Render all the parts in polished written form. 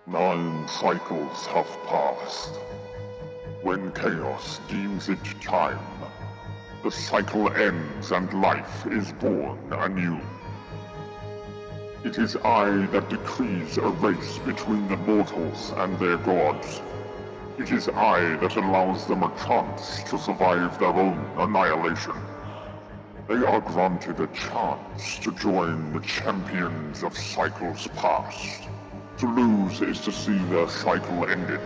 9 cycles have passed. When chaos deems it time, the cycle ends and life is born anew. It is I that decrees a race between the mortals and their gods. It is I that allows them a chance to survive their own annihilation. They are granted a chance to join the champions of cycles past. To lose is to see their cycle ended,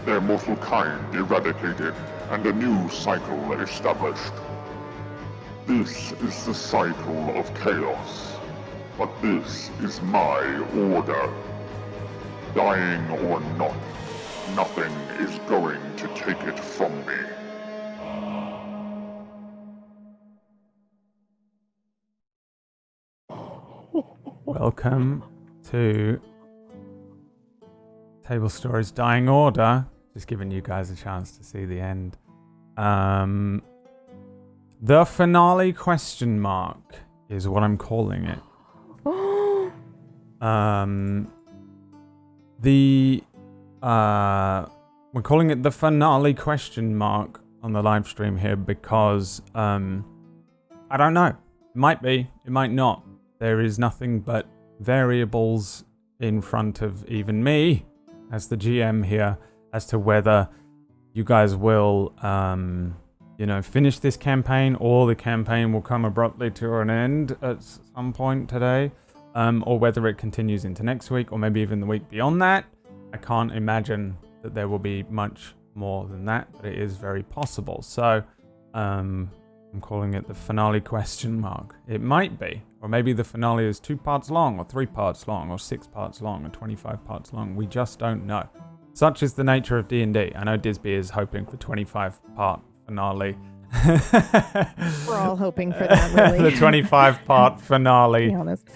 their mortal kind eradicated, and a new cycle established. This is the cycle of chaos, but this is my order. Dying or not, nothing is going to take it from me. Welcome to Tablestory's Dying Order. Just giving you guys a chance to see the end. The finale question mark is what I'm calling it. We're calling it the finale question mark on the live stream here because I don't know. It might be, it might not. There is nothing but variables in front of even me as the GM here as to whether you guys will finish this campaign or the campaign will come abruptly to an end at some point today, or whether it continues into next week or maybe even the week beyond that. I can't imagine that there will be much more than that, but it is very possible. So I'm calling it the finale question mark. It might be, or maybe the finale is 2 parts long or 3 parts long or 6 parts long or 25 parts long. We just don't know. Such is the nature of D&D. I know Disby is hoping for 25-part finale. We're all hoping for that, really. The 25-part finale To be honest.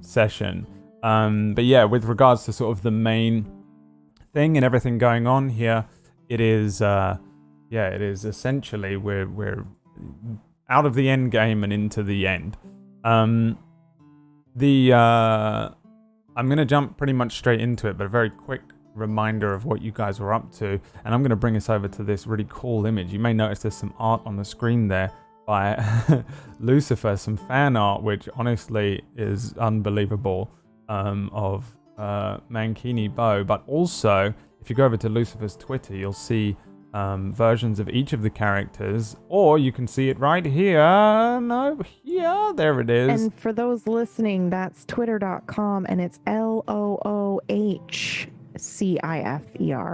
Session. But yeah, with regards to sort of the main thing and everything going on here, it is essentially we're out of the end game and into the end. I'm gonna jump pretty much straight into it, but a very quick reminder of what you guys were up to, and I'm gonna bring us over to this really cool image. You may notice there's some art on the screen there by Lucifer, some fan art, which honestly is unbelievable, of Mankini Bo. But also, if you go over to Lucifer's Twitter, you'll see versions of each of the characters, or you can see it right here. No, yeah, there it is. And for those listening, that's twitter.com, and it's LOOHCIFER,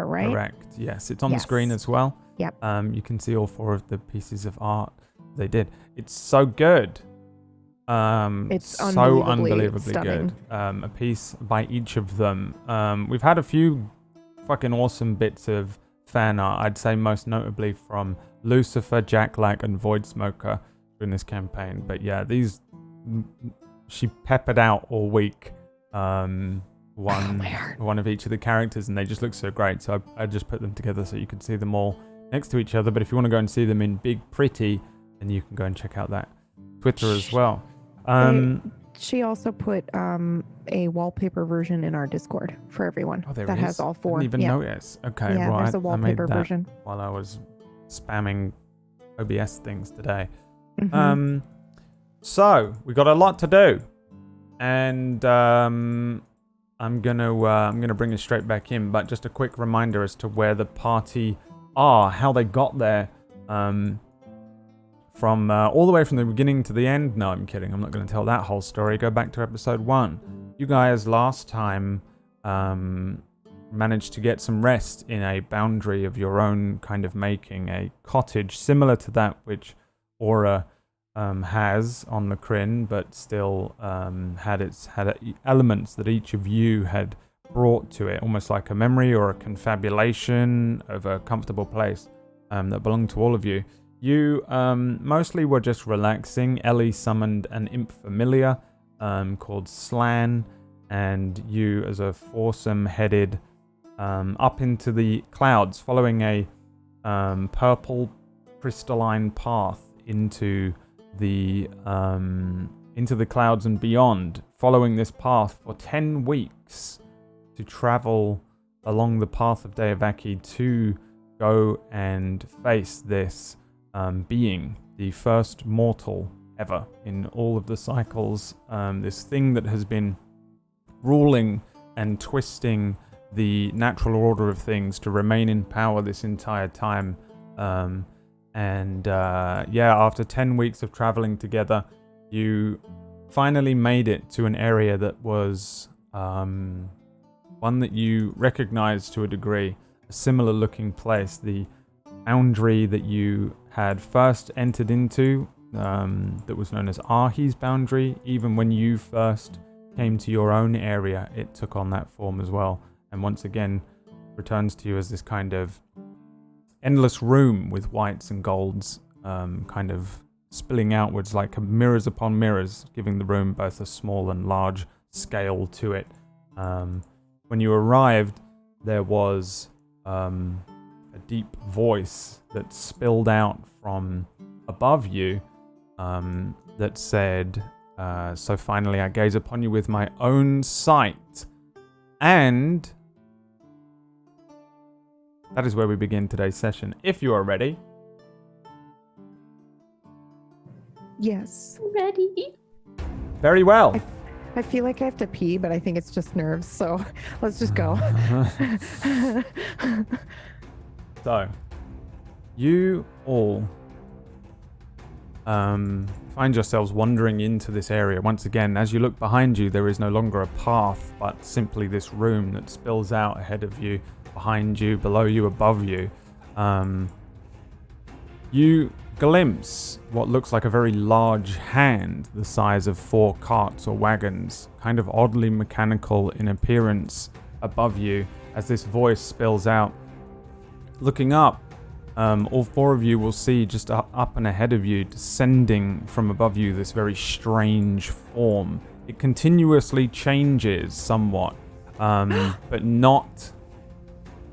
right? Correct. Yes, it's on the screen as well. Yep. You can see all 4 of the pieces of art they did. It's so good. It's so unbelievably good. A piece by each of them. We've had a few fucking awesome bits of fan art. I'd say most notably from Lucifer, Jack Lack, and Void Smoker in this campaign. But yeah, these she peppered out all week. One of each of the characters, and they just look so great. So I just put them together so you could see them all next to each other. But if you want to go and see them in big pretty, then you can go and check out that Twitter as well. She also put a wallpaper version in our Discord for everyone. Oh, there that it has is. all 4. I didn't even notice. Okay, yeah, well, there's a wallpaper I made that version while I was spamming OBS things today. Mm-hmm. So we got a lot to do, and I'm gonna bring us straight back in. But just a quick reminder as to where the party are, how they got there. From all the way from the beginning to the end. No, I'm kidding. I'm not going to tell that whole story. Go back to episode 1. You guys last time managed to get some rest in a boundary of your own kind of making, a cottage similar to that which Aura has on the Kryn, but still had elements that each of you had brought to it, almost like a memory or a confabulation of a comfortable place that belonged to all of you. You mostly were just relaxing. Ellie summoned an imp familiar called Slan, and you as a foursome headed up into the clouds, following a purple crystalline path into the clouds and beyond. Following this path for 10 weeks, to travel along the path of Deavaki to go and face this being, the first mortal ever in all of the cycles, this thing that has been ruling and twisting the natural order of things to remain in power this entire time. After 10 weeks of traveling together, you finally made it to an area that was one that you recognized to a degree, a similar looking place. The boundary that you had first entered into, that was known as Ahi's boundary, even when you first came to your own area, it took on that form as well. And once again, returns to you as this kind of endless room with whites and golds kind of spilling outwards like mirrors upon mirrors, giving the room both a small and large scale to it. When you arrived, there was a deep voice that spilled out from above you that said, "So finally I gaze upon you with my own sight." And that is where we begin today's session. If you are ready. Yes. Ready? Very well. I feel like I have to pee, but I think it's just nerves, so let's just go. So, you all find yourselves wandering into this area. Once again, as you look behind you, there is no longer a path, but simply this room that spills out ahead of you, behind you, below you, above you. You glimpse what looks like a very large hand, the size of 4 carts or wagons, kind of oddly mechanical in appearance above you as this voice spills out. Looking up, all 4 of you will see just up and ahead of you, descending from above you, this very strange form. It continuously changes somewhat, but not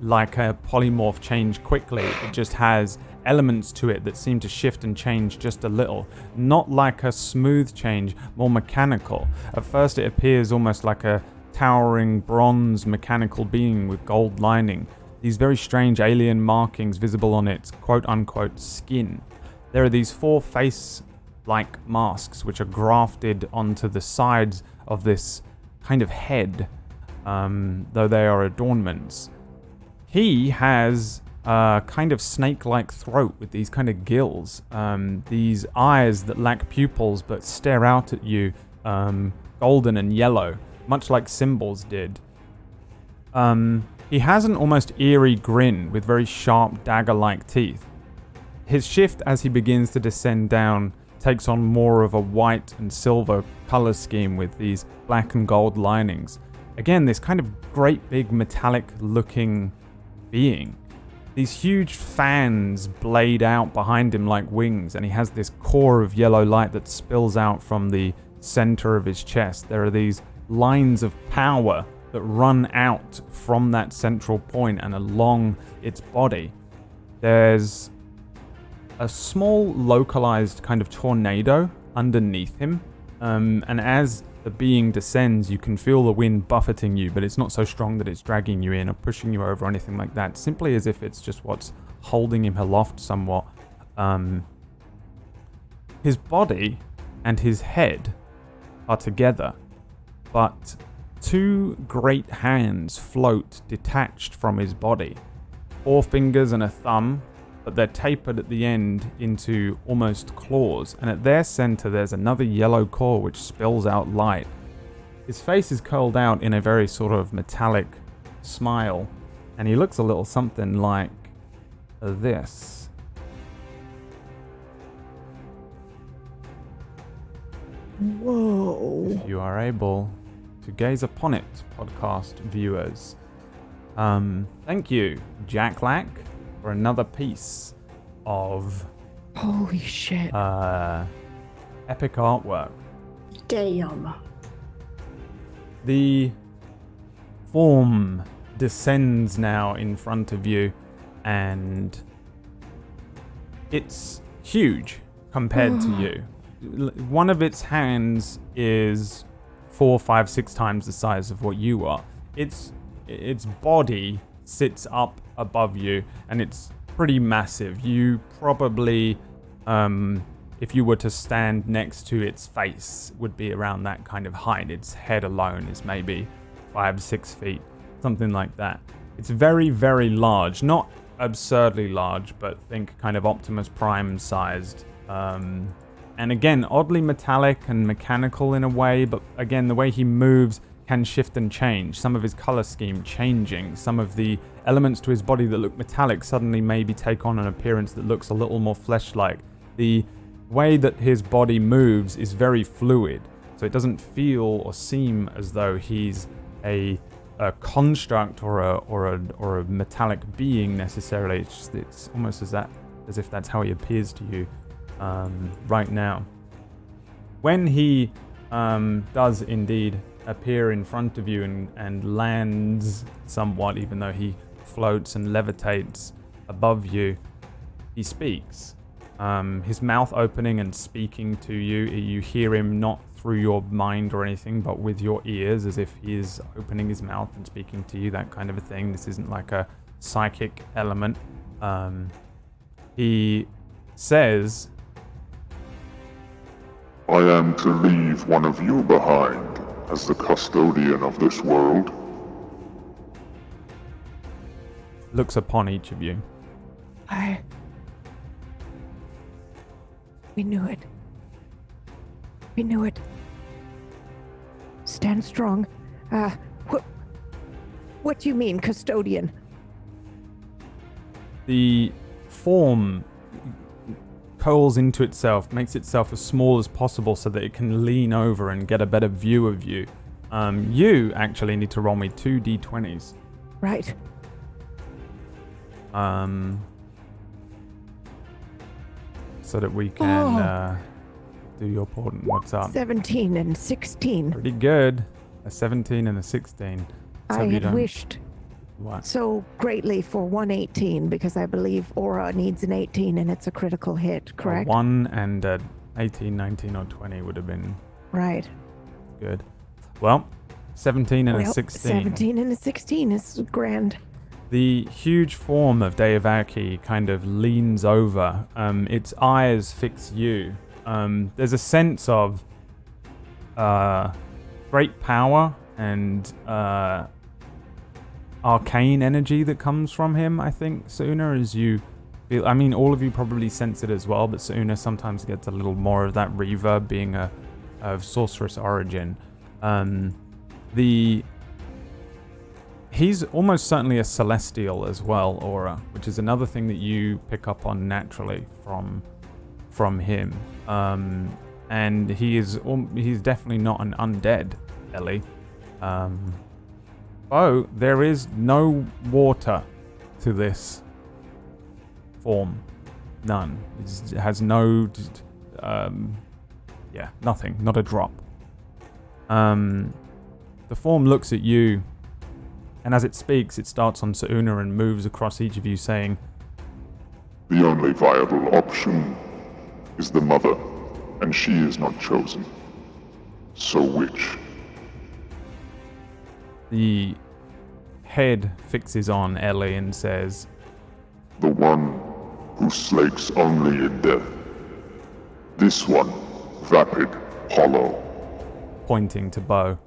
like a polymorph change quickly. It just has elements to it that seem to shift and change just a little. Not like a smooth change, more mechanical. At first it appears almost like a towering bronze mechanical being with gold lining. These very strange alien markings visible on its quote-unquote skin. There are these 4 face-like masks which are grafted onto the sides of this kind of head, though they are adornments. He has a kind of snake-like throat with these kind of gills, these eyes that lack pupils but stare out at you, golden and yellow, much like Symbol's did. He has an almost eerie grin with very sharp dagger-like teeth. His shift as he begins to descend down takes on more of a white and silver color scheme with these black and gold linings. Again, this kind of great big metallic looking being. These huge fans blade out behind him like wings, and he has this core of yellow light that spills out from the center of his chest. There are these lines of power that run out from that central point and along its body. There's a small localized kind of tornado underneath him, and as the being descends, you can feel the wind buffeting you, but it's not so strong that it's dragging you in or pushing you over or anything like that, simply as if it's just what's holding him aloft somewhat. His body and his head are together, but 2 great hands float detached from his body. 4 fingers and a thumb, but they're tapered at the end into almost claws, and at their center there's another yellow core which spills out light. His face is curled out in a very sort of metallic smile, and he looks a little something like this. Whoa. If you are able to gaze upon it, podcast viewers. Thank you, Jack Lack, for another piece of Holy shit. epic artwork. Damn. The form descends now in front of you, and it's huge compared to you. One of its hands is 4, 5, 6 times the size of what you are. It's its body sits up above you, and it's pretty massive. You probably, if you were to stand next to its face, would be around that kind of height. Its head alone is maybe 5-6 feet, something like that. It's very, very large. Not absurdly large, but think kind of Optimus Prime sized. And again, oddly metallic and mechanical in a way, but again, the way he moves can shift and change. Some of his color scheme changing. Some of the elements to his body that look metallic suddenly maybe take on an appearance that looks a little more flesh-like. The way that his body moves is very fluid, so it doesn't feel or seem as though he's a construct or a metallic being necessarily. It's almost as if that's how he appears to you right now. When he does indeed appear in front of you and lands somewhat, even though he floats and levitates above you, he speaks. His mouth opening and speaking to you. You hear him not through your mind or anything, but with your ears, as if he is opening his mouth and speaking to you, that kind of a thing. This isn't like a psychic element. He says, I am to leave one of you behind as the custodian of this world. looks upon each of you. We knew it. We knew it. Stand strong. What do you mean, custodian? The form curls into itself, makes itself as small as possible so that it can lean over and get a better view of you. You actually need to roll me 2 d20s. Right. So that we can do your portent. What's up? 17 and 16. Pretty good. A 17 and a 16. I had wished What? so greatly for 118 because I believe Aura needs an 18 and it's a critical hit, correct? 1 and 18, 19, or 20 would have been Right. good. Well, 17 and a 16. 17 and a 16 is grand. The huge form of Deavaki kind of leans over. Its eyes fix you. There's a sense of great power and arcane energy that comes from him, I think, Suna, as you feel. I mean, all of you probably sense it as well, but Suna sometimes gets a little more of that reverb, being of sorceress origin. He's almost certainly a celestial as well, Aura, which is another thing that you pick up on naturally from him. And he's definitely not an undead, Ellie. Oh, there is no water to this form. None. It has no, nothing. Not a drop. The form looks at you, and as it speaks, it starts on Suna and moves across each of you, saying, The only viable option is the mother, and she is not chosen. So which? The head fixes on Ellie and says, The one who slakes only in death. This one, vapid, hollow. pointing to Bo.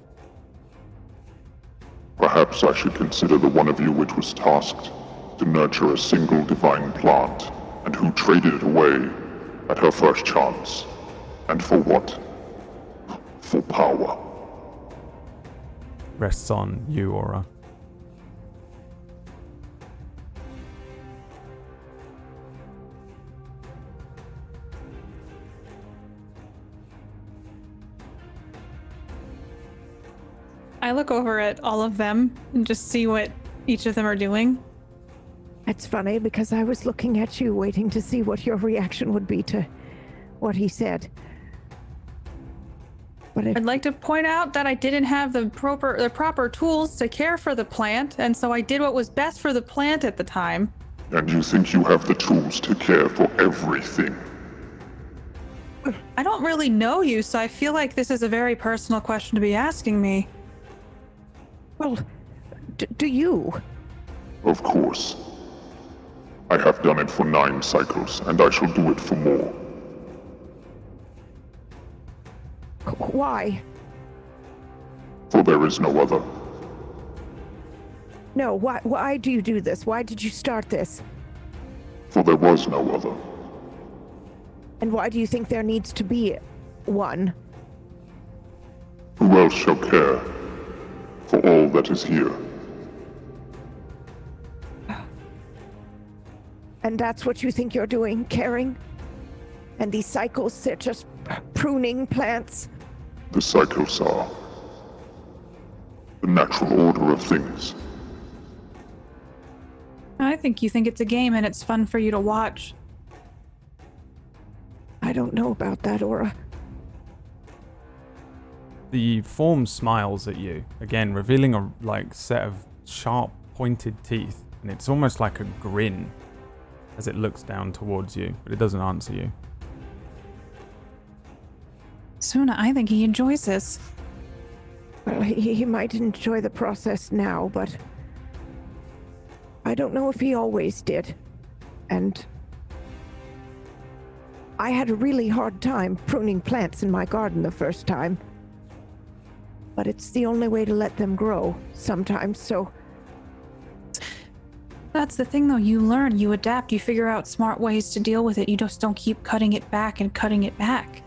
Perhaps I should consider the one of you which was tasked to nurture a single divine plant, and who traded it away at her first chance. And for what? For power. Rests on you, Aura. I look over at all of them and just see what each of them are doing. It's funny because I was looking at you waiting to see what your reaction would be to what he said. But I'd like to point out that I didn't have the proper tools to care for the plant, and so I did what was best for the plant at the time. And you think you have the tools to care for everything? I don't really know you, so I feel like this is a very personal question to be asking me. Well, Do you? Of course. I have done it for 9 cycles, and I shall do it for more. Why? For there is no other. No, why do you do this? Why did you start this? For there was no other. And why do you think there needs to be one? Who else shall care for all that is here? And that's what you think you're doing, caring? And these cycles, they're just pruning plants? The cycles are the natural order of things. I think you think it's a game and it's fun for you to watch. I don't know about that, Aura. The form smiles at you, again revealing a set of sharp pointed teeth, and it's almost like a grin as it looks down towards you, but it doesn't answer you. Suna, I think he enjoys this. Well, he might enjoy the process now, but I don't know if he always did. And I had a really hard time pruning plants in my garden the first time. But it's the only way to let them grow sometimes, so... That's the thing though, you learn, you adapt, you figure out smart ways to deal with it. You just don't keep cutting it back and cutting it back.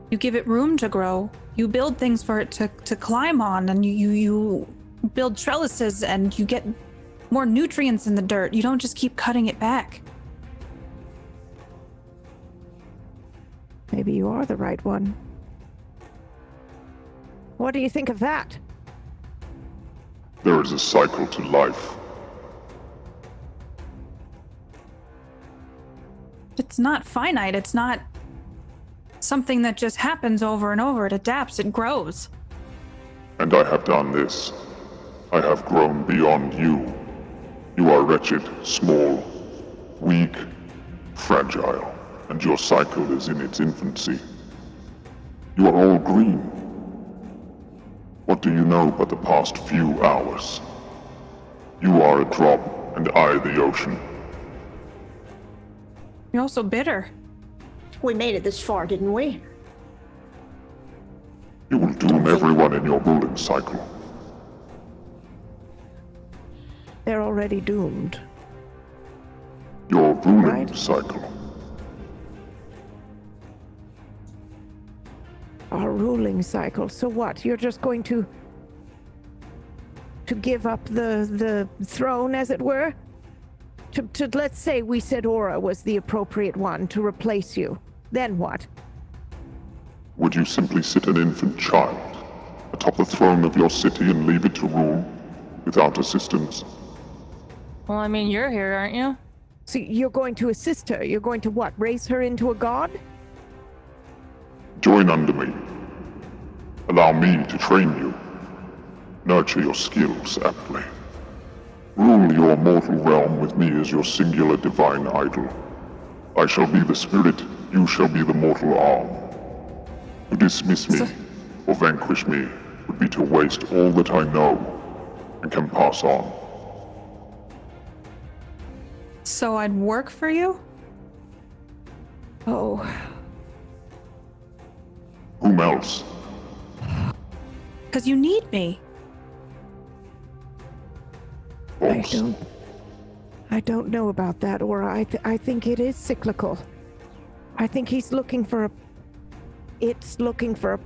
You give it room to grow. You build things for it to climb on, and you build trellises and you get more nutrients in the dirt. You don't just keep cutting it back. Maybe you are the right one. What do you think of that? There is a cycle to life. It's not finite. It's not something that just happens over and over. It adapts, it grows. And I have done this. I have grown beyond you. You are wretched, small, weak, fragile, and your cycle is in its infancy. You are all green. What do you know but the past few hours? You are a drop, and I the ocean. You're also bitter. We made it this far, didn't we? You will doom everyone in your ruling cycle. They're already doomed. Your ruling Right. cycle. Our ruling cycle. So what? You're just going to give up the throne, as it were? To let's say we said Aura was the appropriate one to replace you. Then what? Would you simply sit an infant child atop the throne of your city and leave it to rule without assistance? Well, I mean, you're here, aren't you? So you're going to assist her? You're going to what? Raise her into a god? Join under me. Allow me to train you. Nurture your skills aptly. Rule your mortal realm with me as your singular divine idol. I shall be the spirit, you shall be the mortal arm. To dismiss me or vanquish me would be to waste all that I know and can pass on. So I'd work for you? Oh, Whom else? Because you need me. False. I don't know about that, Aura. I think it is cyclical. I think he's looking for a... It's looking for a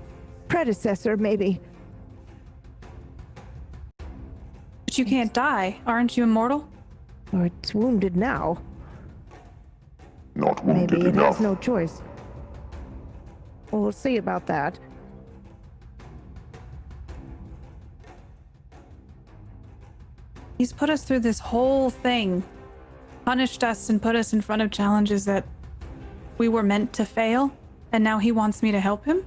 predecessor, maybe. But you can't die. Aren't you immortal? Or it's wounded now. Not wounded Maybe it enough. has no choice. Well, we'll see about that. He's put us through this whole thing, punished us and put us in front of challenges that we were meant to fail, and now he wants me to help him?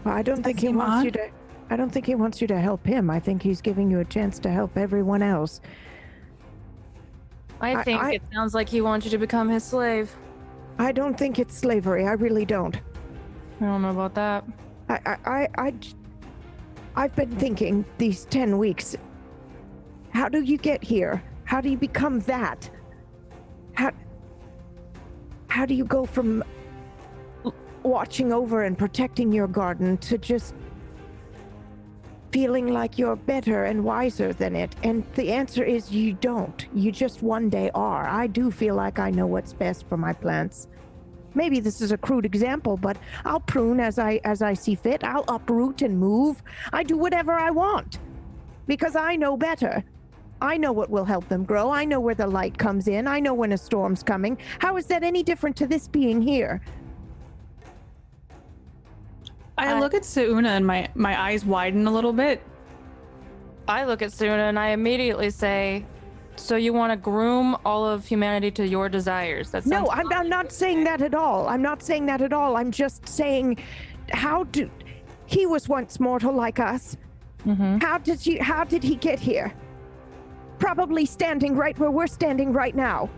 Well, I don't think he seem wants odd? you to... I don't think he wants you to help him. I think he's giving you a chance to help everyone else. I think it sounds like he wants you to become his slave. I don't think it's slavery. I really don't. I don't know about that. I've been thinking these 10 weeks. How do you get here? How do you become that? How do you go from watching over and protecting your garden to just feeling like you're better and wiser than it? And the answer is you don't. You just one day are. I do feel like I know what's best for my plants. Maybe this is a crude example, but I'll prune as I see fit. I'll uproot and move. I do whatever I want because I know better. I know what will help them grow. I know where the light comes in. I know when a storm's coming. How is that any different to this being here? I look at Sauna and my eyes widen a little bit. I look at Suna and I immediately say, so you want to groom all of humanity to your desires? That's No, I'm not saying that at all. I'm not saying that at all. I'm just saying, he was once mortal like us. Mm-hmm. How did he get here? Probably standing right where we're standing right now.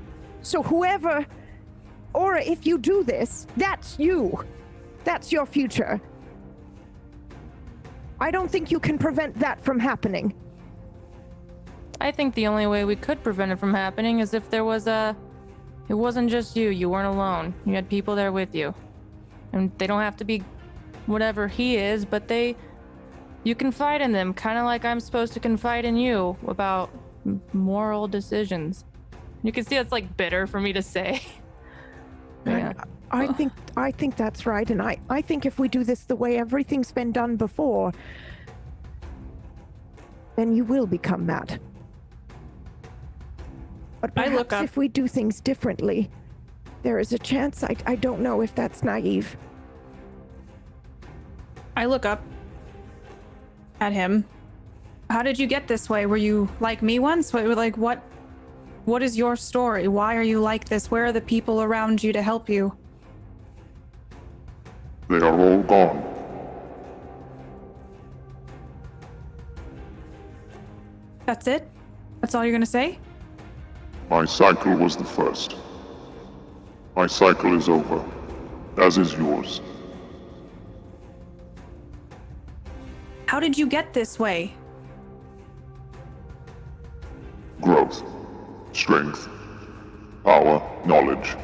So whoever, or if you do this, that's you. That's your future. I don't think you can prevent that from happening. I think the only way we could prevent it from happening is if there was it wasn't just you. You weren't alone. You had people there with you. And they don't have to be whatever he is, but you confide in them, kind of like I'm supposed to confide in you about moral decisions. You can see it's like bitter for me to say. Yeah. I think that's right, and I think if we do this the way everything's been done before, then you will become that. But I look perhaps up. if we do things differently, there is a chance. I don't know if that's naive. I look up at him. How did you get this way? Were you like me once? Like what is your story? Why are you like this? Where are the people around you to help you? They are all gone. That's it? That's all you're gonna say? My cycle was the first. My cycle is over, as is yours. How did you get this way? Growth, strength, power, knowledge.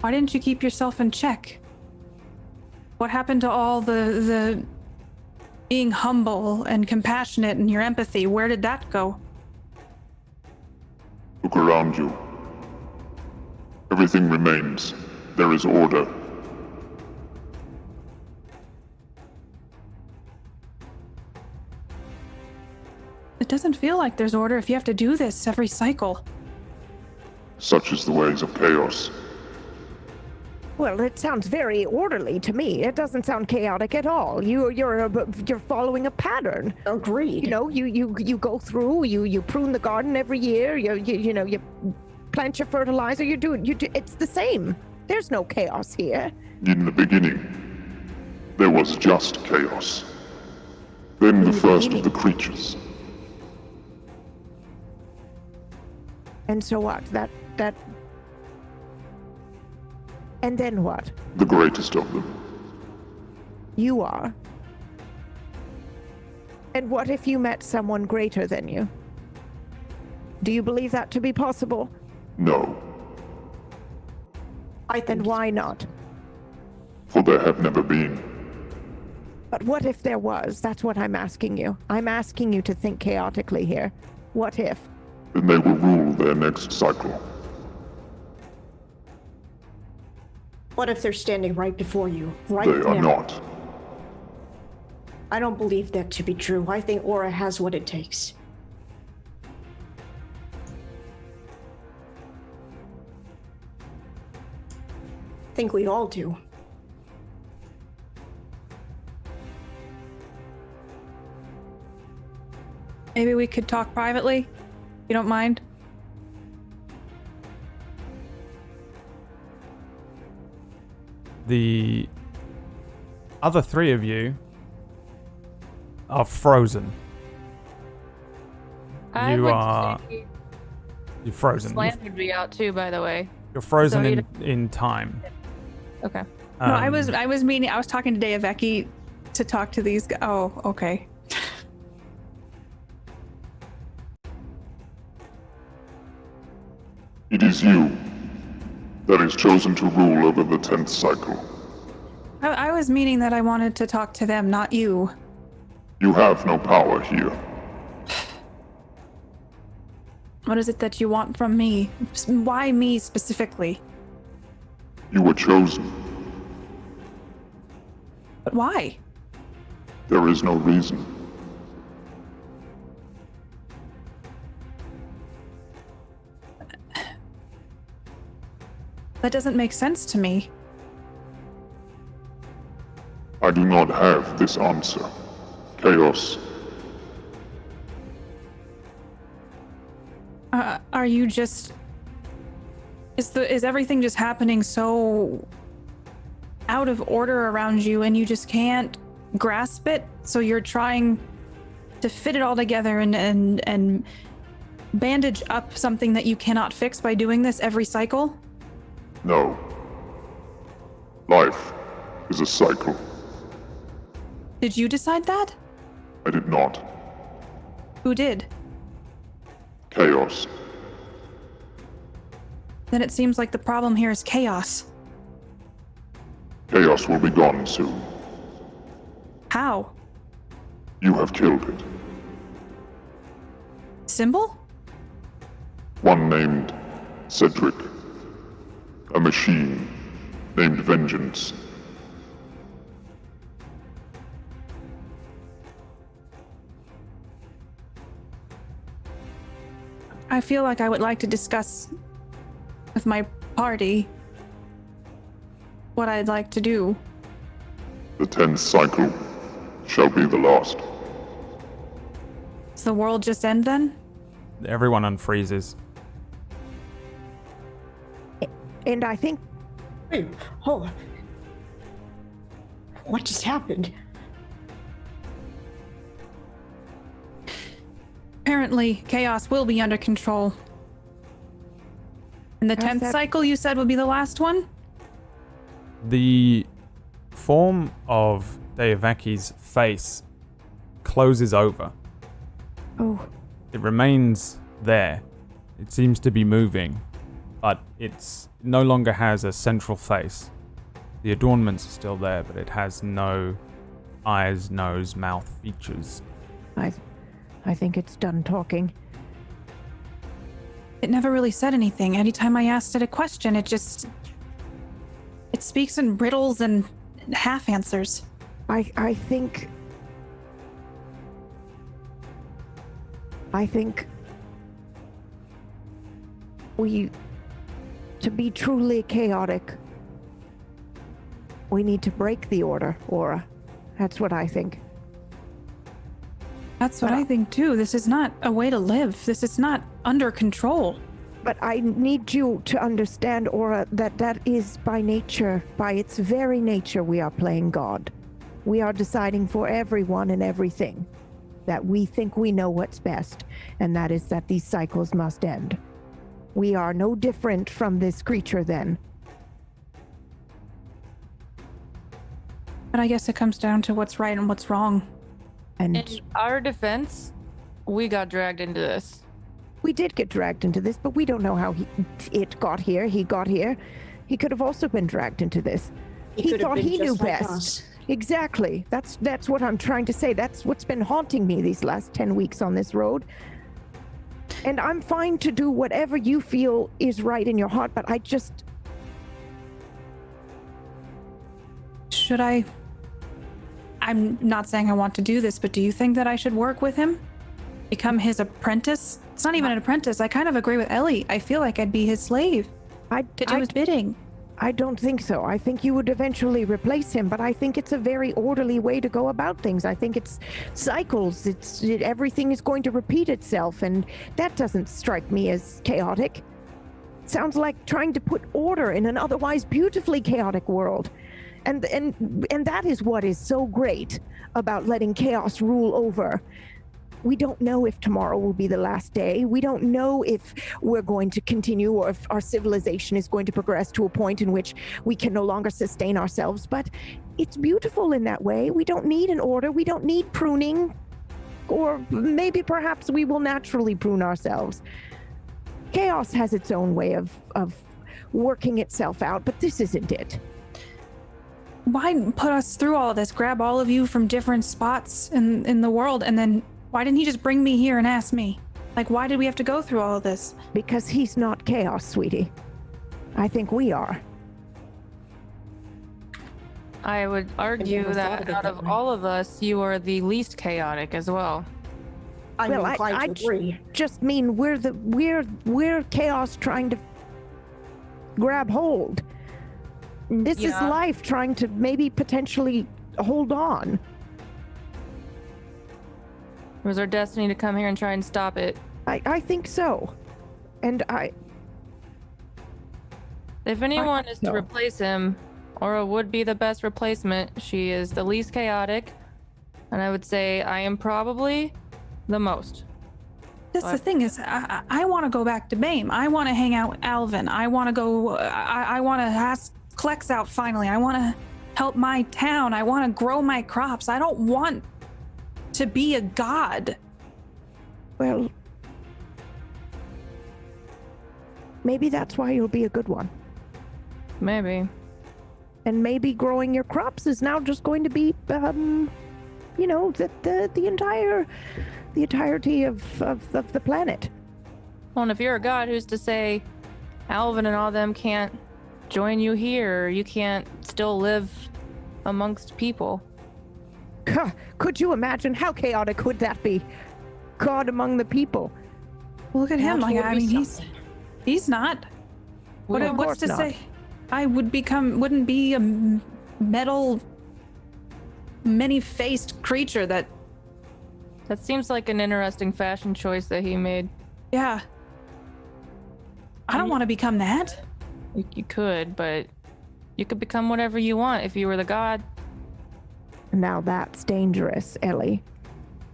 Why didn't you keep yourself in check? What happened to all the being humble and compassionate and your empathy? Where did that go? Look around you. Everything remains. There is order. It doesn't feel like there's order if you have to do this every cycle. Such is the ways of chaos. Well, it sounds very orderly to me. It doesn't sound chaotic at all. You're following a pattern. Agreed. You know, you go through. You prune the garden every year. You plant your fertilizer. It's the same. There's no chaos here. In the beginning, there was just chaos. Then the first of the creatures. And so what? That. And then what? The greatest of them. You are. And what if you met someone greater than you? Do you believe that to be possible? No, Then why not? for there have never been. But what if there was? That's what I'm asking you. I'm asking you to think chaotically here. What if? Then they will rule their next cycle. What if they're standing right before you, right They are now? not. I don't believe that to be true. I think Aura has what it takes. I think we all do. Maybe we could talk privately? You don't mind? The other three of you are frozen. I You would are- say You're frozen. Slant would be out too, by the way. You're frozen So in time. Okay. No, I was talking to Deavaki to talk to these guys. Oh, okay. It is you that is chosen to rule over the 10th cycle. I was meaning that I wanted to talk to them, not you. You have no power here. What is it that you want from me? Why me specifically? You were chosen. But why? There is no reason. That doesn't make sense to me. I do not have this answer. Chaos. Are you just... Is everything just happening so out of order around you and you just can't grasp it? So you're trying to fit it all together and bandage up something that you cannot fix by doing this every cycle? No. Life is a cycle. Did you decide that? I did not. Who did? Chaos. Then it seems like the problem here is chaos. Chaos will be gone soon. How? You have killed it. Symbol? One named Cedric. A machine named Vengeance. I feel like I would like to discuss with my party what I'd like to do. The 10th cycle shall be the last. Does the world just end then? Everyone unfreezes. And I think Wait, hold on. What just happened? Apparently, chaos will be under control. And the How's 10th that- cycle you said would be the last one? The form of Deavaki's face closes over. oh, It remains there. It seems to be moving, but it no longer has a central face. The adornments are still there, but it has no eyes, nose, mouth features. I think it's done talking. It never really said anything. Anytime I asked it a question, it speaks in riddles and half answers. I think to be truly chaotic, we need to break the order, Aura. That's what I think. That's what I think too. This is not a way to live. This is not under control. But I need you to understand, Aura, that is by nature, by its very nature, we are playing God. We are deciding for everyone and everything that we think we know what's best, and that is that these cycles must end. We are no different from this creature then. But I guess it comes down to what's right and what's wrong. And In our defense, we got dragged into this. we did get dragged into this, but we don't know how it got here. He got here. He could have also been dragged into this. He could have thought been he knew just like best. us. Exactly. That's what I'm trying to say. That's what's been haunting me these last 10 weeks on this road. And I'm fine to do whatever you feel is right in your heart, but I just... Should I? I'm not saying I want to do this, but do you think that I should work with him? Become his apprentice? It's not even an apprentice. I kind of agree with Ellie. I feel like I'd be his slave to do his bidding. I don't think so. I think you would eventually replace him, but I think it's a very orderly way to go about things. I think it's cycles. Everything is going to repeat itself, and that doesn't strike me as chaotic. Sounds like trying to put order in an otherwise beautifully chaotic world. And that is what is so great about letting chaos rule over We don't know if tomorrow will be the last day. We don't know if we're going to continue or if our civilization is going to progress to a point in which we can no longer sustain ourselves. But it's beautiful in that way. We don't need an order. We don't need pruning. Or maybe perhaps we will naturally prune ourselves. Chaos has its own way of working itself out, but this isn't it. Why put us through all of this? Grab all of you from different spots in the world, and then why didn't he just bring me here and ask me? Like, why did we have to go through all of this? Because he's not chaos, sweetie. I think we are. I would argue never thought that of it out that of way. all of us, you are the least chaotic as well. I'm Well, inclined to agree. Just mean we're chaos trying to grab hold. This is Yeah. life trying to maybe potentially hold on. It was our destiny to come here and try and stop it. I think so. And If anyone is to no. replace him, Aura would be the best replacement. She is the least chaotic, and I would say I am probably the most. That's the What? thing is, I want to go back to BAME. I want to hang out with Alvin. I want to go. I want to ask Klex out finally. I want to help my town. I want to grow my crops. I don't want to be a god. well, maybe that's why you'll be a good one. Maybe. And maybe growing your crops is now just going to be, the entirety of the planet. Well, and if you're a god, who's to say Alvin and all them can't join you here, or you can't still live amongst people? Could you imagine how chaotic would that be? God among the people. Look at him. That Like, would I be mean, something. he's not. Well, of What's course to not. say? I wouldn't be a metal, many-faced creature that, That seems like an interesting fashion choice that he made. yeah. I don't want to become that. You could, but you could become whatever you want if you were the god. Now that's dangerous, Ellie.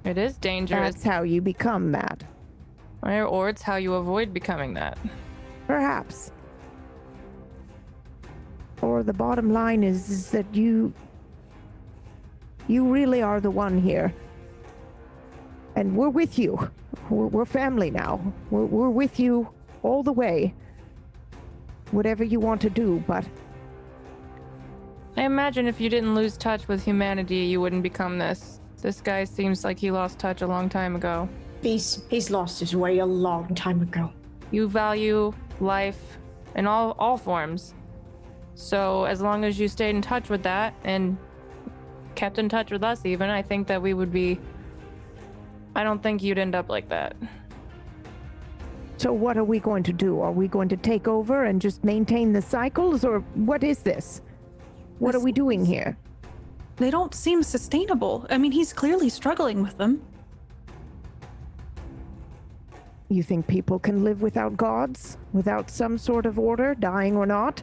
It is dangerous. That's how you become that. Or it's how you avoid becoming that. Perhaps. Or the bottom line is that you really are the one here. And we're with you. We're family now. We're with you all the way. Whatever you want to do, but I imagine if you didn't lose touch with humanity, you wouldn't become this. This guy seems like he lost touch a long time ago. He's lost his way a long time ago. You value life in all forms. So as long as you stayed in touch with that and kept in touch with us even, I think that we would be... I don't think you'd end up like that. so what are we going to do? Are we going to take over and just maintain the cycles, or what is this? What are we doing here? They don't seem sustainable. I mean, he's clearly struggling with them. You think people can live without gods? Without some sort of order, dying or not?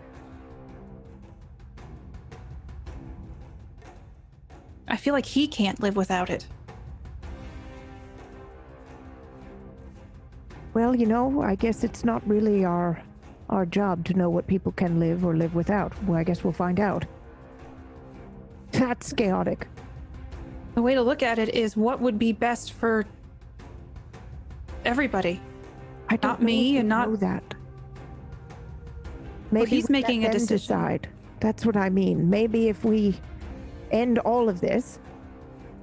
I feel like he can't live without it. Well, I guess it's not really our job to know what people can live or live without. Well, I guess we'll find out. That's chaotic. The way to look at it is what would be best for everybody. I don't Not me know if we and not- know that. Maybe he's we let making a them decision. decide. That's what I mean. Maybe if we end all of this,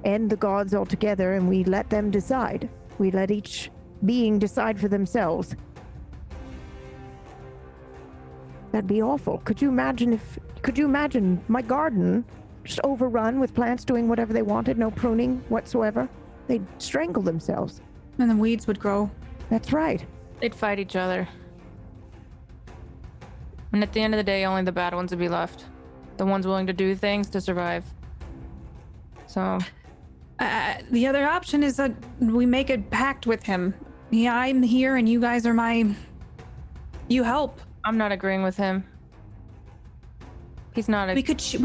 end the gods altogether, and we let them decide. We let each being decide for themselves. That'd be awful. Could you imagine my garden just overrun with plants doing whatever they wanted, no pruning whatsoever? They'd strangle themselves. And the weeds would grow. That's right. They'd fight each other. And at the end of the day, only the bad ones would be left. The ones willing to do things to survive. So, The other option is that we make a pact with him. Yeah, I'm here and you guys are my... You help. I'm not agreeing with him. He's not a... We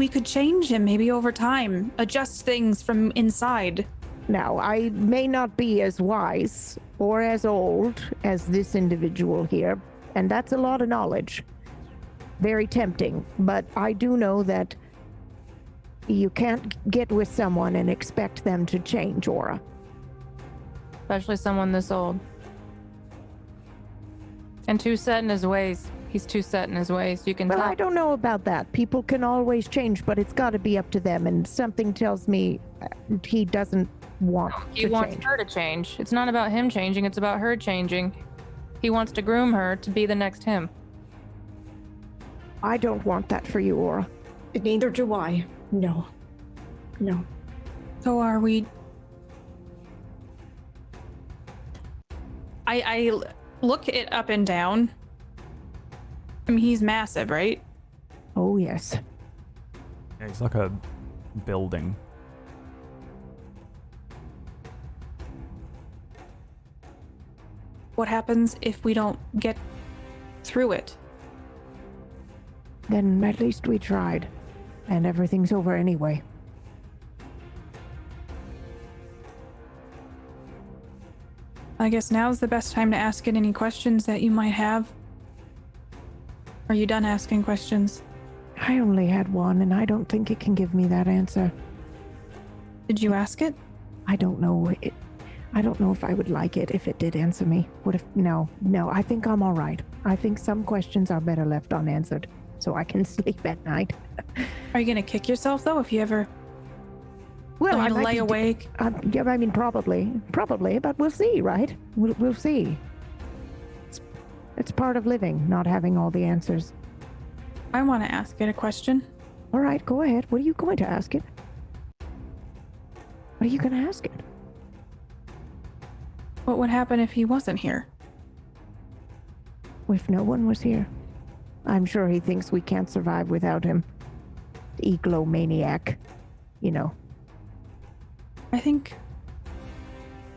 could change him maybe over time. Adjust things from inside. Now, I may not be as wise or as old as this individual here, and that's a lot of knowledge. Very tempting, but I do know that you can't get with someone and expect them to change, Aura. Especially someone this old. And too set in his ways. He's too set in his ways. You can Well, tell. I don't know about that. People can always change, but it's got to be up to them, and something tells me he doesn't want He to wants change. her to change. It's not about him changing, it's about her changing. He wants to groom her to be the next him. I don't want that for you, Aura. Neither do I. No. No. So are we... I look it up and down. I mean, he's massive, right? Oh, yes. Yeah, it's like a building. What happens if we don't get through it? Then at least we tried, and everything's over anyway. I guess now's the best time to ask it any questions that you might have. Are you done asking questions? I only had one, and I don't think it can give me that answer. Did you ask it? I don't know. I don't know if I would like it if it did answer me. What if... No, I think I'm all right. I think some questions are better left unanswered, so I can sleep at night. Are you gonna kick yourself though if you ever Well, want to might lay be- awake? Yeah, I mean, probably, but we'll see, right? We'll see. It's part of living, not having all the answers. I want to ask it a question. All right, go ahead. What are you going to ask it? What are you going to ask it? What would happen if he wasn't here? If no one was here, I'm sure he thinks we can't survive without him. Eglomaniac, you know. I think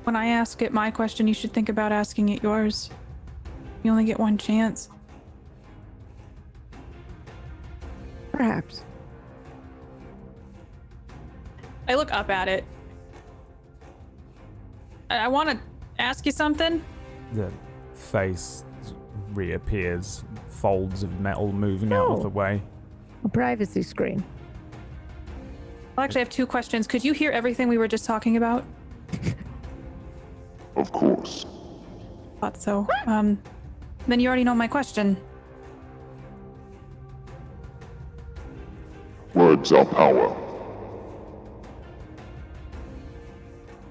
when I ask it my question, you should think about asking it yours. You only get one chance. Perhaps. I look up at it. I want to ask you something. The face reappears, folds of metal moving out of Oh. the way. A privacy screen. Well, actually, I have two questions. Could you hear everything we were just talking about? Of course. Thought so. Then you already know my question. Words are power.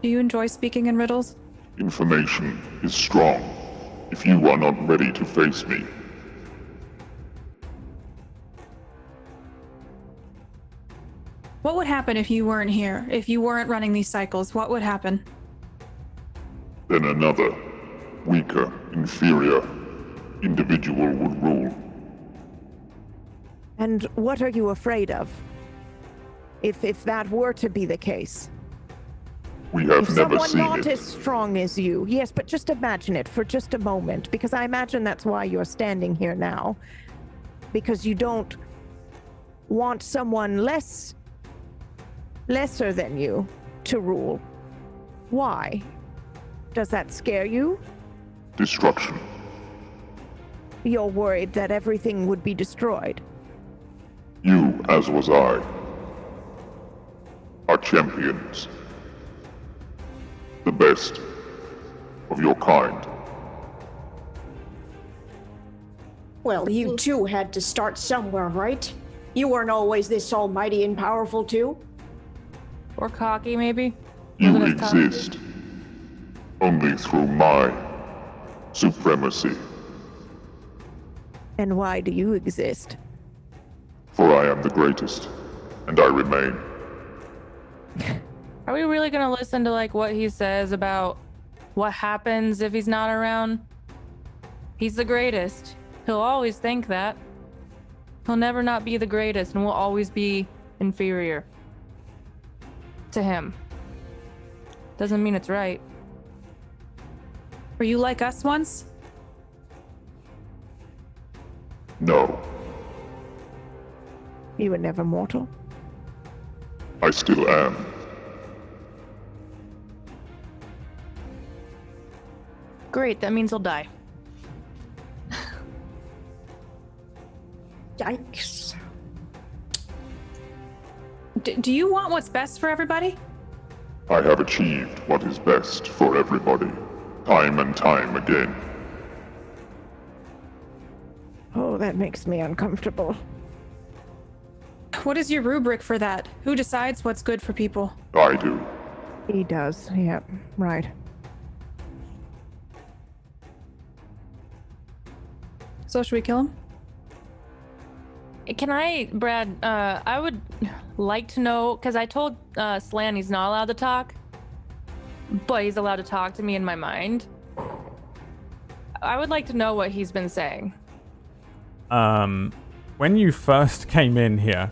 Do you enjoy speaking in riddles? Information is strong. If you are not ready to face me, What would happen if you weren't here? If you weren't running these cycles, what would happen? then another, weaker, inferior individual would rule. And what are you afraid of? If that were to be the case. We have If never someone seen not it. as strong as you. Yes, but just imagine it for just a moment, because I imagine that's why you're standing here now. Because you don't want someone lesser than you to rule. Why? Does that scare you? Destruction. You're worried that everything would be destroyed. You, as was I, are champions. The best of your kind. Well, you too had to start somewhere, right? You weren't always this almighty and powerful too. Or cocky, maybe? You Wasn't as cocky. exist only through my supremacy, And why do you exist? for I am the greatest, and I remain. Are we really gonna listen to like what he says about what happens if he's not around? He's the greatest. He'll always think that. He'll never not be the greatest and will always be inferior to him. Doesn't mean it's right. Were you like us once? No, You were never mortal. I still am. Great, that means he'll die. Yikes. Do you want what's best for everybody? I have achieved what is best for everybody, time and time again. Oh, that makes me uncomfortable. What is your rubric for that? Who decides what's good for people? I do. He does. Yep, right. So should we kill him? Can I, Brad, I would like to know, because I told Slan he's not allowed to talk, but he's allowed to talk to me in my mind. I would like to know what he's been saying. When you first came in here,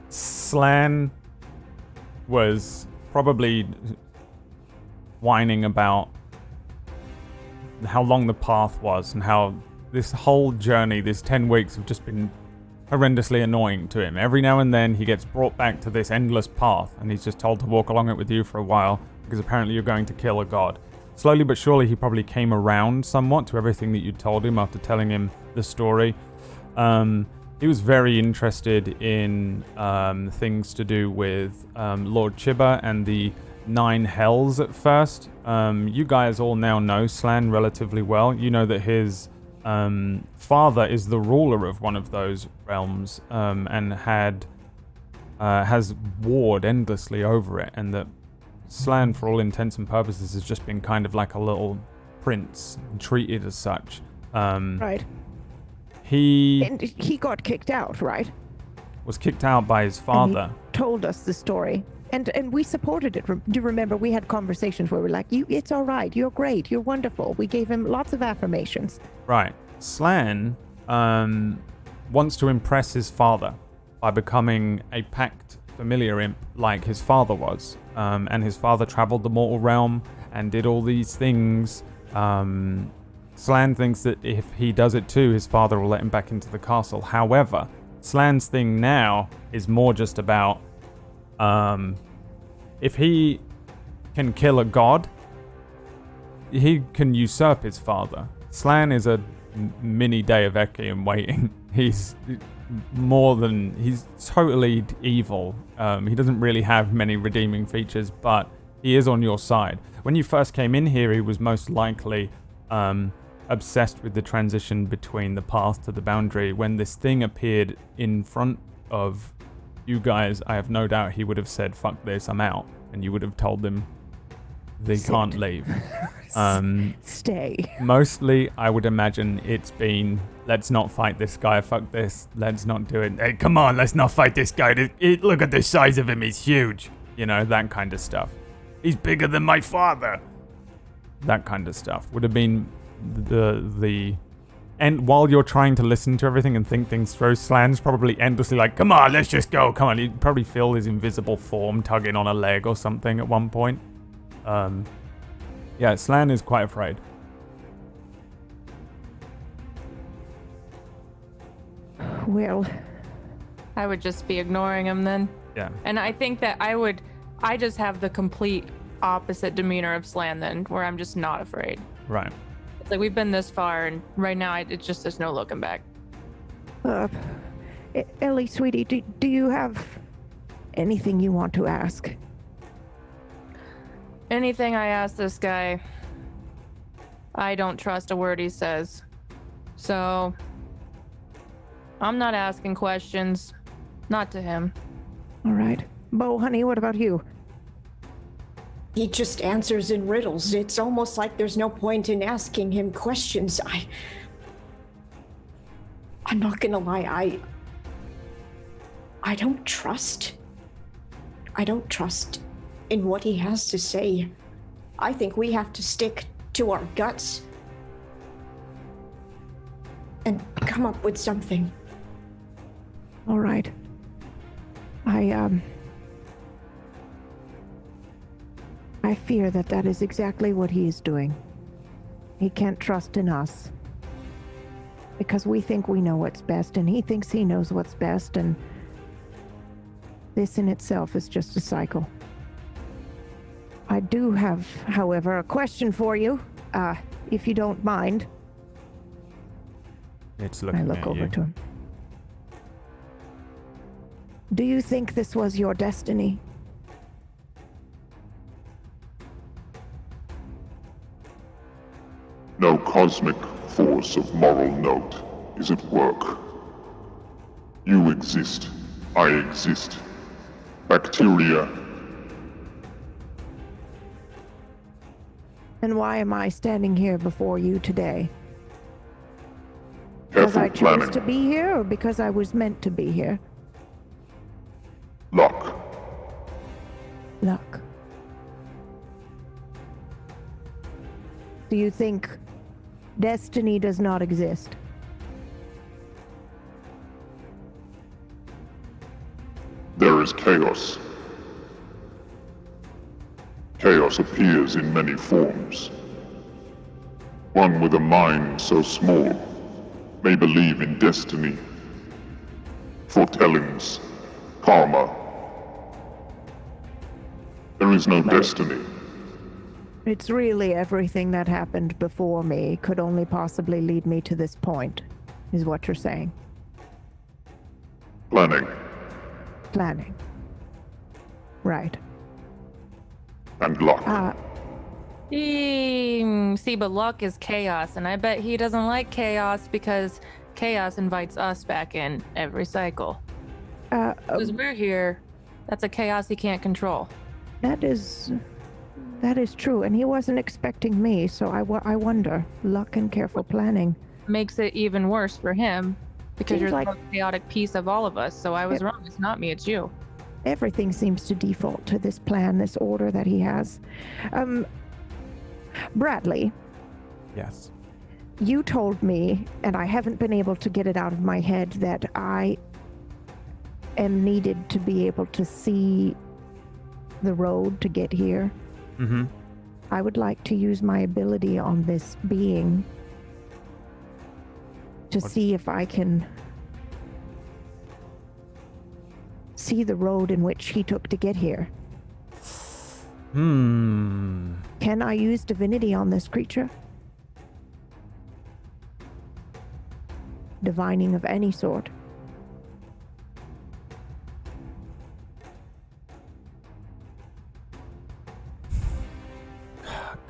Slan was probably whining about how long the path was and how this whole journey, this 10 weeks, have just been horrendously annoying to him. Every now and then he gets brought back to this endless path and he's just told to walk along it with you for a while because apparently you're going to kill a god. Slowly but surely he probably came around somewhat to everything that you told him after telling him the story. He was very interested in things to do with Lord Chiba and the 9 hells at first. You guys all now know Slan relatively well. You know that his father is the ruler of one of those realms and has warred endlessly over it, and that Slan, for all intents and purposes, has just been kind of like a little prince, treated as such. Right. He And he got kicked out, right? was kicked out by his And father. he told us the story. And we supported it. Do you remember we had conversations where we're like, it's all right. You're great. You're wonderful. We gave him lots of affirmations. Right. Slan wants to impress his father by becoming a pact familiar imp like his father was. And his father traveled the mortal realm and did all these things. Slan thinks that if he does it too, his father will let him back into the castle. However, Slan's thing now is more just about if he can kill a god, he can usurp his father. Slan is a mini Deavaki in waiting. He's totally evil. He doesn't really have many redeeming features, but he is on your side. When you first came in here, he was most likely obsessed with the transition between the path to the boundary. When this thing appeared in front of you guys, I have no doubt he would have said, fuck this, I'm out. And you would have told them they can't leave. Stay. Mostly, I would imagine it's been, let's not fight this guy, fuck this, let's not do it. Hey, come on, let's not fight this guy. Look at the size of him, he's huge. You know, that kind of stuff. He's bigger than my father. That kind of stuff would have been the and while you're trying to listen to everything and think things through, Slan's probably endlessly like, come on, let's just go, come on. You'd probably feel his invisible form tugging on a leg or something at one point. Yeah, Slan is quite afraid. Well, I would just be ignoring him then. Yeah. And I think that I just have the complete opposite demeanor of Slan then, where I'm just not afraid. Right. It's like we've been this far, and right now it's just there's no looking back. Ellie, sweetie, do you have anything you want to ask? Anything I ask this guy, I don't trust a word he says. So I'm not asking questions. Not to him. All right. Bo, honey, what about you? He just answers in riddles. It's almost like there's no point in asking him questions. I'm not gonna lie, I don't trust. I don't trust in what he has to say. I think we have to stick to our guts and come up with something. All right. I fear that is exactly what he is doing. He can't trust in us. Because we think we know what's best, and he thinks he knows what's best, and this in itself is just a cycle. I do have, however, a question for you. if you don't mind. It's looking I look at over you. to him. Do you think this was your destiny? No cosmic force of moral note is at work. You exist. I exist. Bacteria. And why am I standing here before you today? Because Careful I chose planning. to be here, or because I was meant to be here? Luck. Luck. Do you think destiny does not exist? There is chaos. Chaos appears in many forms. One with a mind so small may believe in destiny, foretellings, karma. There is no destiny. It's really everything that happened before me could only possibly lead me to this point, is what you're saying. Planning. Planning. Right. And luck. See, but luck is chaos, and I bet he doesn't like chaos because chaos invites us back in every cycle. Because we're here, that's a chaos he can't control. That is true, and he wasn't expecting me, so I wonder. Luck and careful planning. Makes it even worse for him because Seems you're like- the most chaotic piece of all of us. So I was wrong. It's not me, it's you. Everything seems to default to this plan, this order that he has. Bradley, Yes. you told me, and I haven't been able to get it out of my head, that I am needed to be able to see the road to get here. Mm-hmm. I would like to use my ability on this being to see if I can see the road in which he took to get here. Can I use divinity on this creature? Divining of any sort.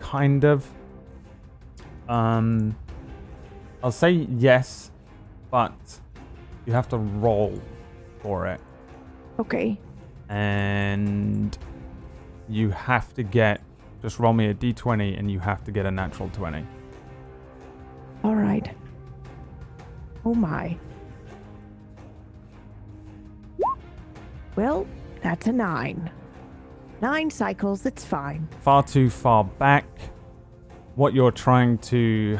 Kind of. I'll say yes, but you have to roll for it. Okay. And you have to just roll me a d20 and you have to get a natural 20. All right. Oh my. Well, that's a 9. 9 cycles, it's fine. Far too far back. What you're trying to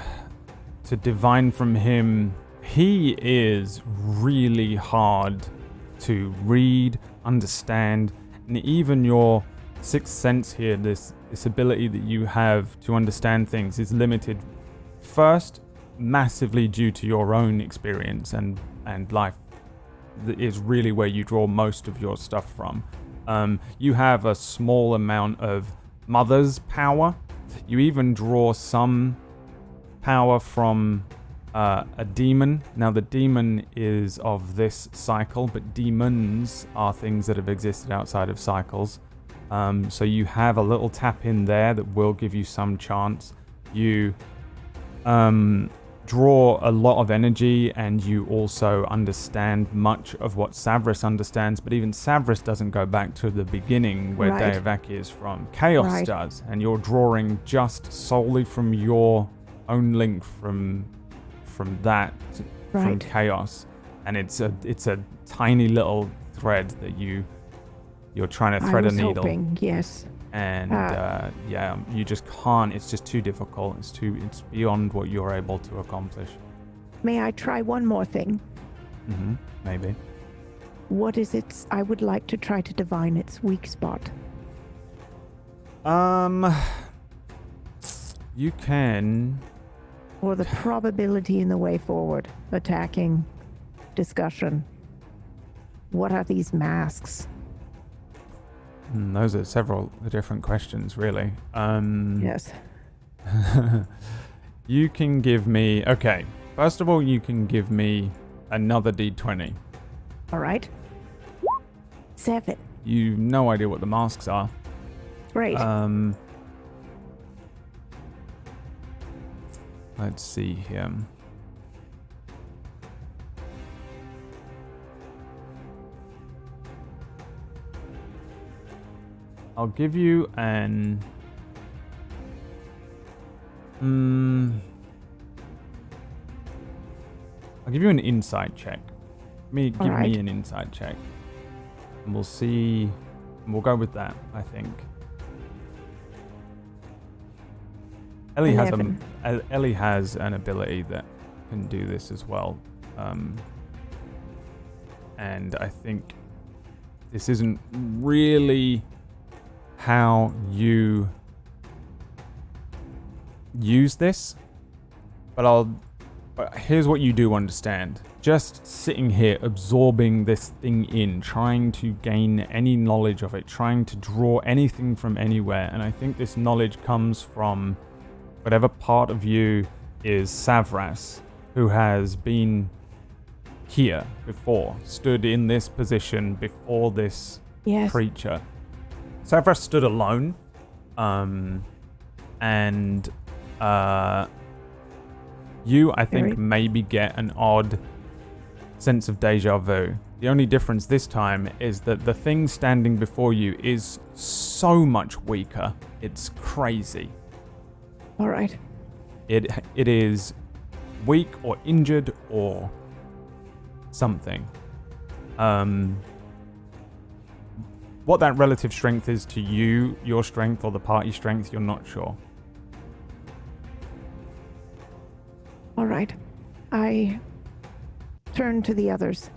divine from him, he is really hard to read, understand, and even your sixth sense here, this ability that you have to understand things, is limited. First, massively due to your own experience and life. That is really where you draw most of your stuff from. You have a small amount of mother's power. You even draw some power from a demon. Now, the demon is of this cycle, but demons are things that have existed outside of cycles. So you have a little tap in there that will give you some chance. You draw a lot of energy, and you also understand much of what Savris understands, but even Savris doesn't go back to the beginning where Right. Deavaki is from. Chaos Right. does, and you're drawing just solely from your own link from that, from Right. Chaos. And it's a tiny little thread that you're trying to thread I was a needle. hoping, yes. And yeah, you just can't. It's just too difficult. It's beyond what you're able to accomplish. May I try one more thing? Maybe. What is its... I would like to try to divine its weak spot. You can. Or the probability in the way forward. Attacking. Discussion. What are these masks? Those are several different questions, really. Yes. You can give me... Okay. First of all, you can give me another d20. All right. 7. You've no idea what the masks are. Great. Let's see here. I'll give you an... I'll give you an insight check. Give Alright. me an insight check. And we'll see... We'll go with that, I think. Ellie has an ability that can do this as well. And I think this isn't really how you use this, but here's what you do understand. Just sitting here, absorbing this thing in, trying to gain any knowledge of it, trying to draw anything from anywhere, and I think this knowledge comes from whatever part of you is Savras, who has been here before, stood in this position before this creature. Savras stood alone, and you, I think, maybe get an odd sense of deja vu. The only difference this time is that the thing standing before you is so much weaker. It's crazy. All right. It is weak or injured or something. What that relative strength is to you, your strength, or the party strength, you're not sure. All right. I turn to the others.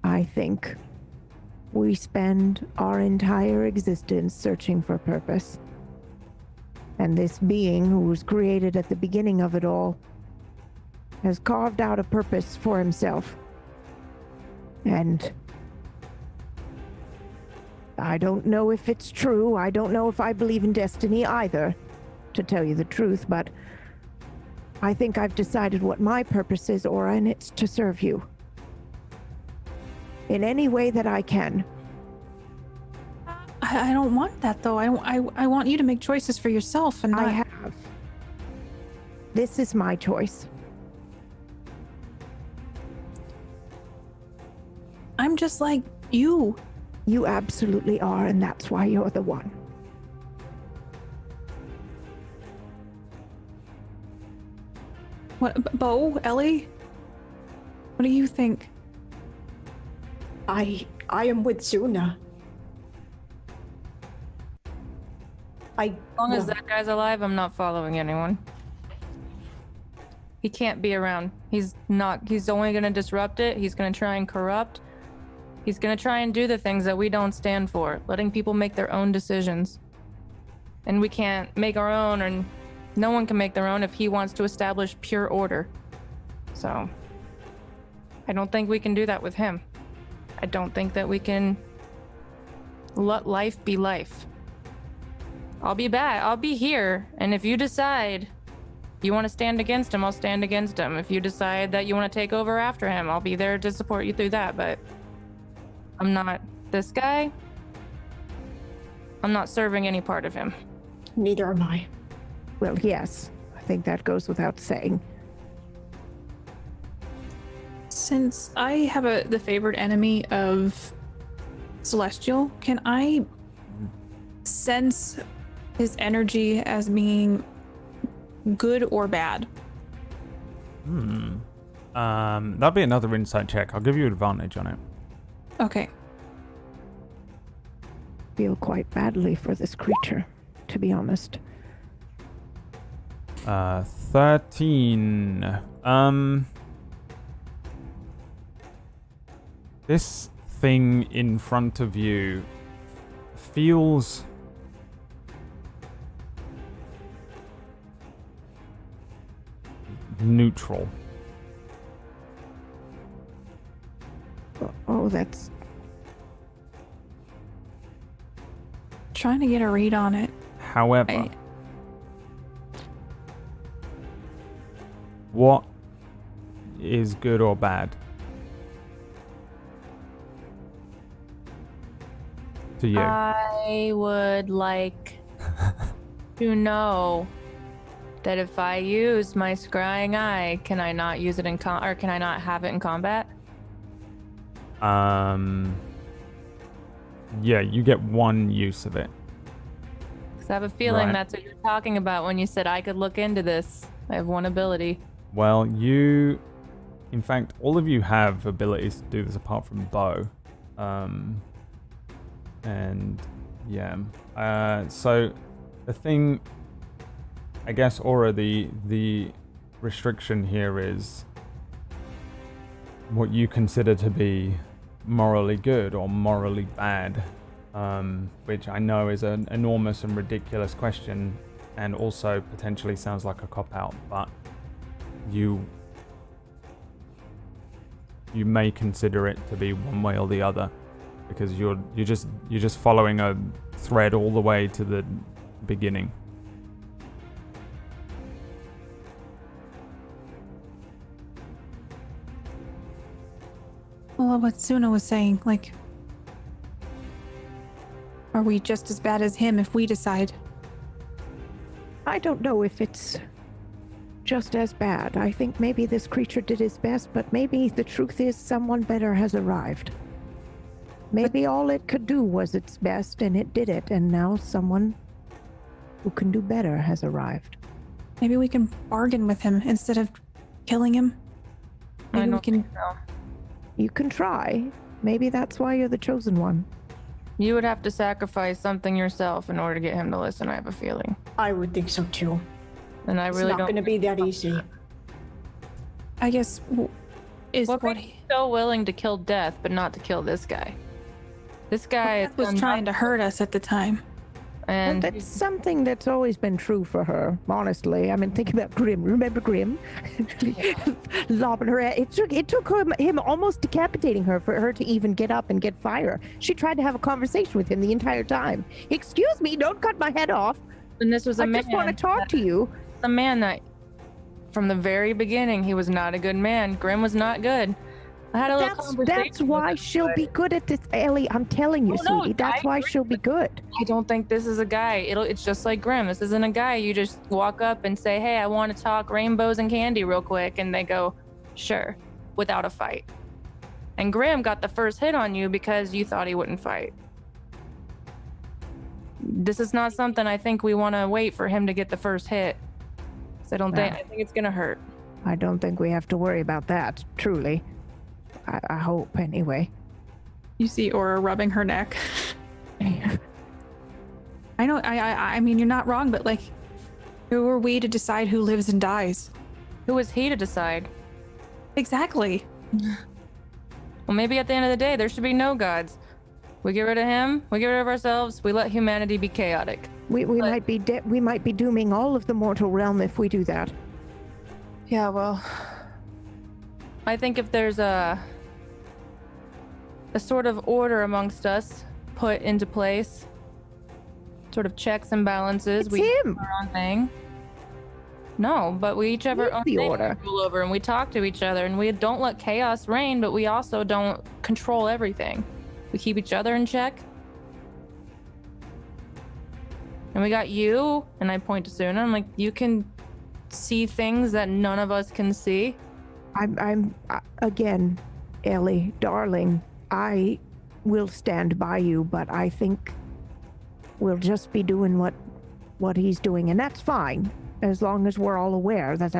I think we spend our entire existence searching for purpose. And this being who was created at the beginning of it all has carved out a purpose for himself. And I don't know if it's true. I don't know if I believe in destiny either, to tell you the truth, but I think I've decided what my purpose is, Aura, and it's to serve you. In any way that I can. I don't want that, though. I want you to make choices for yourself, and I have. This is my choice. I'm just like you. You absolutely are, and that's why you're the one. What, Bo, Ellie? What do you think? I am with Zuna. As long as that guy's alive, I'm not following anyone. He can't be around. He's only gonna disrupt it. He's gonna try and corrupt. He's gonna try and do the things that we don't stand for, letting people make their own decisions. And we can't make our own, and no one can make their own if he wants to establish pure order. So, I don't think we can do that with him. I don't think that we can let life be life. I'll be back. I'll be here. And if you decide you want to stand against him, I'll stand against him. If you decide that you want to take over after him, I'll be there to support you through that. But I'm not this guy. I'm not serving any part of him. Neither am I. Well, yes. I think that goes without saying. Since I have the favored enemy of Celestial, can I sense his energy as being good or bad? That'll be another insight check. I'll give you advantage on it. Okay. Feel quite badly for this creature, to be honest. 13. This thing in front of you feels neutral. Oh, that's... Trying to get a read on it. However, what is good or bad to you? I would like to know that if I use my scrying eye, can I not use it in or can I not have it in combat? Yeah, you get one use of it. Because I have a feeling Right. that's what you're talking about when you said I could look into this. I have one ability. Well, in fact, all of you have abilities to do this apart from Bo. And yeah. So the thing, I guess, Aura, the restriction here is what you consider to be morally good or morally bad, which I know is an enormous and ridiculous question, and also potentially sounds like a cop-out, but you may consider it to be one way or the other, because you're just following a thread all the way to the beginning. Well, what Suna was saying, like, are we just as bad as him if we decide? I don't know if it's just as bad. I think maybe this creature did his best, but maybe the truth is someone better has arrived. Maybe all it could do was its best, and it did it, and now someone who can do better has arrived. Maybe we can bargain with him instead of killing him. Maybe we can. You can try. Maybe that's why you're the chosen one. You would have to sacrifice something yourself in order to get him to listen, I have a feeling. I would think so too. And I It's really not don't going to be that easy. I guess is What what made you so willing to kill Death, but not to kill this guy? This guy Death was trying to hurt us at the time. and Well, that's something that's always been true for her, honestly. I mean, think about Grim. Remember Grim? Lobbing her at it took him almost decapitating her for her to even get up and get fire. She tried to have a conversation with him the entire time. Excuse me, don't cut my head off. and this was a I man. just want to talk to you. A man that, from the very beginning, he was not a good man. Grim was not good. I had a little conversation. That's why with him, she'll but be good at this, Ellie. I'm telling you, Oh, no, sweetie. That's I why agree, she'll be good. I don't think this is a guy. It's just like Grim. This isn't a guy you just walk up and say, "Hey, I want to talk rainbows and candy real quick," and they go, "Sure," without a fight. And Grim got the first hit on you because you thought he wouldn't fight. This is not something I think we want to wait for him to get the first hit. 'Cause I think it's gonna hurt. I don't think we have to worry about that, truly. I hope, anyway. You see Aura rubbing her neck. I know. I mean, you're not wrong, but like, who are we to decide who lives and dies? Who is he to decide? Exactly. Well, maybe at the end of the day, there should be no gods. We get rid of him, we get rid of ourselves, we let humanity be chaotic. We might be we might be dooming all of the mortal realm if we do that. Yeah, well, I think if there's a sort of order amongst us put into place, sort of checks and balances, It's we him. do our own thing. No, but we each have our He's own the thing order. to rule over, and we talk to each other, and we don't let chaos reign, but we also don't control everything. We keep each other in check. And we got you, and I point to Suna. I'm like, you can see things that none of us can see. I'm again, Ellie, darling. I will stand by you, but I think we'll just be doing what he's doing, and that's fine as long as we're all aware that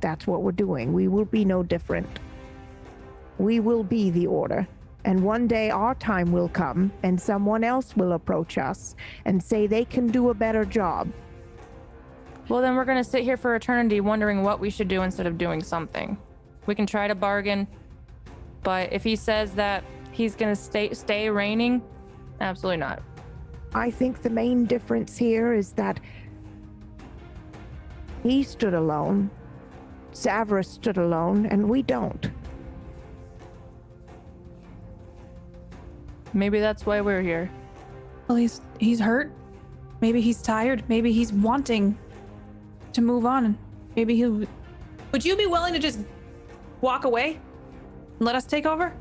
that's what we're doing. We will be no different. We will be the order. And one day our time will come and someone else will approach us and say they can do a better job. Well, then we're going to sit here for eternity wondering what we should do instead of doing something. We can try to bargain, but if he says that he's going to stay reigning, absolutely not. I think the main difference here is that he stood alone, Savras stood alone, and we don't. Maybe that's why we're here. Well, he's hurt. Maybe he's tired. Maybe he's wanting to move on. Maybe he'll... Would you be willing to just walk away and let us take over?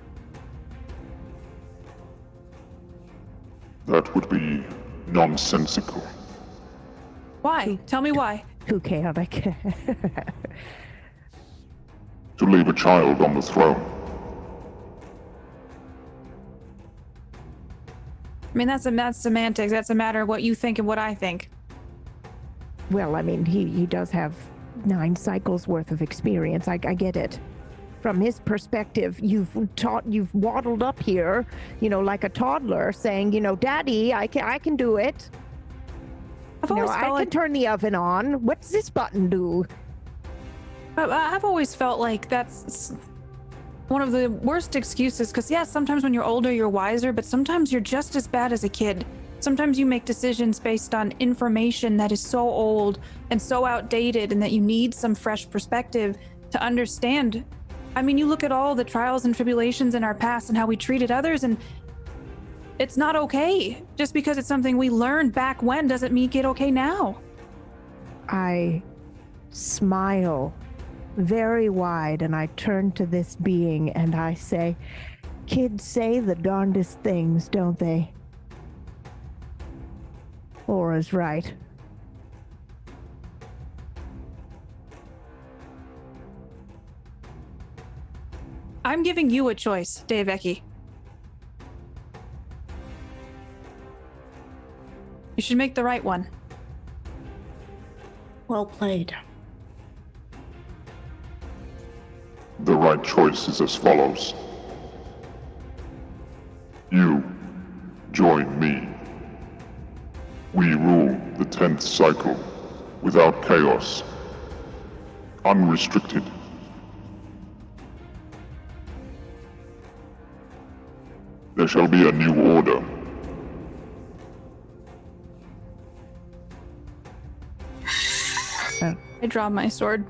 That would be nonsensical. Why? Tell me why. Too chaotic. To leave a child on the throne. I mean, that's semantics. That's a matter of what you think and what I think. Well, I mean, he does have 9 cycles worth of experience. I get it. From his perspective, you've waddled up here, like a toddler, saying, Daddy, I can do it. I've always I felt can turn the oven on. What's this button do? I've always felt like that's one of the worst excuses, because yes, sometimes when you're older, you're wiser, but sometimes you're just as bad as a kid. Sometimes you make decisions based on information that is so old and so outdated, and that you need some fresh perspective to understand. I mean, you look at all the trials and tribulations in our past and how we treated others, and it's not okay. Just because it's something we learned back when doesn't make it okay now. I smile very wide and I turn to this being and I say, kids say the darndest things, don't they? Aura's right. I'm giving you a choice, Deavaki. You should make the right one. Well played. The right choice is as follows. You join me. We rule the 10th cycle without chaos, unrestricted. There shall be a new order. I draw my sword.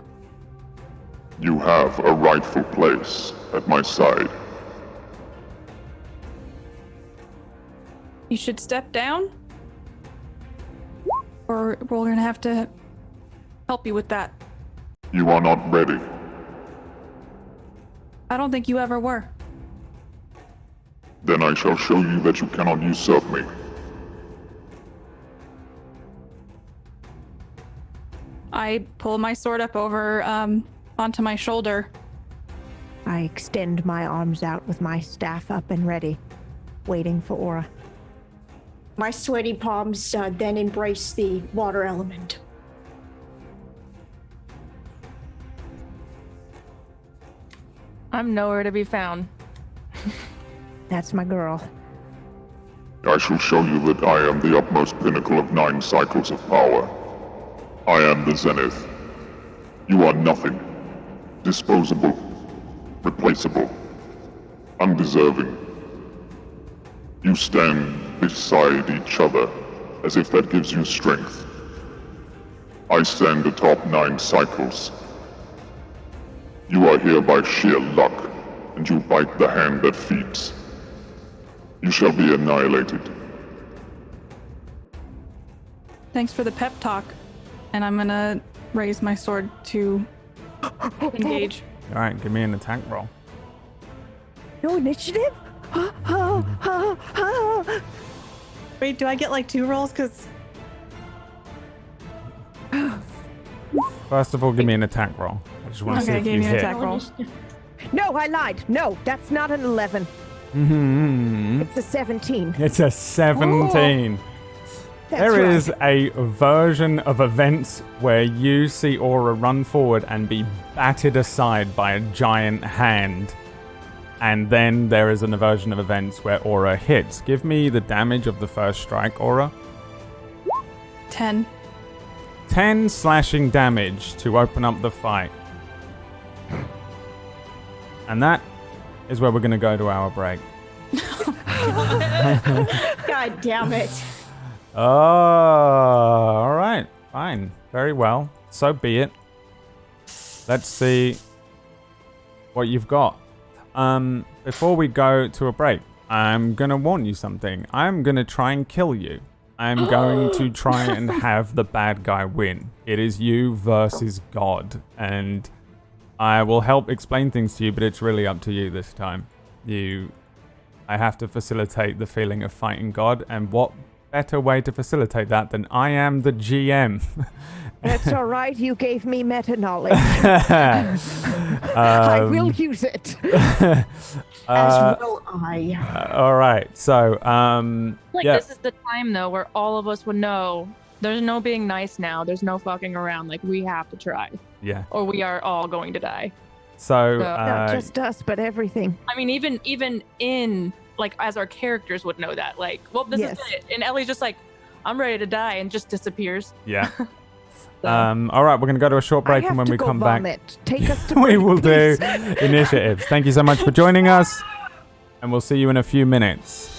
You have a rightful place at my side. You should step down? Or we're gonna have to help you with that. You are not ready. I don't think you ever were. Then I shall show you that you cannot usurp me. I pull my sword up over onto my shoulder. I extend my arms out with my staff up and ready, waiting for Aura. My sweaty palms then embrace the water element. I'm nowhere to be found. That's my girl. I shall show you that I am the utmost pinnacle of 9 cycles of power. I am the Zenith. You are nothing. Disposable. Replaceable. Undeserving. You stand beside each other as if that gives you strength. I stand atop 9 cycles. You are here by sheer luck, and you bite the hand that feeds. You shall be annihilated. Thanks for the pep talk. And I'm gonna raise my sword to engage. Alright, give me an attack roll. No initiative? Wait, do I get like 2 rolls? Because First of all, give me an attack roll. I just want to see if give you me an hit. attack roll. No, I lied. No, that's not an 11. Mhm. It's a 17. It's a 17. That's There right. is a version of events where you see Aura run forward and be batted aside by a giant hand. And then there is a version of events where Aura hits. Give me the damage of the first strike, Aura. 10. 10 slashing damage to open up the fight. And that is where we're going to go to our break. God damn it. Oh, all right. Fine. Very well. So be it. Let's see what you've got. Before we go to a break, I'm going to warn you something. I'm going to try and kill you. I'm going to try and have the bad guy win. It is you versus God, and I will help explain things to you, but it's really up to you this time. I have to facilitate the feeling of fighting God, and what better way to facilitate that than I am the GM? That's all right. You gave me meta knowledge. I will use it. As will I. All right, so This is the time though where all of us would know. There's no being nice now. There's no fucking around. Like, we have to try, yeah. or we are all going to die. So Not just us, but everything. I mean, even in like as our characters would know that. Like, well, this is it. And Ellie's just like, I'm ready to die, and just disappears. yeah. So. All right, we're going to go to a short break, and when we come back, Take us to we break, will do please. initiatives. Thank you so much for joining us, and we'll see you in a few minutes.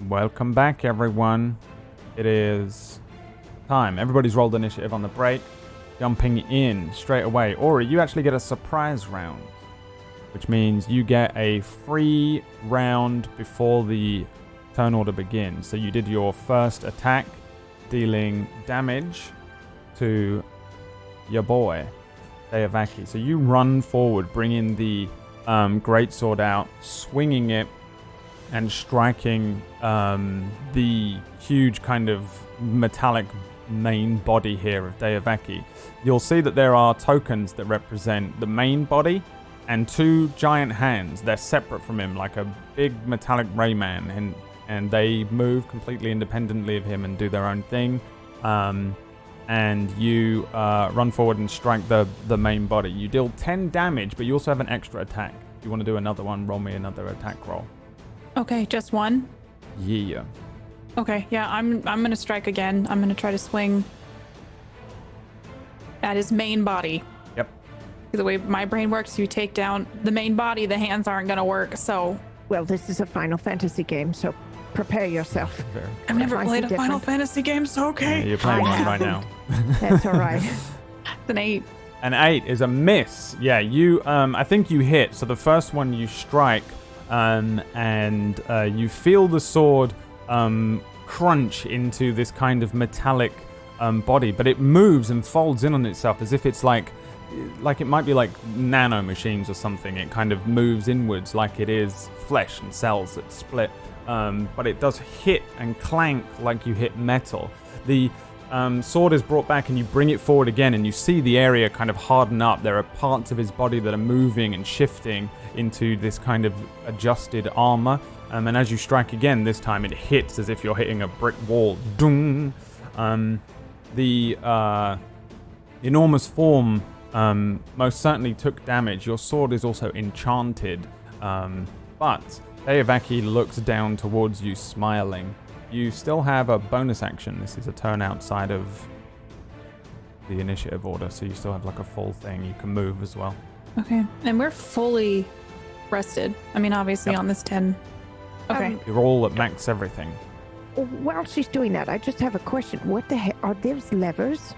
Welcome back, everyone. It is time. Everybody's rolled initiative on the break. Jumping in straight away. Ori, you actually get a surprise round, which means you get a free round before the turn order begins. So you did your first attack, dealing damage to your boy, Deavaki. So you run forward, bringing the greatsword out, swinging it, and striking the huge kind of metallic main body here of Deavaki. You'll see that there are tokens that represent the main body and two giant hands. They're separate from him, like a big metallic Rayman, and they move completely independently of him and do their own thing. And you run forward and strike the main body. You deal 10 damage, but you also have an extra attack. If you want to do another one, roll me another attack roll. Okay, just one? Yeah. Okay, yeah, I'm gonna strike again. I'm gonna try to swing at his main body. Yep. The way my brain works, you take down the main body, the hands aren't gonna work, so... Well, this is a Final Fantasy game, so prepare yourself. I've never Might be played a Final different. Fantasy game, so okay. Yeah, you're playing I one right now. That's all right. It's an 8. An 8 is a miss. Yeah, you. I think you hit. So the first one you strike, and you feel the sword crunch into this kind of metallic body, but it moves and folds in on itself as if it's like it might be like nano machines or something. It kind of moves inwards like it is flesh and cells that split. But it does hit and clank like you hit metal. The sword is brought back and you bring it forward again, and you see the area kind of harden up. There are parts of his body that are moving and shifting into this kind of adjusted armor. And as you strike again, this time it hits as if you're hitting a brick wall. Dung! The enormous form most certainly took damage. Your sword is also enchanted, but Deavaki looks down towards you, smiling. You still have a bonus action. This is a turn outside of the initiative order, so you still have like a full thing. You can move as well. Okay, and we're fully rested. I mean, obviously Yep. on this 10. Okay. You're all at max everything. While she's doing that, I just have a question. What the heck? Are those levers?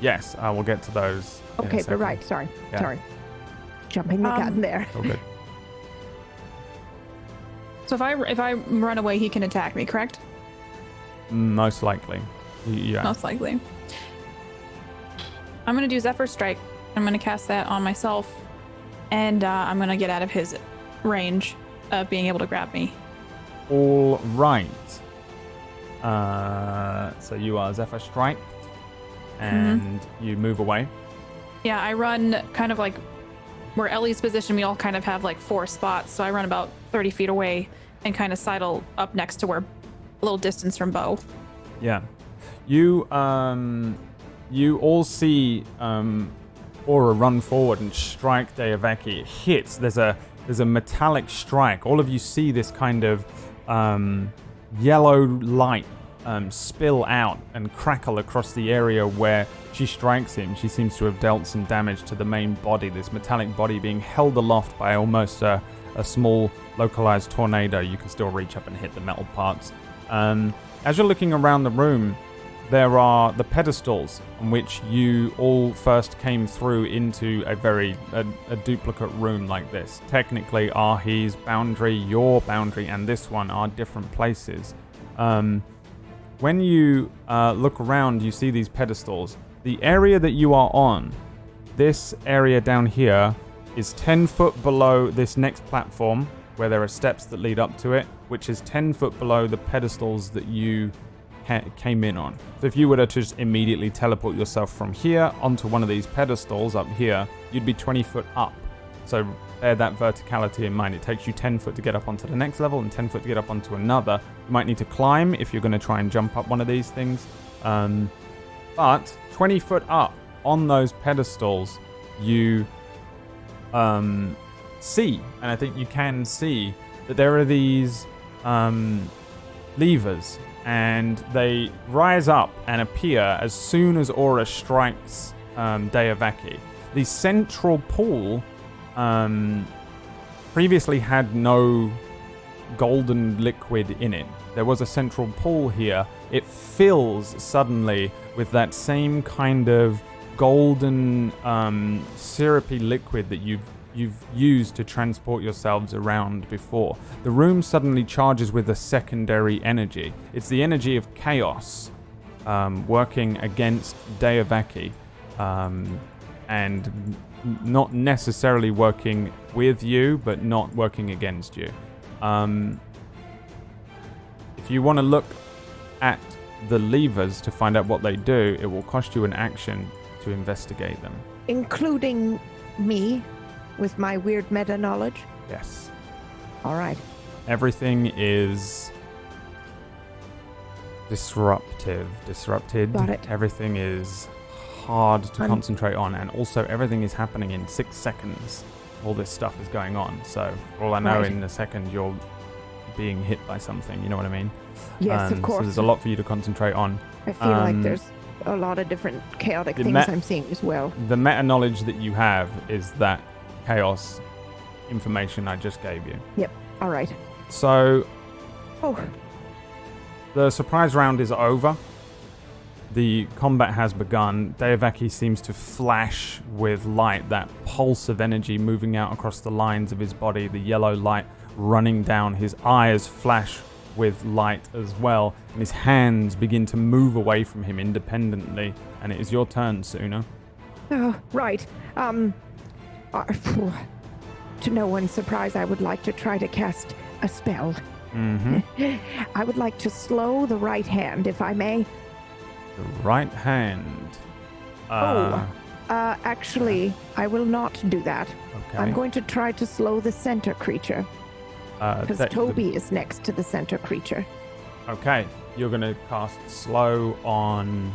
Yes, I will get to those. in a Okay, but second. right. Sorry. Yeah. Sorry. Jumping the gun there. All good. So if I run away, he can attack me, correct? Most likely. Yeah. Most likely. I'm going to do Zephyr Strike. I'm going to cast that on myself. And I'm going to get out of his range of being able to grab me. All right. So you are Zephyr Strike, and you move away. Yeah, I run kind of like where Ellie's positioned. We all kind of have like 4 spots. So I run about 30 feet away and kind of sidle up next to where a little distance from Bo. Yeah. You all see Aura run forward and strike Deavaki. It hits. There's a metallic strike. All of you see this kind of yellow light spill out and crackle across the area where she strikes him. She seems to have dealt some damage to the main body, this metallic body being held aloft by almost a small localized tornado. You can still reach up and hit the metal parts. As you're looking around the room, there are the pedestals on which you all first came through into a duplicate room like this. Technically, Ahi's boundary, your boundary, and this one are different places. When you look around, you see these pedestals. The area that you are on, this area down here, is 10 foot below this next platform, where there are steps that lead up to it, which is 10 foot below the pedestals that you came in on. So if you were to just immediately teleport yourself from here onto one of these pedestals up here, you'd be 20 foot up. So bear that verticality in mind. It takes you 10 foot to get up onto the next level and 10 foot to get up onto another. You might need to climb if you're going to try and jump up one of these things. But 20 foot up on those pedestals, you see, and I think you can see, that there are these levers, and they rise up and appear as soon as Aura strikes Deavaki. The central pool previously had no golden liquid in it. There was a central pool here. It fills suddenly with that same kind of golden syrupy liquid that you've used to transport yourselves around before. The room suddenly charges with a secondary energy. It's the energy of chaos working against Deavaki, and not necessarily working with you, but not working against you. If you want to look at the levers to find out what they do, it will cost you an action to investigate them. Including me with my weird meta knowledge? Yes. All right. Everything is disrupted. Got it. Everything is hard to concentrate on, and also everything is happening in 6 seconds. All this stuff is going on, so for all I know, Right. in a second you're being hit by something, you know what I mean? Yes, of course. So there's a lot for you to concentrate on. I feel like there's a lot of different chaotic the things I'm seeing as well. The meta knowledge that you have is that chaos information I just gave you. Yep. All right. So Oh, the surprise round is over. The combat has begun. Deavaki seems to flash with light, that pulse of energy moving out across the lines of his body, the yellow light running down. His eyes flash with light as well, and his hands begin to move away from him independently. And it is your turn, Suna. right. To no one's surprise, I would like to try to cast a spell. Mm-hmm. I would like to slow the right hand, if I may. The right hand. Actually, I will not do that. Okay. I'm going to try to slow the center creature, because Toby is next to the center creature. Okay, you're going to cast slow on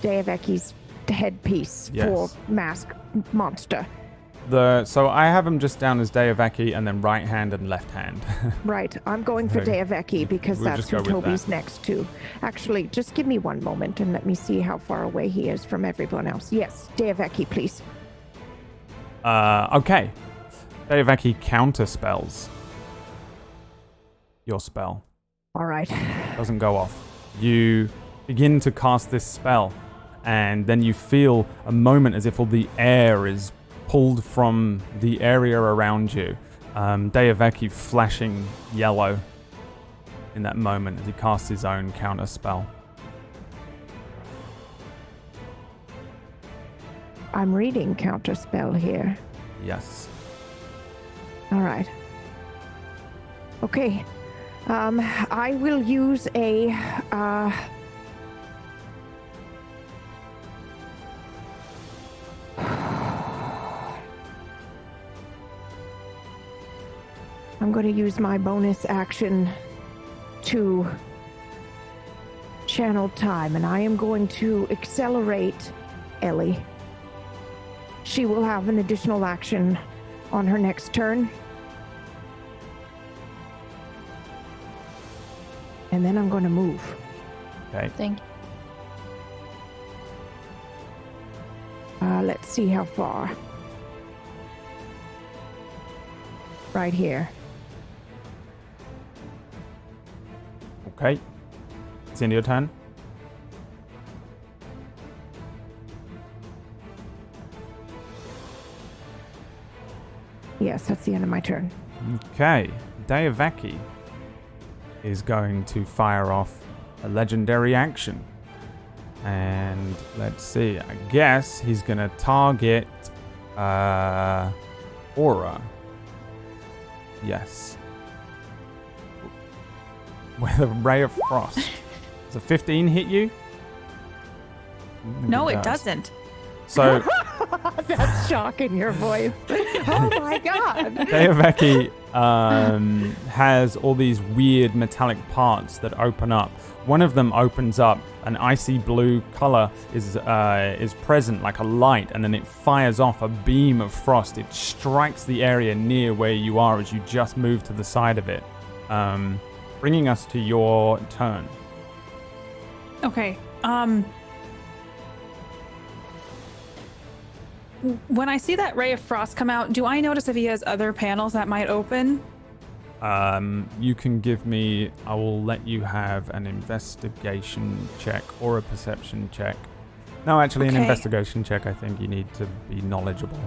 Deavaki's headpiece Yes. for mask monster. So I have them just down as Deavaki and then right hand and left hand. Right, I'm going for Okay. Deavaki because We'll that's just go who with Toby's that. next to. Actually, just give me one moment and let me see how far away he is from everyone else. Yes, Deavaki, please. Okay. Deavaki counter spells your spell. All right. Doesn't go off. You begin to cast this spell, and then you feel a moment as if all the air is pulled from the area around you. Deavaki flashing yellow in that moment as he casts his own counter spell. I'm reading counterspell here. Yes. All right. Okay. I will use a I'm going to use my bonus action to channel time, and I am going to accelerate Ellie. She will have an additional action on her next turn. And then I'm going to move. Okay. Thank you. Let's see how far. Right here. Okay. It's in your turn. Yes, that's the end of my turn. Okay. Deavaki is going to fire off a legendary action. And let's see. I guess he's going to target Aura. Yes. With a ray of frost. Does a 15 hit you? No, it doesn't. So That's shock in your voice. Oh my god. Deavaki has all these weird metallic parts that open up. One of them opens up, an icy blue color is present like a light, and then it fires off a beam of frost. It strikes the area near where you are as you just move to the side of it, bringing us to your turn. Okay. When I see that ray of frost come out, do I notice if he has other panels that might open? You can give me, I will let you have an investigation check or a perception check. No, actually, an Okay. investigation check. I think you need to be knowledgeable.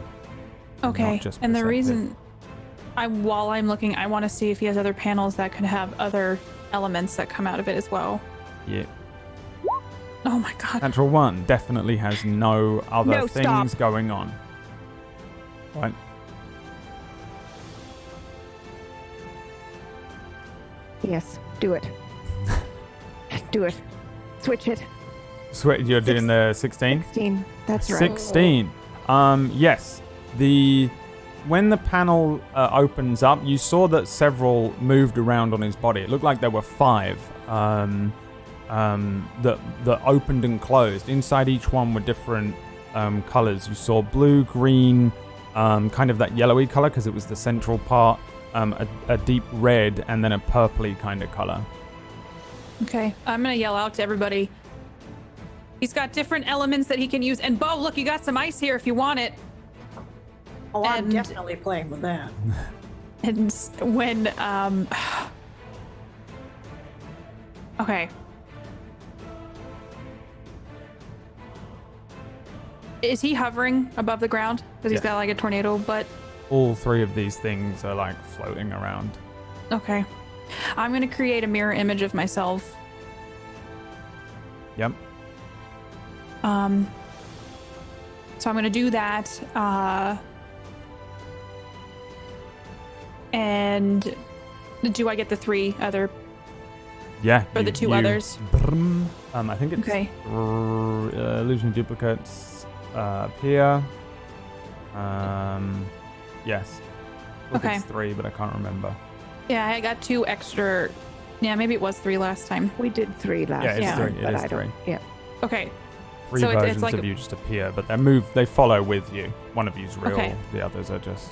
Okay. Not just And the perceptive. reason while I'm looking, I want to see if he has other panels that could have other elements that come out of it as well. Yeah. Oh my god. Natural one definitely has no other No, things stop. going on. Right. Yes, do it. Do it. Switch it. So you're doing the 16? 16. That's right. 16. Yes. When the panel opens up, you saw that several moved around on his body. It looked like there were 5 that opened and closed. Inside each one were different colors. You saw blue, green, kind of that yellowy color because it was the central part, a deep red, and then a purpley kind of color. Okay. I'm gonna yell out to everybody. He's got different elements that he can use. And Bo, look, you got some ice here if you want it. Oh, I'm And- definitely playing with that. And when okay. Is he hovering above the ground? Because he's Yeah. got like a tornado butt. All 3 of these things are like floating around. Okay. I'm gonna create a mirror image of myself. Yep. So I'm gonna do that. And do I get the 3 other? Yeah. Or the 2 others? I think it's Okay. illusion duplicates appear. Yes. I think Okay. it's 3, but I can't remember. Yeah, I got 2 extra. Yeah, maybe it was 3 last time. We did 3 last Yeah, it's Yeah. 3. but It is I don't. 3. Yeah. Okay. 3 So it's versions like of a- you just appear, but they follow with you. One of you's real, Okay. the others are just...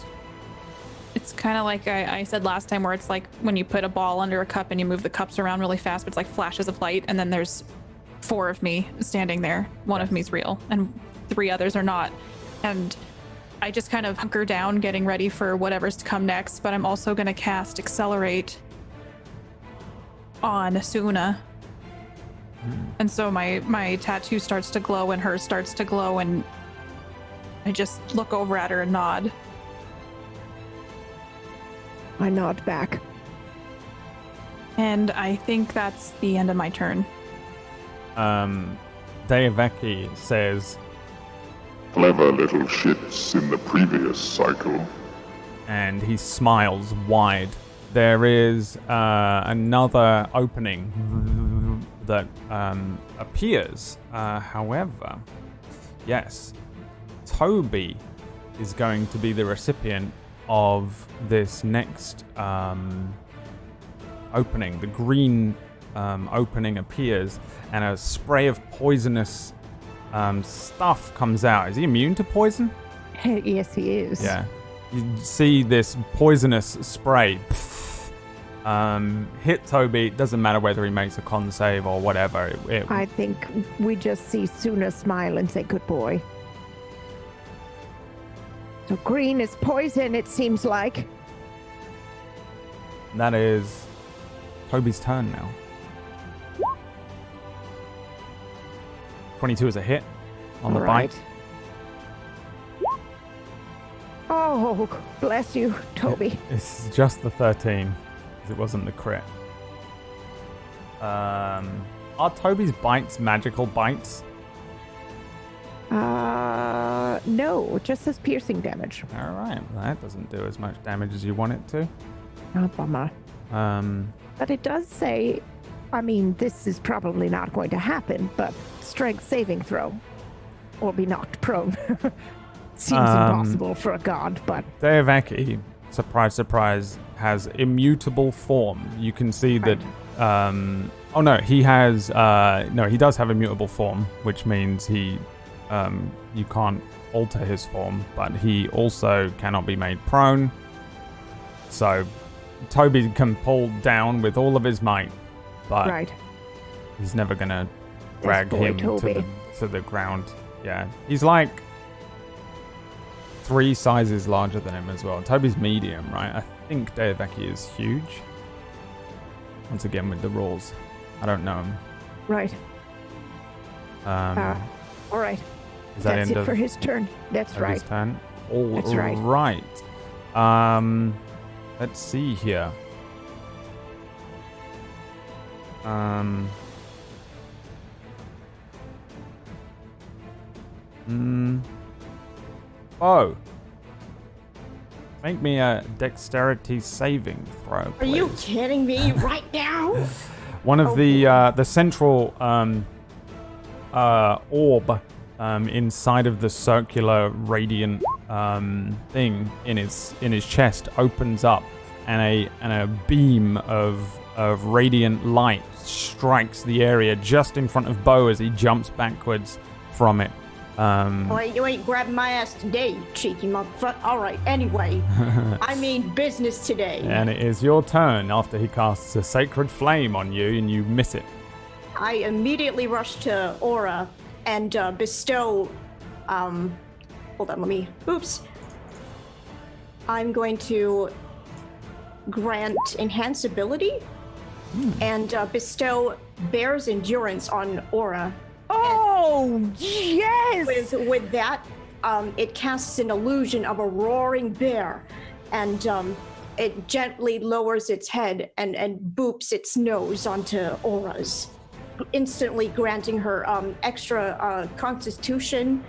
It's kind of like I said last time, where it's like when you put a ball under a cup and you move the cups around really fast, but it's like flashes of light, and then there's 4 of me standing there. One of me's real, and 3 others are not. And I just kind of hunker down, getting ready for whatever's to come next. But I'm also going to cast Accelerate on Suna. And so my tattoo starts to glow, and hers starts to glow, and I just look over at her and nod. I nod back. And I think that's the end of my turn. Deavaki says, Clever little shits in the previous cycle. and he smiles wide. There is another opening that appears. However, yes, Toby is going to be the recipient of this next opening. The green opening appears, and a spray of poisonous stuff comes out. Is he immune to poison? Yes, he is. Yeah. You see this poisonous spray hit Toby. It doesn't matter whether he makes a con save or whatever. I think we just see Suna smile and say, good boy. So green is poison, it seems like. That is Toby's turn now. 22 is a hit on the bite. Oh, bless you, Toby. It's just the 13, because it wasn't the crit. Are Toby's bites magical bites? No, it just says piercing damage. All right, well, that doesn't do as much damage as you want it to. Oh, bummer. But it does say, I mean, this is probably not going to happen, but strength saving throw. Or be knocked prone. Seems impossible for a god, but... Deavaki, surprise, surprise, has immutable form. You can see that... oh no, he has... no, he does have immutable form, which means he... you can't alter his form, but he also cannot be made prone. So, Toby can pull down with all of his might, but he's never gonna drag him to the ground. Yeah, he's like 3 sizes larger than him as well. Toby's medium, right? I think Deavaki is huge. Once again with the rules, I don't know him. Right. All right. Is that That's end it of for his turn. That's Toby's right. turn? All That's right. right. Let's see here. Oh. Make me a dexterity saving throw, Are please. you kidding me right now? One of the central orb inside of the circular radiant thing in his chest opens up, and a beam of radiant light strikes the area just in front of Bo as he jumps backwards from it. Wait, you ain't grabbing my ass today, you cheeky motherfucker. Alright, anyway. I mean business today. And it is your turn after he casts a sacred flame on you and you miss it. I immediately rush to Aura and bestow... hold on, let me... Oops. I'm going to grant enhance ability and bestow Bear's Endurance on Aura. Oh, yes! With that, it casts an illusion of a roaring bear, and it gently lowers its head and boops its nose onto Aura's, instantly granting her extra constitution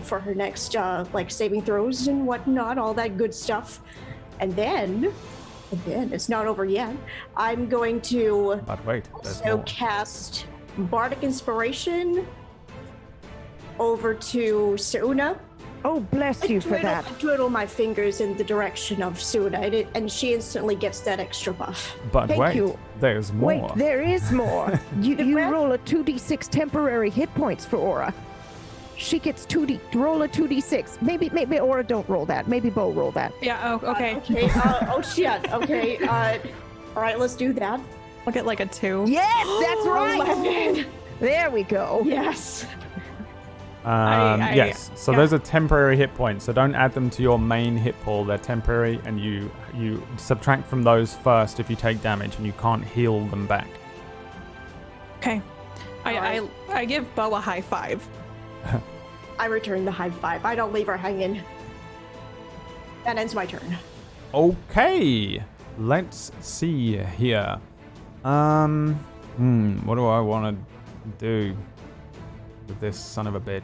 for her next saving throws and whatnot, all that good stuff. And then it's not over yet. I'm going to But wait, there's also more. cast Bardic Inspiration over to Suna. Oh, bless you for that. I twiddle my fingers in the direction of Suna, and she instantly gets that extra buff. But Thank wait, you. there's more. Wait, there is more. You roll a 2d6 temporary hit points for Aura. She gets roll a 2d6. Maybe Aura don't roll that. Maybe Bo roll that. Yeah, okay. Okay, oh shit, okay, all right, let's do that. I'll get like a 2. Yes, that's right. 11. There we go. Yes. Yes, so those are temporary hit points, so don't add them to your main hit pool. They're temporary, and you subtract from those first if you take damage, and you can't heal them back. Okay. I give Bo a high 5. I return the high five. I don't leave her hanging. That ends my turn. Okay, let's see here. What do I want to do with this son of a bitch?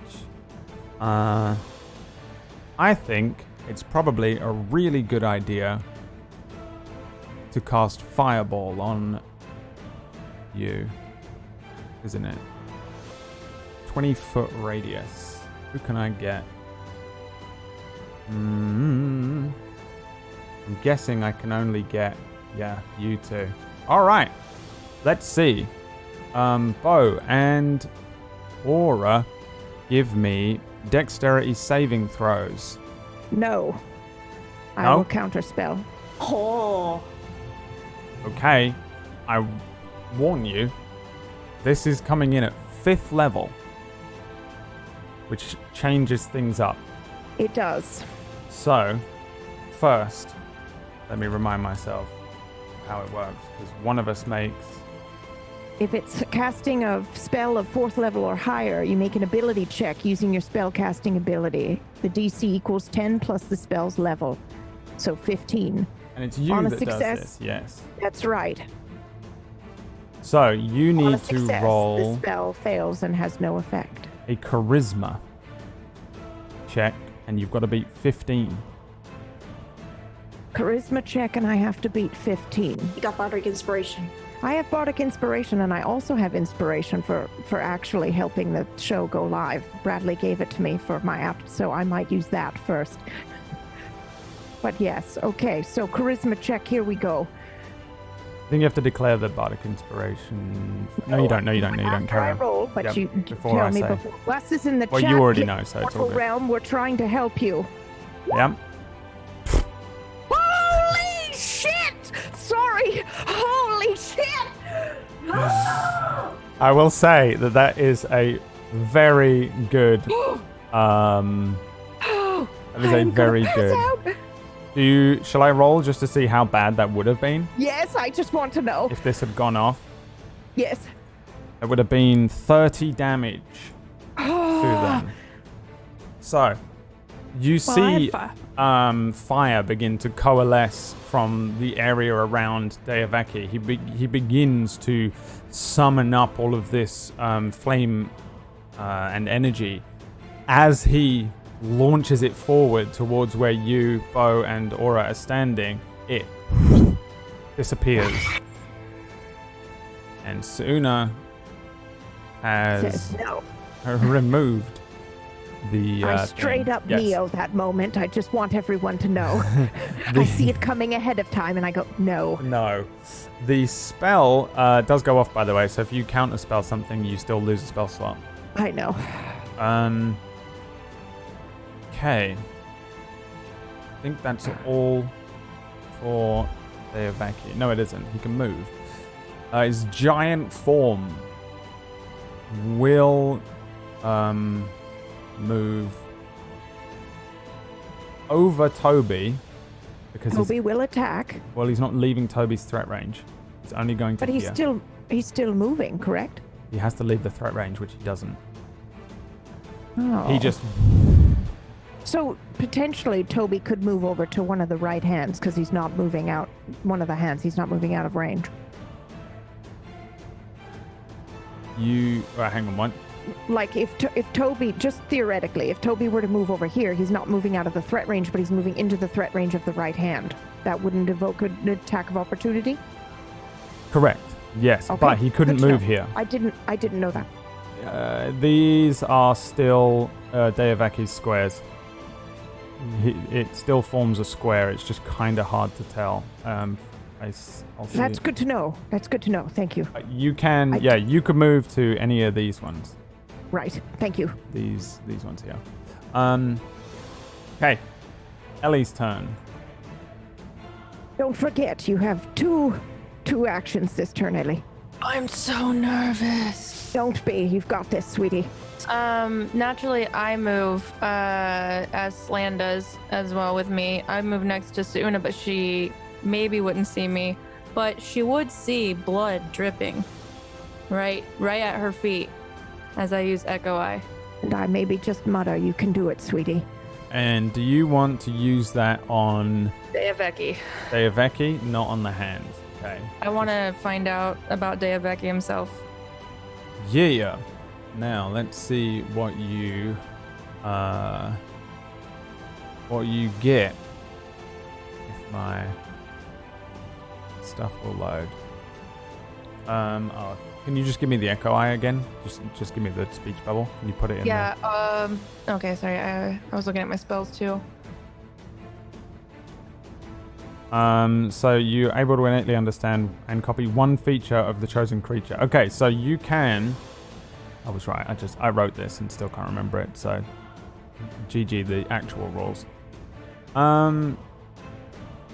I think it's probably a really good idea to cast Fireball on you, isn't it? 20-foot radius. Who can I get? I'm guessing I can only get, you two. All right, let's see. Bo and Aura, give me dexterity saving throws. No. I No? will counterspell. Oh. Okay, I warn you, this is coming in at 5th level, which changes things up. It does. So, first, let me remind myself how it works, because one of us makes... If it's casting a spell of 4th level or higher, you make an ability check using your spell casting ability. The DC equals 10 plus the spell's level, so 15. And it's you On a that success, does this, yes. That's right. So, you On a need to success, roll the spell fails and has no effect. a charisma check, and you've got to beat 15. Charisma check, and I have to beat 15. You got Bardic Inspiration. I have Bardic Inspiration, and I also have Inspiration for actually helping the show go live. Bradley gave it to me for my app, so I might use that first. But yes, okay, so Charisma check, here we go. I think you have to declare the Bardic Inspiration. No, you don't. No, you don't. No, you don't. After I Carry on. roll, but Yep, you before tell I me say. before. Wes is in the Well, chat. you already know, so it's all Mortal good. Realm, we're trying to help you. Yep. Holy shit! Sorry! Holy shit! I will say that is a very good. That is a very good. Shall I roll just to see how bad that would have been Yes, I just want to know. if this had gone off? Yes. It would have been 30 damage to them. So, you see fire begin to coalesce from the area around Deavaki. He begins to summon up all of this flame and energy as he launches it forward towards where you, Bo, and Aura are standing. It disappears. And Suna has Says no. removed the I straight thing. up Yes. Neo that moment. I just want everyone to know. I see it coming ahead of time and I go, no. No. The spell does go off, by the way, so if you counter spell something, you still lose a spell slot. I know. Okay. I think that's all for Deavaki. No, it isn't. He can move. His giant form will move over Toby because Toby will attack, well, he's not leaving Toby's threat range. He's only going to but here. he's still moving, correct? He has to leave the threat range, which he doesn't. Oh. He just So potentially Toby could move over to one of the right hands because he's not moving out. One of the hands, he's not moving out of range. hang on, what? Like if Toby, just theoretically, if Toby were to move over here, he's not moving out of the threat range, but he's moving into the threat range of the right hand. That wouldn't evoke an attack of opportunity? Correct. Yes, Okay, but he couldn't good to move know. here. I didn't know that. These are still Deavaki's squares. It still forms a square. It's just kind of hard to tell. I'll see. That's good to know. That's good to know. Thank you. You can, you could move to any of these ones. Right. Thank you. These ones here. Okay. Ellie's turn. Don't forget, you have two actions this turn, Ellie. I'm so nervous. Don't be. You've got this, sweetie. Naturally, I move, as Slan does as well with me. I move next to Suna, but she maybe wouldn't see me, but she would see blood dripping right at her feet as I use Echo Eye. And I maybe just mutter, you can do it, sweetie. And do you want to use that on Deavaki. not on the hands? Okay. I want to find out about Deavaki himself. Yeah. Now let's see what you get if my stuff will load. Can you just give me the Echo Eye again? Just give me the speech bubble. Can you put it in there? Yeah. Okay. Sorry. I was looking at my spells too. So you're able to innately understand and copy one feature of the chosen creature. Okay, so you can. I was right. I wrote this and still can't remember it. So, GG the actual rules.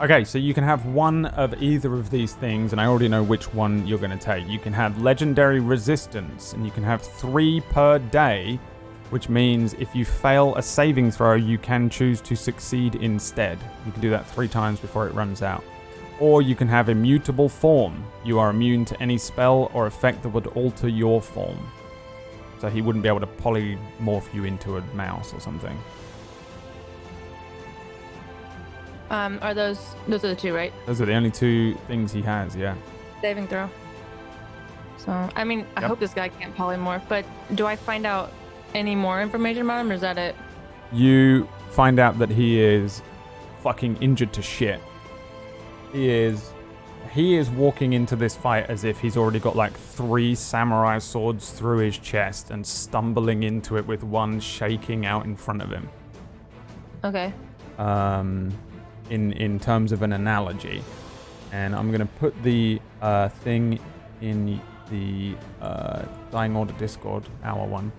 Okay, so you can have one of either of these things, and I already know which one you're going to take. You can have Legendary Resistance, and you can have 3 per day, which means if you fail a saving throw, you can choose to succeed instead. You can do that 3 times before it runs out. Or you can have Immutable Form. You are immune to any spell or effect that would alter your form. So he wouldn't be able to polymorph you into a mouse or something. Are those are the 2, right? Those are the only 2 things he has, yeah. Saving throw. So, I mean, I hope this guy can't polymorph, but do I find out any more information about him, or is that it? You find out that he is fucking injured to shit. He is walking into this fight as if he's already got like 3 samurai swords through his chest and stumbling into it with one shaking out in front of him. Okay. In terms of an analogy. And I'm going to put the thing in the Dying Order Discord, our one,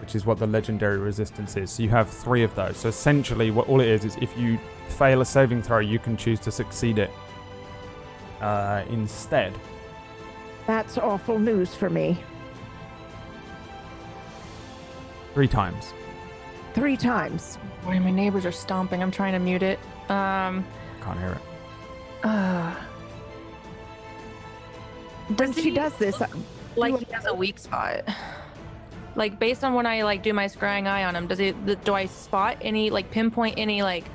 which is what the Legendary Resistance is. So you have 3 of those. So essentially what all it is if you fail a saving throw, you can choose to succeed it instead. That's awful news for me. 3 times. 3 times. Boy, my neighbors are stomping. I'm trying to mute it. Can't hear it. When she does this, Like he has a weak spot. Like based on when I like do my scrying eye on him, do I spot any, like pinpoint any like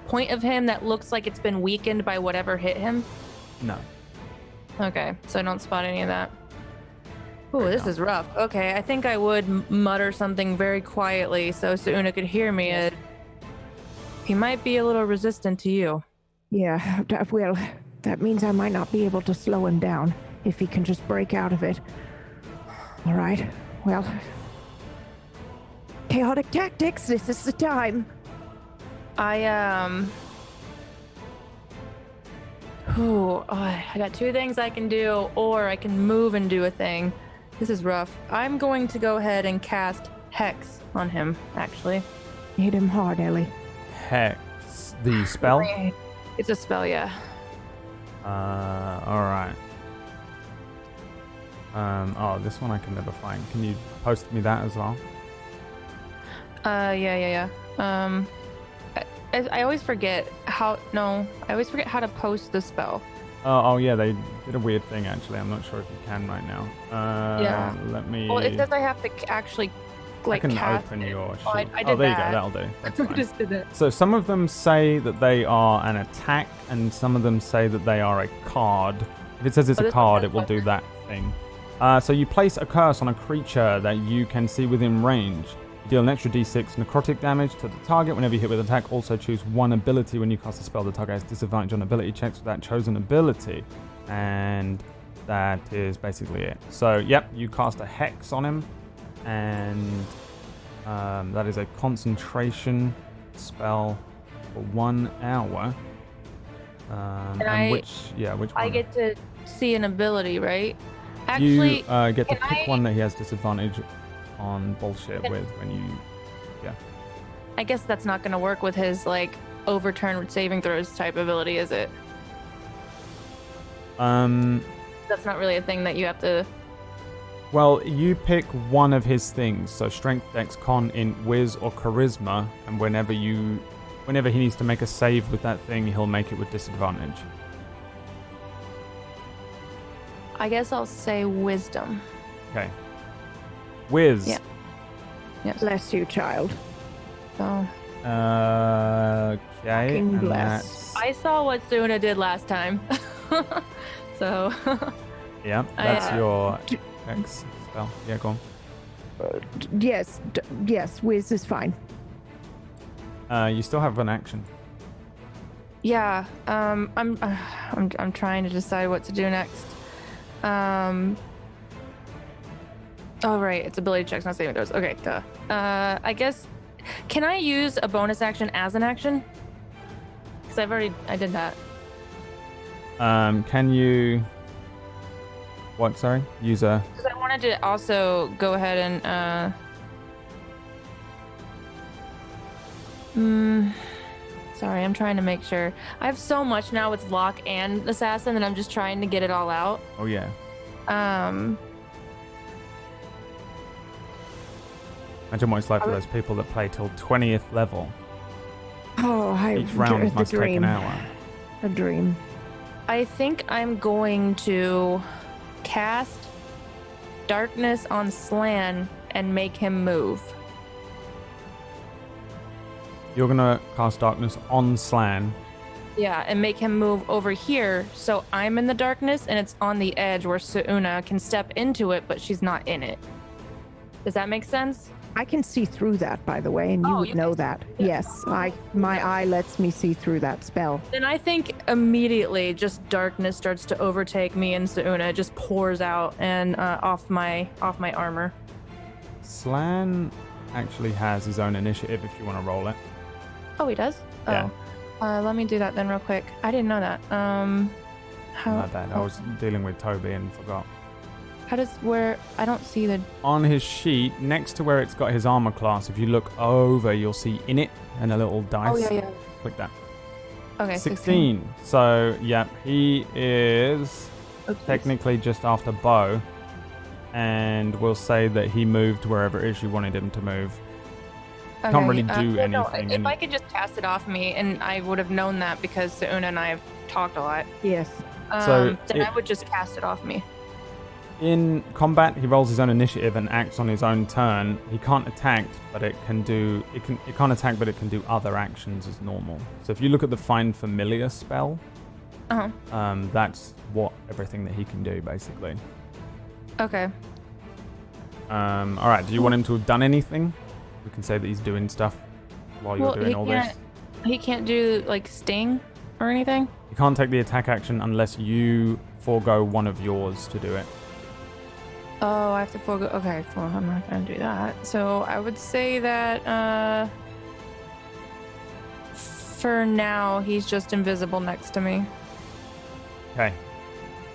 point of him that looks like it's been weakened by whatever hit him? No. Okay, so I don't spot any of that. Ooh, this is rough. Okay, I think I would mutter something very quietly so Sauna could hear me. He might be a little resistant to you. yeah, well, that means I might not be able to slow him down if he can just break out of it. All right, well, chaotic tactics, this is the time. I got 2 things I can do, or I can move and do a thing. This is rough. I'm going to go ahead and cast Hex on him, actually. Hit him hard, Ellie. Hex. The spell? It's a spell, yeah. Alright. This one I can never find. Can you post me that as well? Yeah. I always forget how to post the spell. Oh yeah, they did a weird thing actually. I'm not sure if you can right now. Yeah. Let me. Well, it says I have to actually I can cast open it. your Oh, sheet. I did there you that. go. That'll do. That's fine. Just did that. So some of them say that they are an attack, and some of them say that they are a card. If it says it's a card, it will do that thing. So you place a curse on a creature that you can see within range. You deal an extra d6 necrotic damage to the target whenever you hit with an attack. Also choose one ability when you cast a spell. The target has disadvantage on ability checks with that chosen ability. And that is basically it. So, yep, you cast a Hex on him. And that is a concentration spell for 1 hour. Which one? I get to see an ability, right? Actually, you get to pick one that he has disadvantage on bullshit with when you... Yeah. I guess that's not going to work with his, like, overturn saving throws type ability, is it? That's not really a thing that you have to... Well, you pick one of his things, so strength, dex, con, int, whiz, or charisma, and whenever he needs to make a save with that thing, he'll make it with disadvantage. I guess I'll say wisdom. Okay. Whiz. Yeah. Yes. Bless you, child. So Okay. Fucking And bless. that's... I saw what Suna did last time. So Yeah, that's your X spell. Yeah, go on. Yes, Wiz is fine. You still have an action. yeah, I'm trying to decide what to do next. Oh right, it's ability checks, not saving throws. Okay, duh. I guess, can I use a bonus action as an action? Because I did that. Can you... What, sorry? Use a... Because I wanted to also go ahead and Sorry, I'm trying to make sure. I have so much now with lock and assassin that I'm just trying to get it all out. Oh yeah. Imagine what it's like for those people that play till 20th level. Oh, Each round must take an hour. A dream. I think I'm going to cast darkness on Slan and make him move. You're gonna cast darkness on Slan. Yeah, and make him move over here so I'm in the darkness and it's on the edge where Suuna can step into it, but she's not in it. Does that make sense? I can see through that, by the way, and you Oh, would you know can- that. Yes, my eye lets me see through that spell. Then I think immediately just darkness starts to overtake me and Suuna. It just pours out and off my armor. Slan actually has his own initiative if you want to roll it. Oh, he does? Yeah. Oh. Let me do that then real quick. I didn't know that. How? My bad. I was dealing with Toby and forgot. How does where? I don't see the. On his sheet, next to where it's got his armor class, if you look over, you'll see in it and a little dice. Oh yeah. Click that. Okay. 16. So, yeah, he is technically just after Bo. And we'll say that he moved wherever it is you wanted him to move. Can't really do anything. If I could just cast it off me, and I would have known that because Suuna and I have talked a lot. Yes. So then I would just cast it off me. In combat, he rolls his own initiative and acts on his own turn. He can't attack, but it can't attack, but it can do other actions as normal. So if you look at the Find Familiar spell, that's what everything that he can do, basically. Okay. All right. Do you want him to have done anything? We can say that he's doing stuff while you're doing all this. He can't do like sting or anything. You can't take the attack action unless you forego one of yours to do it. Oh, I have to forego. Okay, well, I'm not gonna do that. So I would say that for now he's just invisible next to me. Okay.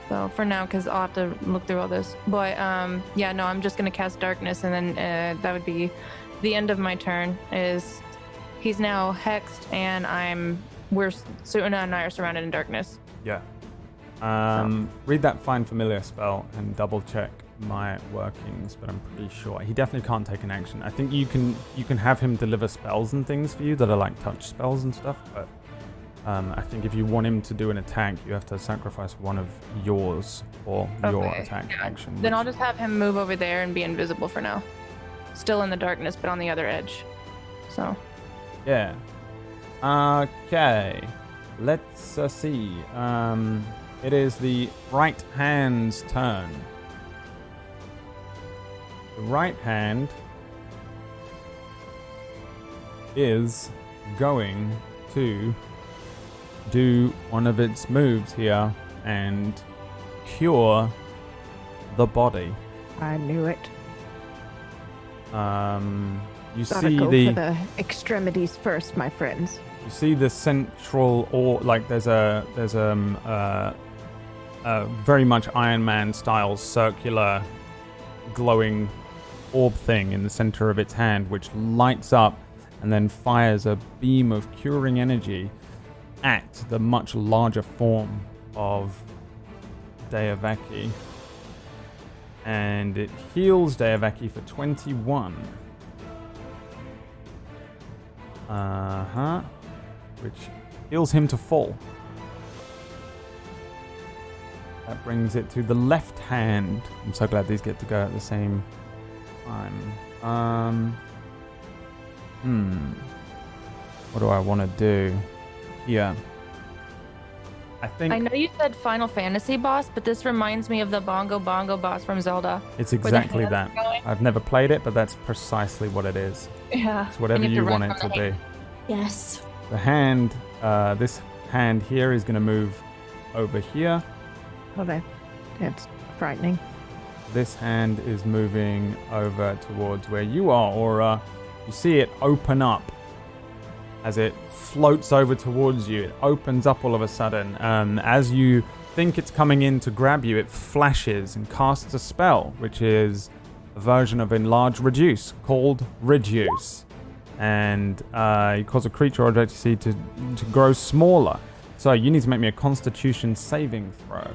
So for now, because I'll have to look through all this. But yeah, no, I'm just gonna cast darkness, and then that would be the end of my turn. Is he's now hexed, and Suuna and I are surrounded in darkness. Yeah. Read that Find Familiar spell and double check my workings, but I'm pretty sure he definitely can't take an action. I think you can have him deliver spells and things for you that are like touch spells and stuff, but I think if you want him to do an attack, you have to sacrifice one of yours or your attack action. Then I'll just have him move over there and be invisible for now. Still in the darkness, but on the other edge. So. Yeah. Okay. Let's see. It is the right hand's turn. The right hand is going to do one of its moves here and cure the body. I knew it. You Gotta see go the for the extremities first, my friends. you see the central, or like there's a very much Iron Man style circular glowing orb thing in the center of its hand, which lights up and then fires a beam of curing energy at the much larger form of Deavaki. And it heals Deavaki for 21. Which heals him to full. That brings it to the left hand. I'm so glad these get to go at the same time. What do I want to do here? I know you said Final Fantasy boss, but this reminds me of the Bongo boss from Zelda. It's exactly hands that. going. I've never played it, but that's precisely what it is. Yeah. It's whatever And you have to want run it from to the be. Yes. The hand, this hand here is going to move over here. Okay. That's frightening. This hand is moving over towards where you are, Aura. You see it open up as it floats over towards you. It opens up all of a sudden. As you think it's coming in to grab you, it flashes and casts a spell, which is a version of Enlarge Reduce called Reduce. And you cause a creature or object you see to grow smaller. So you need to make me a Constitution saving throw.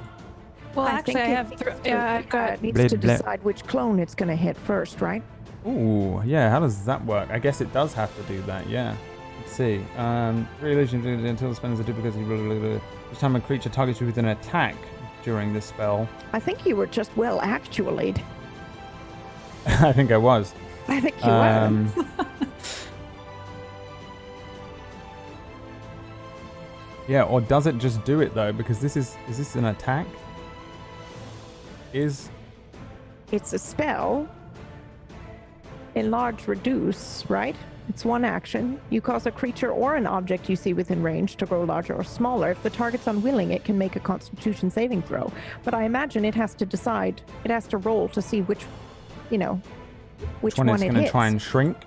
Well, actually, I have. It needs Blip, to blip. decide which clone it's going to hit first, right? Ooh, yeah. How does that work? I guess it does have to do that. Yeah. Let's see. 3 illusions until the spell is a duplicate. Each time a creature targets you with an attack during this spell. I think you were just well actualed. I think I was. I think you were. Yeah, or does it just do it though? Because is this an attack? It's a spell. Enlarge, reduce, right? It's one action. You cause a creature or an object you see within range to grow larger or smaller. If the target's unwilling, it can make a Constitution saving throw. But I imagine it has to decide. It has to roll to see which one it's it going to hits. try and shrink.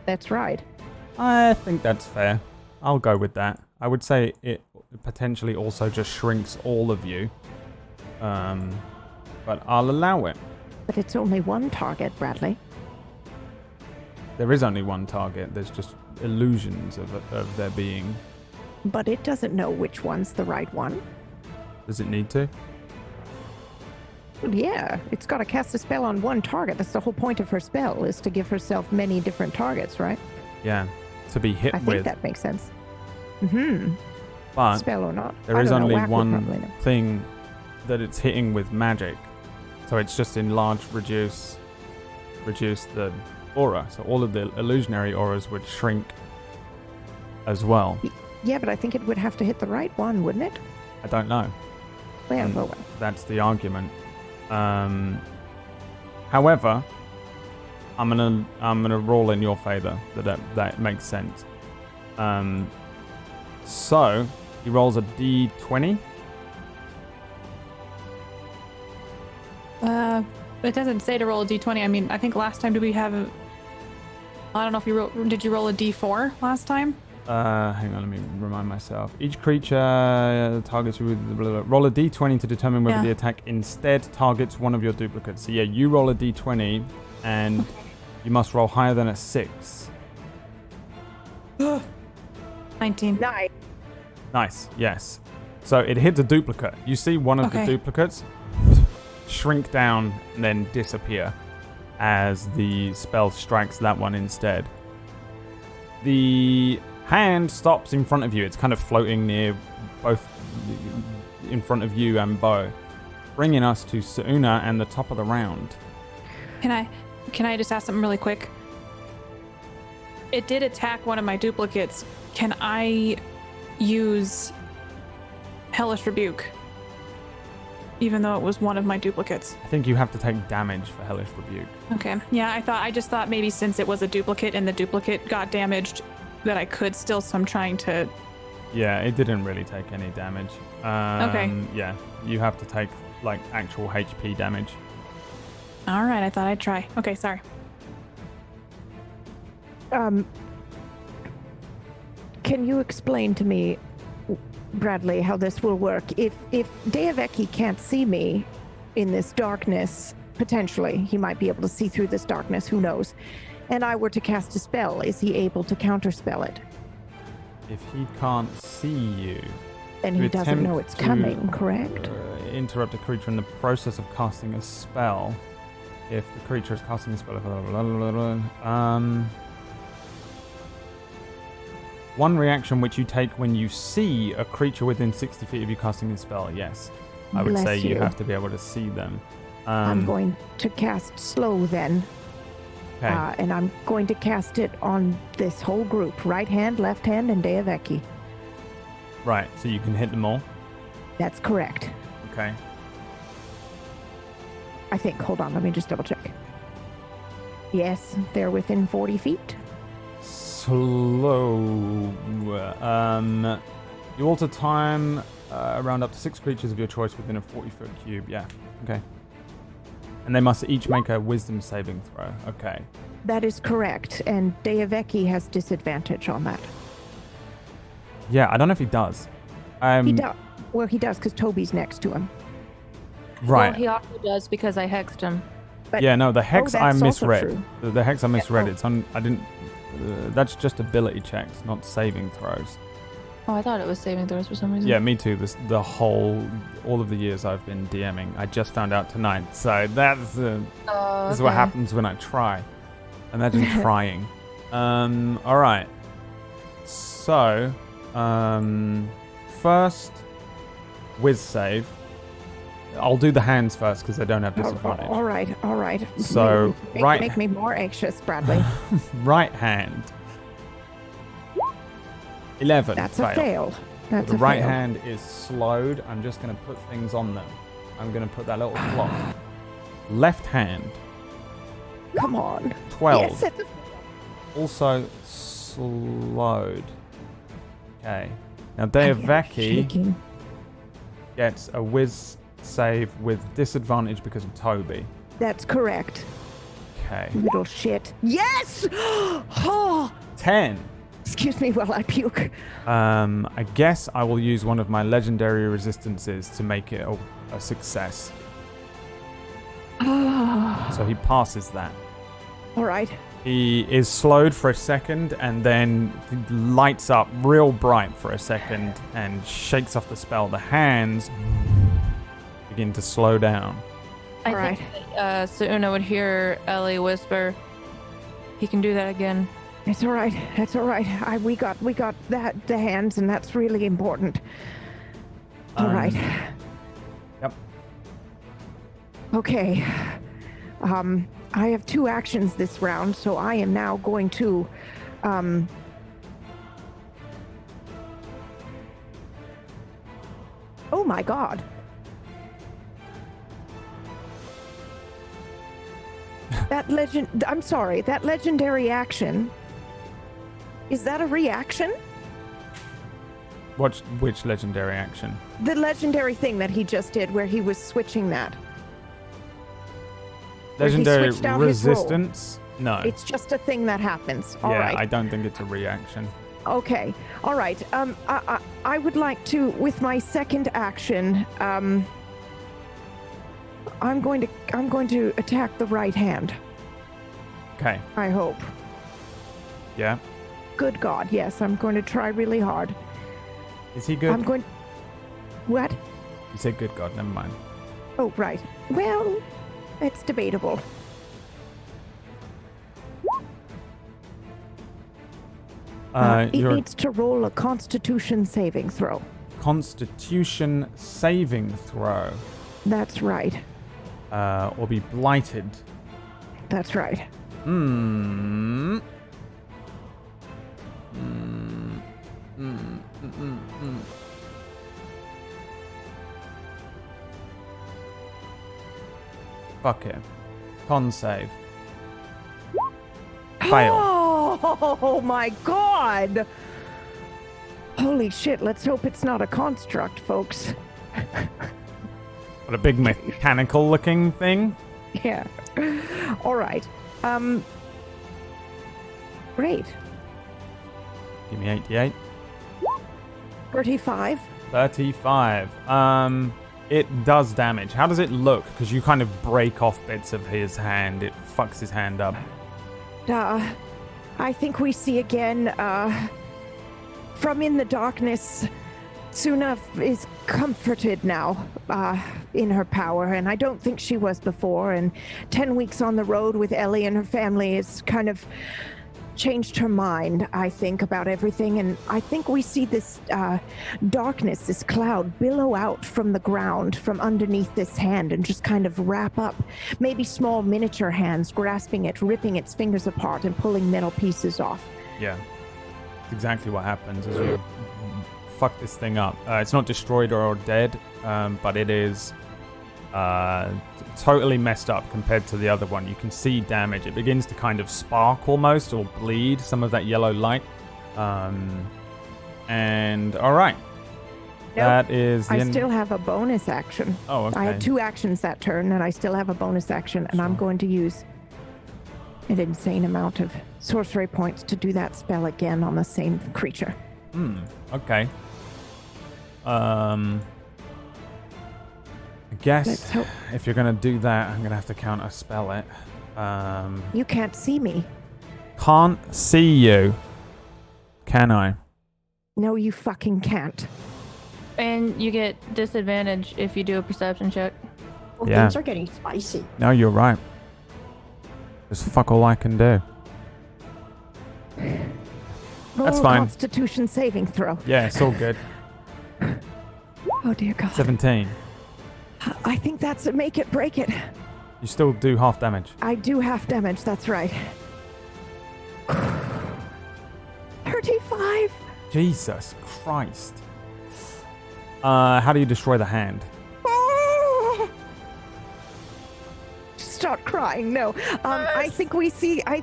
That's right. I think that's fair. I'll go with that. I would say it potentially also just shrinks all of you. But I'll allow it. But it's only one target, Bradley. There is only one target. There's just illusions of there being. But it doesn't know which one's the right one. Does it need to? Well, yeah, it's got to cast a spell on one target. That's the whole point of her spell, is to give herself many different targets, right? Yeah. To be hit I with. think that makes sense. Mm-hmm. But Spell or not. there I is don't know. only Whack would probably one know. thing that it's hitting with magic. So it's just enlarge, reduce the aura. So all of the illusionary auras would shrink as well. Yeah, but I think it would have to hit the right one, wouldn't it? I don't know. Yeah, And well. that's the argument. However, I'm gonna roll in your favor that makes sense. So he rolls a d20. It doesn't say to roll a d20. I mean, I think last time did we have a... I don't know if did you roll a d4 last time? Hang on, let me remind myself. Each creature targets you with roll a d20 to determine whether the attack instead targets one of your duplicates. So yeah, you roll a d20 and you must roll higher than a 6. 19. Nice. Nice, yes. So it hits a duplicate. You see one of the duplicates shrink down and then disappear as the spell strikes that one instead. The hand stops in front of you. It's kind of floating near both in front of you and Bo, bringing us to Sauna and the top of the round. Can I just ask something really quick? It did attack one of my duplicates. Can I use Hellish Rebuke? Even though it was one of my duplicates. I think you have to take damage for Hellish Rebuke. Okay. Yeah, I just thought maybe since it was a duplicate and the duplicate got damaged that I could still, so I'm trying to... Yeah, it didn't really take any damage. Okay. Yeah, you have to take like actual HP damage. All right, I thought I'd try. Okay, sorry. Can you explain to me, Bradley, how this will work? If Deavaki can't see me in this darkness, potentially, he might be able to see through this darkness, who knows, and I were to cast a spell, is he able to counterspell it? If he can't see you... Then he doesn't know it's coming, correct? Interrupt a creature in the process of casting a spell. If the creature is casting a spell... One reaction which you take when you see a creature within 60 feet of you casting a spell, yes. I would Bless say you you. have to be able to see them. I'm going to cast slow then. Okay. And I'm going to cast it on this whole group. Right hand, left hand, and Deavaki. Right, so you can hit them all. That's correct. Okay. I think. Hold on, let me just double check. Yes, they're within 40 feet. Slow. You alter time around up to 6 creatures of your choice within a 40-foot cube. Yeah. Okay. And they must each make a wisdom saving throw. Okay. That is correct, and Deavaki has disadvantage on that. Yeah, I don't know if he does. He does. Well, he does because Toby's next to him. Right. Well, he also does because I hexed him. But yeah, no, the hex I that's also misread. true. The hex I misread. oh. It's on. I didn't. That's just ability checks, not saving throws. Oh, I thought it was saving throws for some reason. Yeah, me too. All of the years I've been DMing, I just found out tonight. So this is what happens when I try. Imagine trying. All right. So, first, whiz save. I'll do the hands first because I don't have disadvantage. All right. So, Make me more anxious, Bradley. right hand. 11. That's a fail. That's The a right fail. hand is slowed. I'm just going to put things on them. I'm going to put that little clock. Left hand. Come on. 12. Yes, it's Also slowed. Okay. Now I'm Deavaki shaking. gets a whiz save with disadvantage because of Toby. That's correct. Okay. Little shit. Yes! Oh! 10. Excuse me while I puke. I guess I will use one of my legendary resistances to make it a success. So he passes that. All right. He is slowed for a second and then lights up real bright for a second and shakes off the spell. The hands begin to slow down. All I think Sauna would hear Ellie whisper, "He can do that again." It's all right. It's all right. We got that the hands, and that's really important. All right. Yep. Okay. I have 2 actions this round, so I am now going to Oh my god. That legendary action. Is that a reaction? Which legendary action? The legendary thing that he just did where he was switching that. Where he Legendary switched out his role. resistance? No. It's just a thing that happens. All right. I don't think it's a reaction. Okay. All right. I would like to, with my second action, I'm going to attack the right hand. Okay. I hope. Yeah. Good God, yes. I'm going to try really hard. Is he good? I'm going. What? You said good God. Never mind. Oh, right. Well, it's debatable. It Your needs to roll a Constitution saving throw. Constitution saving throw. That's right. Or be blighted. That's right. Fuck it. Con save. Fail. Oh my God! Holy shit! Let's hope it's not a construct, folks. What a big mechanical looking thing. Yeah. All right. Great. Give me 88. 35. 35. It does damage. How does it look? Because you kind of break off bits of his hand. It fucks his hand up. I think we see again, from in the darkness, Suna is comforted now, in her power, and I don't think she was before, and 10 weeks on the road with Ellie and her family has kind of changed her mind, I think, about everything, and I think we see this darkness, this cloud, billow out from the ground, from underneath this hand, and just kind of wrap up, maybe small miniature hands grasping it, ripping its fingers apart, and pulling metal pieces off. Yeah. That's exactly what happens as you fuck this thing up. It's not destroyed or dead, but it is totally messed up compared to the other one. You can see damage. It begins to kind of spark almost, or bleed some of that yellow light. And all right. Nope. That is the I end. still have a bonus action. Oh, okay. I had 2 actions that turn, and I still have a bonus action, and I'm going to use an insane amount of sorcery points to do that spell again on the same creature. Okay. I guess Let's hope. if you're gonna do that, I'm gonna have to counter spell it. You can't see me. can't see you. Can I? No, you fucking can't. And you get disadvantage if you do a perception check. Well, Yeah. things are getting spicy. No, you're right. There's fuck all I can do. Roll That's a fine. Constitution saving throw. Yeah, it's all good. Oh dear God. 17. I think that's a make it, break it. You still do half damage. I do half damage, that's right. 35. Jesus Christ. How do you destroy the hand? Start crying. No, I think we see. I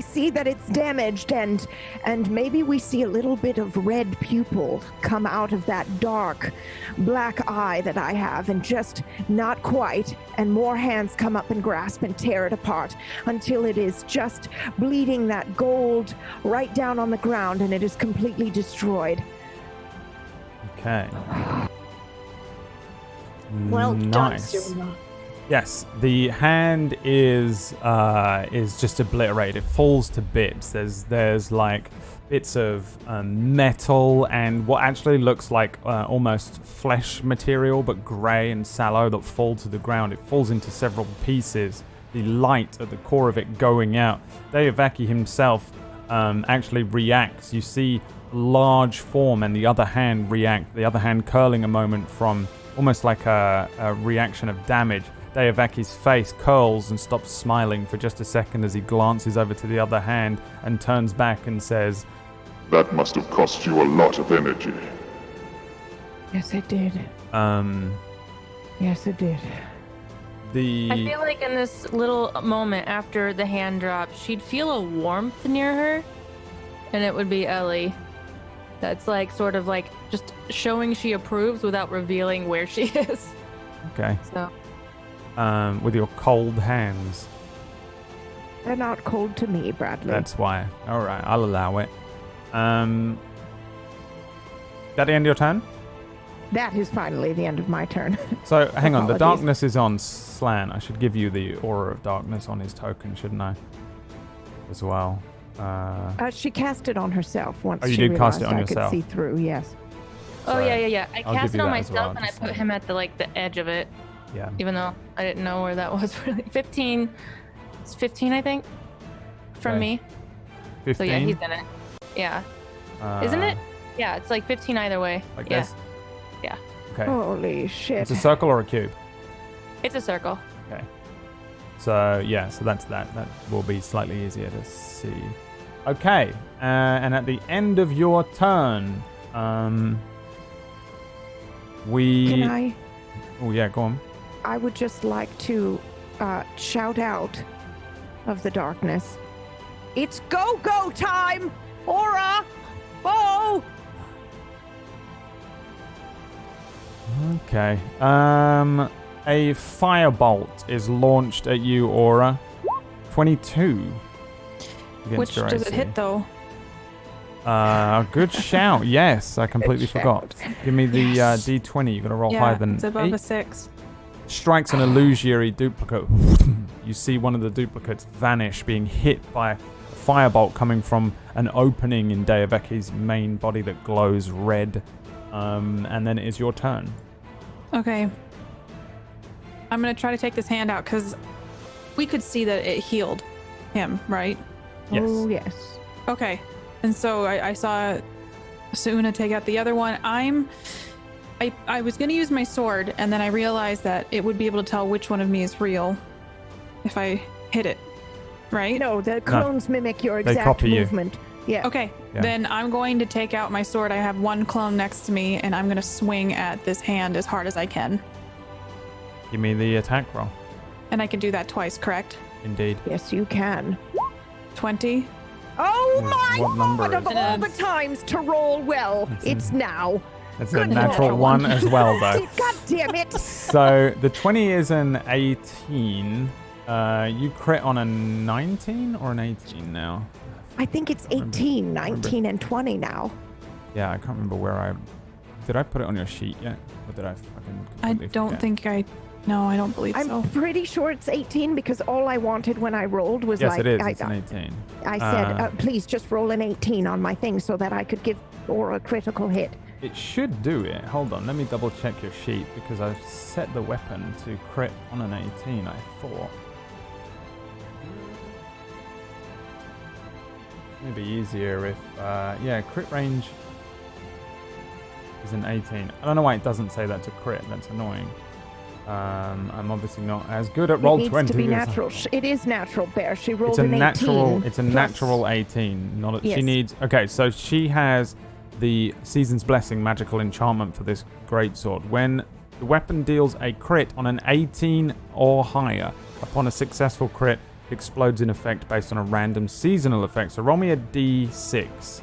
see that it's damaged, and maybe we see a little bit of red pupil come out of that dark black eye that I have, and just not quite. And more hands come up and grasp and tear it apart until it is just bleeding that gold right down on the ground, and it is completely destroyed. Okay. Well done, Nice. Suna. Yes, the hand is just obliterated. It falls to bits. There's like bits of metal and what actually looks like almost flesh material, but grey and sallow, that fall to the ground. It falls into several pieces. The light at the core of it going out. Deavaki himself actually reacts. You see a large form and the other hand react. The other hand curling a moment from almost like a reaction of damage. Deavaki's face curls and stops smiling for just a second as he glances over to the other hand and turns back and says, That must have cost you a lot of energy. Yes, it did. Yes, it did. I feel like in this little moment after the hand drop, she'd feel a warmth near her, and it would be Ellie. That's like sort of like just showing she approves without revealing where she is. Okay. So. With your cold hands. They're not cold to me, Bradley. That's why. Alright, I'll allow it. That the end of your turn? That is finally the end of my turn. So, hang on. The Apologies. darkness is on Slan. I should give you the aura of darkness on his token, shouldn't I? As well. She cast it on herself once Oh, you she did cast it realized on I yourself. could see through, yes. Oh Sorry. yeah. I I'll cast give it you on that as well, myself and I just put so- him at the edge of it, Yeah. even though I didn't know where that was really. 15. It's 15, I think, from Okay. me. 15? So yeah, he's in it. Yeah. Isn't it? Yeah, it's like 15 either way. Like yeah. this? Yeah. Okay. Holy shit. It's a circle or a cube? It's a circle. Okay. So, yeah, so that's that. That will be slightly easier to see. Okay. And at the end of your turn, we... Can I? Oh, yeah, go on. I would just like to shout out of the darkness. It's go-go time! Aura! Oh! Okay. A firebolt is launched at you, Aura. 22. against Which your does it AC. hit though? Good shout. Yes, I completely forgot. Give me the D20. You got to roll higher than it's above 8. a 6. Strikes an illusory duplicate. You see one of the duplicates vanish, being hit by a firebolt coming from an opening in Deavaki's main body that glows red. And then it is your turn. Okay. I'm gonna try to take this hand out because we could see that it healed him, right? Yes. Oh, yes. Okay. And so I saw Suna take out the other one. I was going to use my sword, and then I realized that it would be able to tell which one of me is real if I hit it, right? No, the clones mimic your They exact copy you. movement. Yeah. Okay, Yeah. then I'm going to take out my sword. I have one clone next to me, and I'm going to swing at this hand as hard as I can. Give me the attack roll. And I can do that twice, correct? Indeed. Yes, you can. 20. Oh Ooh, my what number god, of is it? all the times to roll well, it's now. It's a Good natural Lord. one as well, though. God damn it. So the 20 is an 18. You crit on a 19 or an 18 now? I think it's Remember- 18, 19, and 20 now. Yeah, I can't remember where I... Did I put it on your sheet yet? Or did I fucking I completely don't forget? think I No, I don't believe I'm so. pretty sure it's 18 because all I wanted when I rolled was Yes, like it is. It's an 18. I said, please just roll an 18 on my thing so that I could give Aura a critical hit. It should do it. Hold on, let me double check your sheet because I've set the weapon to crit on an 18, I thought. It'd be easier if, yeah, crit range is an 18. I don't know why it doesn't say that to crit. That's annoying. I'm obviously not as good at roll 20. It needs to be as I natural. thought. It is natural, Bear. She rolled It's a an 18. It's a plus- natural 18. Not a, Yes. She needs. Okay, so she has the Season's Blessing magical enchantment for this greatsword. When the weapon deals a crit on an 18 or higher, upon a successful crit, it explodes in effect based on a random seasonal effect. So roll me a d6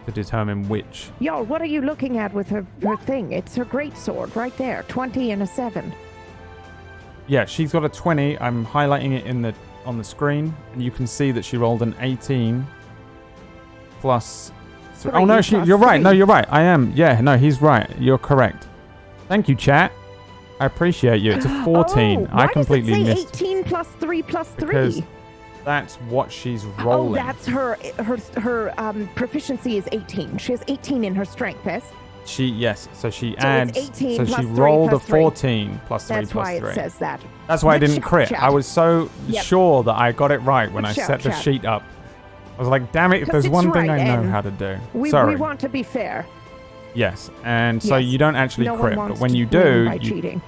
to determine which. Y'all, what are you looking at with her thing? It's her great sword right there. 20 and a 7. Yeah, she's got a 20. I'm highlighting it on the screen, and you can see that she rolled an 18 plus. Oh no, you're right. No, you're right. I am. Yeah, no, he's right. You're correct. Thank you, chat. I appreciate you. It's a 14. Oh, why I completely does it say missed 18 plus 3 plus 3? because that's what she's rolling. Oh, that's her proficiency is 18. She has 18 in her strength, yes? Yes. So she So adds. it's 18 so plus she 3 rolled plus a 3. 14 plus 3 That's plus why 3. it says that. That's why I Good didn't shout, crit. chat. I was so Yep. sure that I got it right when Good I shout, set the chat. sheet up. I was like, damn it! If 'Cause there's it's one thing right, I know and how to do. We Sorry. want to be fair. Yes, and so Yes. you don't actually No one crit, but wants when to you win do, by cheating.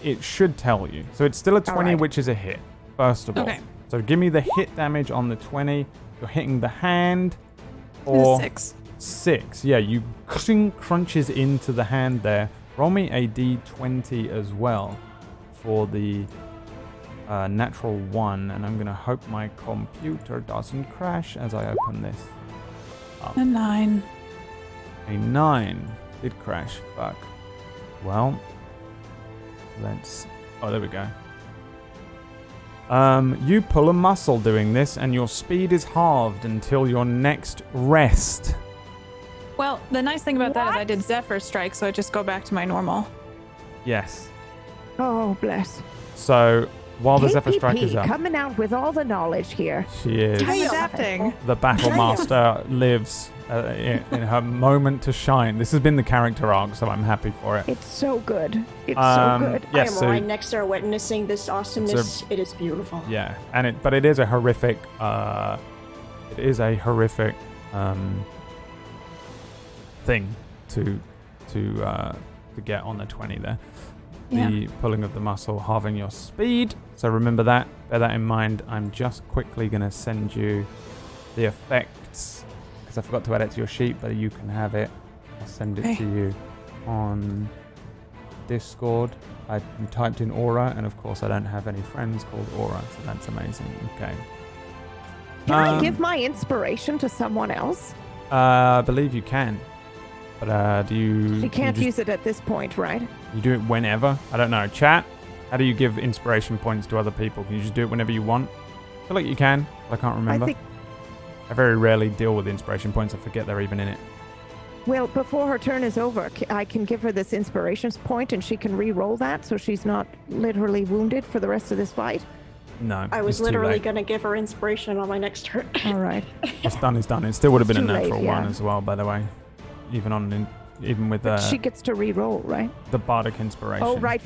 it should tell you. So it's still a 20, right. which is a hit, first of all. Okay. So give me the hit damage on the 20. You're hitting the hand, It's or a 6. 6. Yeah, you crunches into the hand there. Roll me a d20 as well for the natural 1, and I'm going to hope my computer doesn't crash as I open this up. A 9. A 9 did crash. Fuck. Well, let's. Oh, there we go. You pull a muscle doing this, and your speed is halved until your next rest. Well, the nice thing about that is I did Zephyr Strike, so I just go back to my normal. Yes. Oh, bless. So while the Zephyr Strike is KPP up, coming out with all the knowledge here. she is. I'm adapting. The Battle Master lives in her moment to shine. This has been the character arc, so I'm happy for it. It's so good. It's so good. Yes, I am so- right next to her witnessing this awesomeness. It is beautiful. Yeah, but it is a horrific. It is a horrific thing to get on the 20 there. Yeah. The pulling of the muscle, halving your speed. So remember that. Bear that in mind. I'm just quickly going to send you the effects because I forgot to add it to your sheet, but you can have it. I'll send it Okay. to you on Discord. I typed in Aura, and of course I don't have any friends called Aura, so that's amazing. Okay. Can I give my inspiration to someone else? I believe you can. But do you... She can't you use it at this point, right? You do it whenever? I don't know. Chat, how do you give inspiration points to other people? Can you just do it whenever you want? I feel like you can, but I can't remember. I very rarely deal with inspiration points. I forget they're even in it. Well, before her turn is over, I can give her this inspiration point and she can re-roll that so she's not literally wounded for the rest of this fight. No, I was it's too literally late. going to give her inspiration on my next turn. All right. What's done is done. It still would have been a It's too late, natural one yeah. as well, by the way. Even with But she gets to re-roll, right? the bardic inspiration. Oh, right.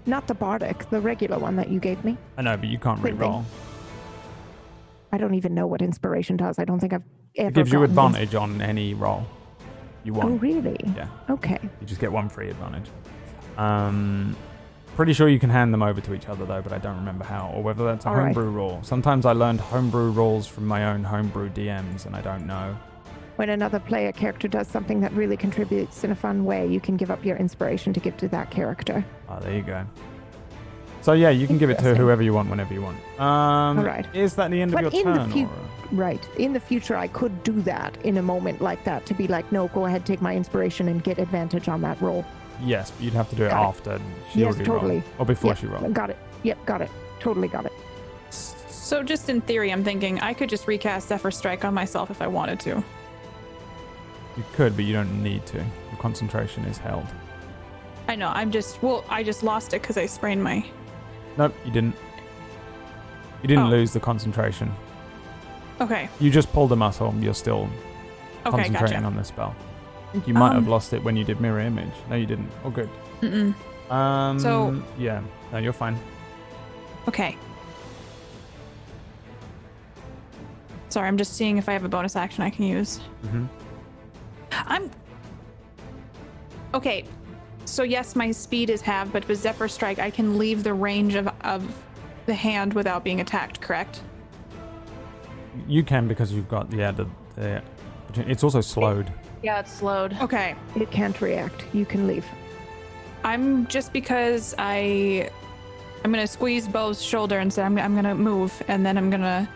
Not the bardic, the regular one that you gave me. I know, but you can't Same thing. re-roll. I don't even know what inspiration does. I don't think I've ever It gives you gotten this. advantage on any roll you want. Oh, really? Yeah. Okay. You just get one free advantage. Pretty sure you can hand them over to each other though, but I don't remember how, or whether that's a All right. homebrew rule. Sometimes I learned homebrew rules from my own homebrew DMs, and I don't know. When another player character does something that really contributes in a fun way, you can give up your inspiration to give to that character. Oh, there you go. So yeah, you can give it to Interesting. whoever you want whenever you want. right. Is that the end But of your in the turn? fu- or? Right. In the future, I could do that in a moment like that to be like, no, go ahead, take my inspiration and get advantage on that roll. Yes, but you'd have to do it Got it. after she Yes, already totally. rolled. Or before Yep, she rolled. Got it. Yep, got it. Totally got it. So just in theory, I'm thinking I could just recast Zephyr Strike on myself if I wanted to. You could, but you don't need to. Your concentration is held. I know. I just lost it because I sprained my. Nope, you didn't. You didn't Oh. lose the concentration. Okay. You just pulled a muscle. You're still Okay, concentrating gotcha. on the spell. I think you might have lost it when you did mirror image. No, you didn't. Oh, good. Mm-mm. So- yeah. No, you're fine. Okay. Sorry, I'm just seeing if I have a bonus action I can use. Mm-hmm. Okay. So yes, my speed is halved, but with Zephyr Strike, I can leave the range of the hand without being attacked, correct? You can because you've got, the it's also slowed. Yeah, it's slowed. Okay. It can't react. You can leave. I'm just because I'm gonna squeeze Bo's shoulder and say I'm gonna move, and then I'm gonna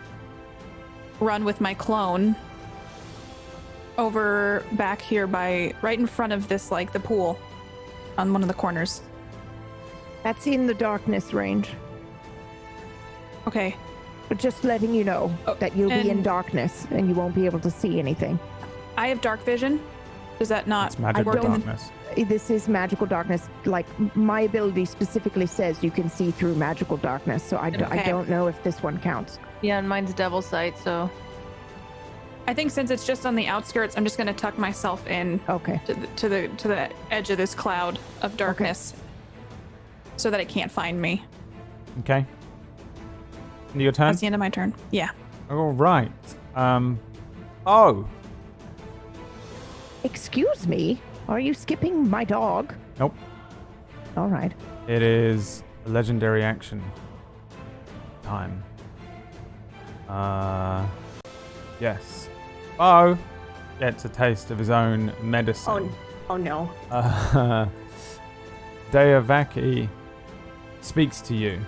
run with my clone over back here by right in front of this, like the pool on one of the corners. That's in the darkness range. Okay. But just letting you know that you'll be in and- darkness and you won't be able to see anything. I have dark vision. Does that not It's magical work in the- darkness. This is magical darkness. Like, my ability specifically says you can see through magical darkness, so I Okay. don't know if this one counts. Yeah, and mine's Devil Sight, so I think since it's just on the outskirts, I'm just gonna tuck myself in Okay. to the edge of this cloud of darkness, so that it can't find me. Okay. End of your turn? That's the end of my turn. Yeah. All right. Oh. Excuse me? Are you skipping my dog? Nope. All right. It is a legendary action time. Yes. Bo gets a taste of his own medicine. Oh no. Deavaki speaks to you.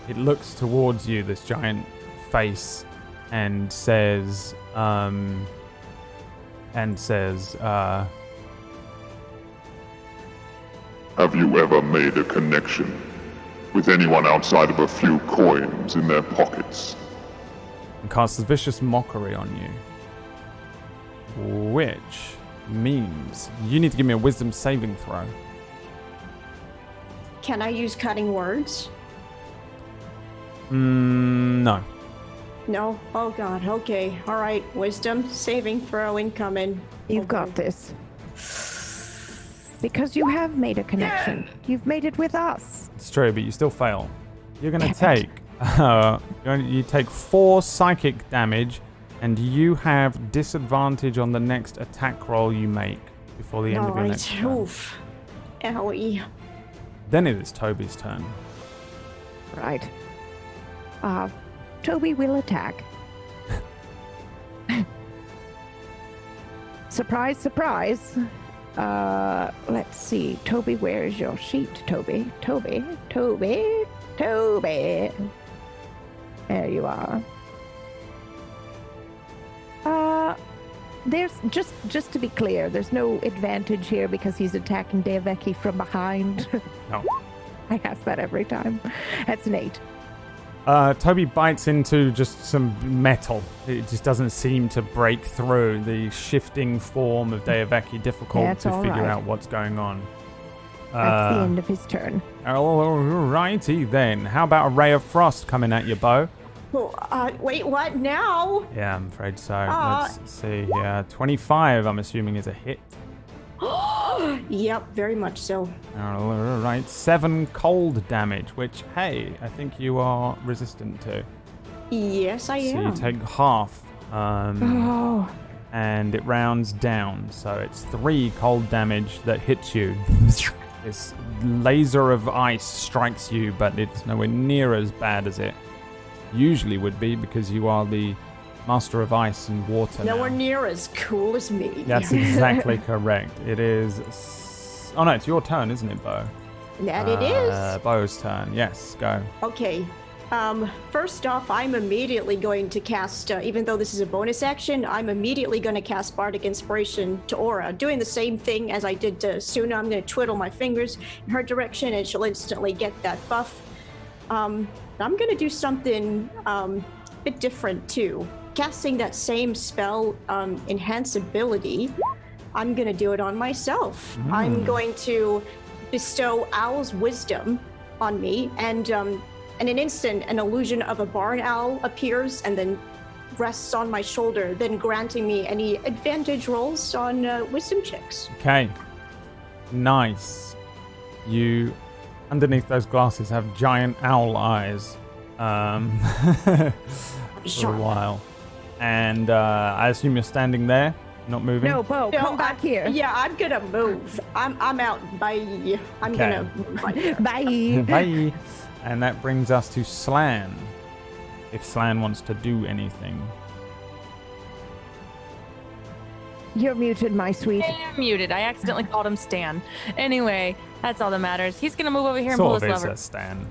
It looks towards you, this giant face, and says, Have you ever made a connection with anyone outside of a few coins in their pockets? and casts vicious mockery on you. Which means you need to give me a wisdom saving throw. Can I use cutting words? No. No? Oh god, okay. Alright, wisdom, saving throw incoming. You've got this. Because you have made a connection. You've made it with us. It's true, but you still fail. You're going to Damn it. take... you take 4 psychic damage, and you have disadvantage on the next attack roll you make before the end of your next turn. Oof. Owie. Then it is Toby's turn. Right. Toby will attack. Surprise, surprise. Let's see. Toby, where is your sheet? Toby. There you are. There's just to be clear, there's no advantage here because he's attacking Deavaki from behind. No. I ask that every time. That's an 8. Toby bites into just some metal. It just doesn't seem to break through the shifting form of Deavaki. Difficult That's to all figure right. out what's going on. That's the end of his turn. Alrighty then. How about a ray of frost coming at you, Bo? Oh, wait, what now? Yeah, I'm afraid so. Let's see here. 25, I'm assuming, is a hit. Yep, very much so. Alright, 7 cold damage, which, hey, I think you are resistant to. Yes, I So am. you take half, Oh, and it rounds down. So it's 3 cold damage that hits you. This laser of ice strikes you, but it's nowhere near as bad as it usually would be because you are the master of ice and water Nowhere now. near as cool as me. That's exactly correct. It is... Oh no, it's your turn, isn't it, Bo? That it is. Bo's turn. Yes, go. Okay. First off, I'm immediately going to cast, even though this is a bonus action, I'm immediately going to cast Bardic Inspiration to Aura, doing the same thing as I did to Suna. I'm going to twiddle my fingers in her direction, and she'll instantly get that buff. I'm going to do something a bit different, too. Casting that same spell, Enhance Ability, I'm going to do it on myself. I'm going to bestow Owl's wisdom on me, and in an instant, an illusion of a barn owl appears and then rests on my shoulder, then granting me any advantage rolls on wisdom checks. Okay. Nice. You, underneath those glasses, have giant owl eyes. For a while. And I assume you're standing there, not moving? No, Bo, come back here. Yeah, I'm gonna move. I'm out. Bye. I'm Okay. gonna move right there. Bye. Bye. And that brings us to Slan. If Slan wants to do anything. You're muted, my sweet. I'm muted. I accidentally called him Stan. Anyway, that's all that matters. He's gonna move over here and pull Sort this of is lever. a stand.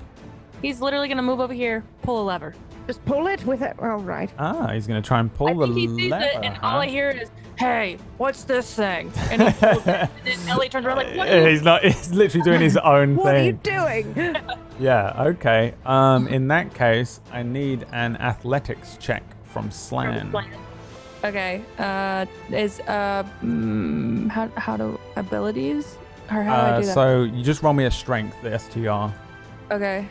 He's literally gonna move over here, pull a lever. Just pull it with it. All right. Ah, he's going to try and pull I the think he sees lever, it, and huh? all I hear is, "Hey, what's this thing?" And he pulls it. And then Ellie turns around like, "What?" He's literally doing his own What are you thing. doing? Yeah, okay. In that case, I need an athletics check from Slan. Okay. Is how do abilities? Or how do I do that? So you just roll me a strength, the STR. Okay.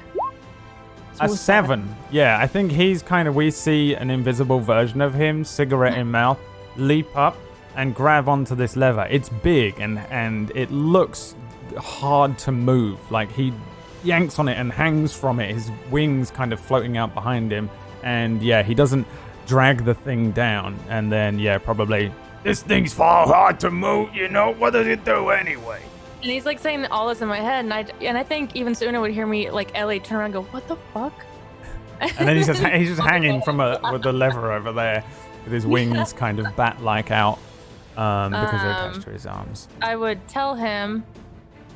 A 7. Yeah, I think he's we see an invisible version of him, cigarette in mouth, leap up and grab onto this lever. It's big and it looks hard to move. Like he yanks on it and hangs from it, his wings kind of floating out behind him. And yeah, he doesn't drag the thing down. And then, yeah, probably, this thing's far hard to move, what does it do anyway? And he's like saying all this in my head, and I think even Suna would hear me like Ellie turn around and go, "What the fuck?" And then he's just hanging with the lever over there, with his wings kind of bat-like out, because they're attached to his arms. I would tell him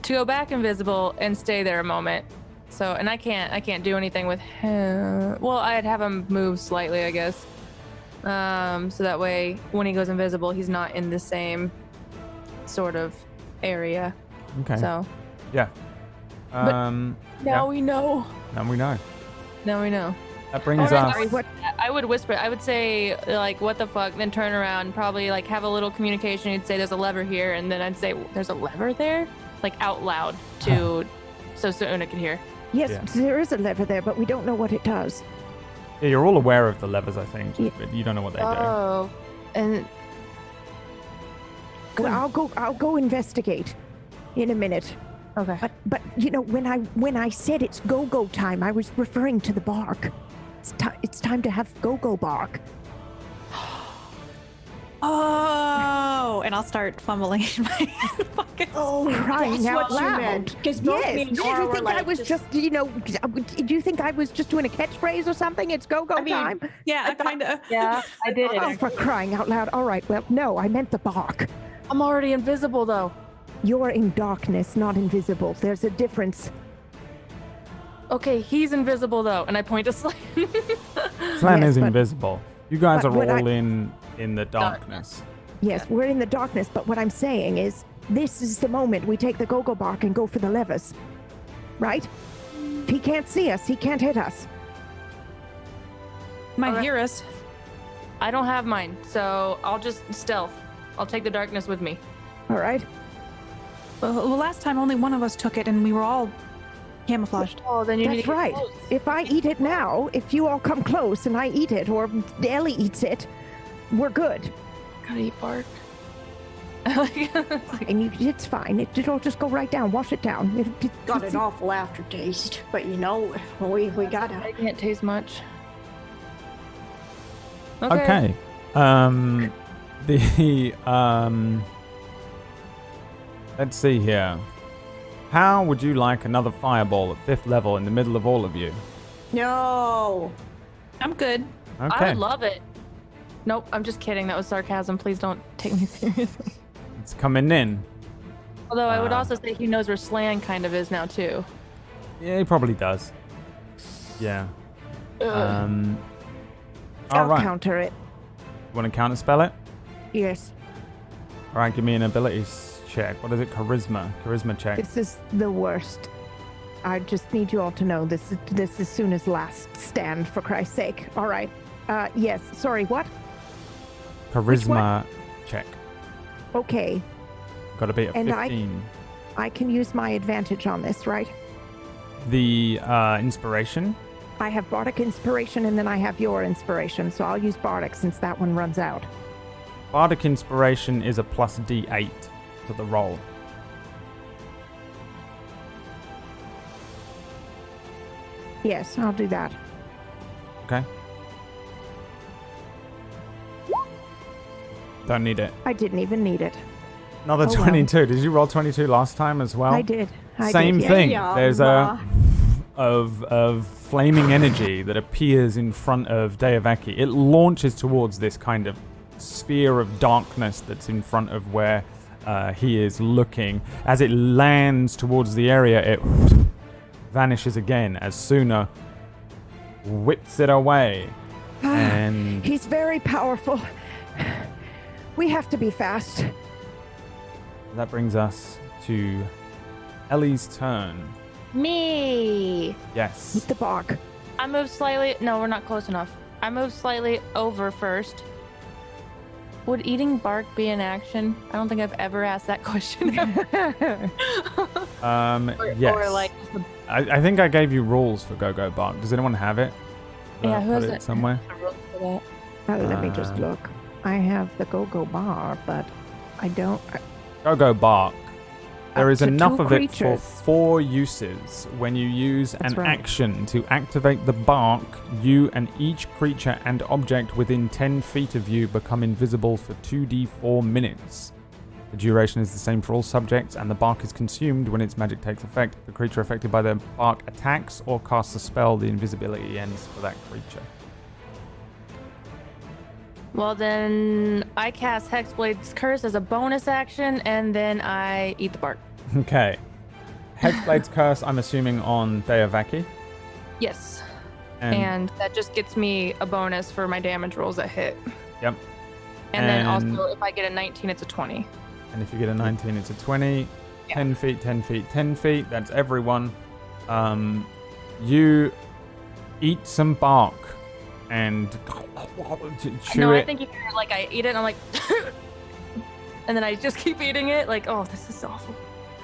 to go back invisible and stay there a moment. So, and I can't do anything with him. Well, I'd have him move slightly, I guess. So that way, when he goes invisible, he's not in the same sort of area. Okay. So Yeah. now we know. Now we know. Now we know. That brings Alright, us. I would whisper. I would say like, "What the fuck?" Then turn around, probably like have a little communication. You'd say, "There's a lever here," and then I'd say, "There's a lever there," like out loud to, so Una can hear. Yes, Yeah. there is a lever there, but we don't know what it does. Yeah, you're all aware of the levers, I think, Yeah. but you don't know what they do. Oh, and Well, I'll go investigate in a minute. okay. But when I said it's go-go time, I was referring to the bark. It's time to have go-go bark. Oh, and I'll start fumbling in my pockets. Oh, crying That's out what you loud. meant. Because both Yes. me and Did Nora you were think like, I was just, do you think I was just doing a catchphrase or something? It's go-go I mean, time. Yeah, kind of. Yeah, I did. Oh, for crying out loud. All right, well, no, I meant the bark. I'm already invisible though. You're in darkness, not invisible. There's a difference. Okay, he's invisible though, and I point to Slan. Slan Yes, is but- invisible. You guys but are what all in the darkness. Yes, we're in the darkness, but what I'm saying is this is the moment we take the go-go bark and go for the levers. Right? He can't see us. He can't hit us. Might Okay. hear us. I don't have mine, so I'll just stealth. I'll take the darkness with me. All right? Well, last time only one of us took it, and we were all camouflaged. Oh, then you need That's to get right. close. If I eat it now, if you all come close and I eat it, or Ellie eats it, we're good. Gotta eat bark. And it's fine. It'll just go right down. Wash it down. got an awful aftertaste, but we gotta. I can't taste much. Okay. Let's see here. How would you like another fireball at 5th level in the middle of all of you? No. I'm good. I Okay. would love it. Nope, I'm just kidding. That was sarcasm. Please don't take me seriously. It's coming in. Although I would Ah. also say he knows where Slan kind of is now too. Yeah, he probably does. Yeah. All I'll right. counter it. Want to counterspell it? Yes. All right, give me an abilities check. What is it? Charisma. Charisma check. This is the worst. I just need you all to know this is Suna's last stand, for Christ's sake. All right. Yes. Sorry, what? Charisma check. Okay. Got to be at And 15. I can use my advantage on this, right? The inspiration. I have Bardic Inspiration, and then I have your Inspiration, so I'll use Bardic since that one runs out. Bardic Inspiration is a plus D8 to the roll. Yes, I'll do that. Okay. Don't need it. I didn't even need it. Another Oh, well. 22. Did you roll 22 last time as well? I did. Same yeah. thing. Yeah, There's a of flaming energy that appears in front of Deavaki. It launches towards this kind of sphere of darkness that's in front of where he is looking. As it lands towards the area, it vanishes again as Suna whips it away. And He's very powerful. We have to be fast. that brings us to Ellie's turn. Me. Yes. Eat the bark. I moved slightly. No, we're not close enough. I moved slightly over first. Would eating bark be an action? I don't think I've ever asked that question. Yes. Or like, I think I gave you rules for Go-Go Bark. Does anyone have it? yeah, who Put has it it somewhere? Let me just look. I have the go-go bar, but I don't... Go-Go Bark. There Up is to enough two of it for creatures. 4 uses. When you use That's an right. action to activate the bark, you and each creature and object within 10 feet of you become invisible for 2d4 minutes. The duration is the same for all subjects, and the bark is consumed when its magic takes effect. The creature affected by the bark attacks or casts a spell, the invisibility ends for that creature. Well, then I cast Hexblade's Curse as a bonus action, and then I eat the bark. Okay. Hexblade's Curse, I'm assuming on Deavaki. Yes. And that just gets me a bonus for my damage rolls that hit. Yep. And then And- also, if I get a 19, it's a 20. And if you get a 19, it's a 20. 10 feet, 10 feet, 10 feet. That's everyone. You eat some bark and chew No, it. I think you can, like, I eat it and I'm like, and then I just keep eating it. Like, oh, this is awful.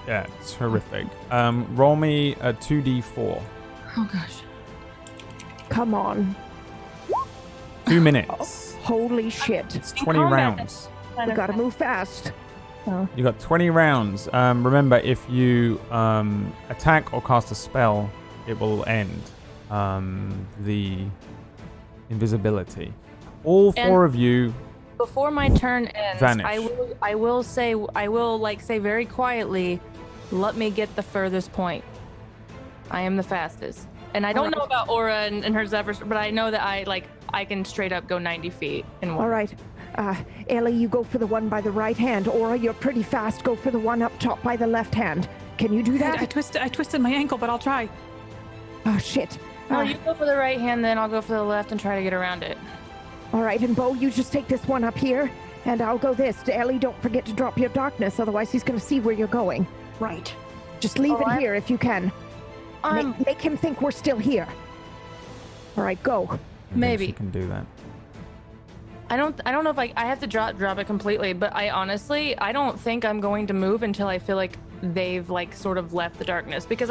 Yeah, it's horrific. Roll me a 2d4. Oh, gosh. Come on. 2 minutes. Holy shit. It's 20 combat. rounds. We gotta move fast. You got 20 rounds. Remember, if you attack or cast a spell, it will end the invisibility. All 4 of you. Before my turn ends, Vanish. I will say very quietly, let me get the furthest point. I am the fastest. And I don't know about Aura and her Zephyr, but I know that I can straight up go 90 feet in one. All right. Ellie, you go for the one by the right hand. Aura, you're pretty fast. Go for the one up top by the left hand. Can you do that? I twisted my ankle, but I'll try. Oh, shit. Oh, you go for the right hand, then I'll go for the left and try to get around it. All right, and Bo, you just take this one up here, and I'll go this. Ellie, don't forget to drop your darkness, otherwise he's going to see where you're going. Right. Just leave it here if you can. I'm Make him think we're still here. All right, go. I guess Maybe. you can do that. I don't know if I have to drop it completely, but I don't think I'm going to move until I feel like they've sort of left the darkness, because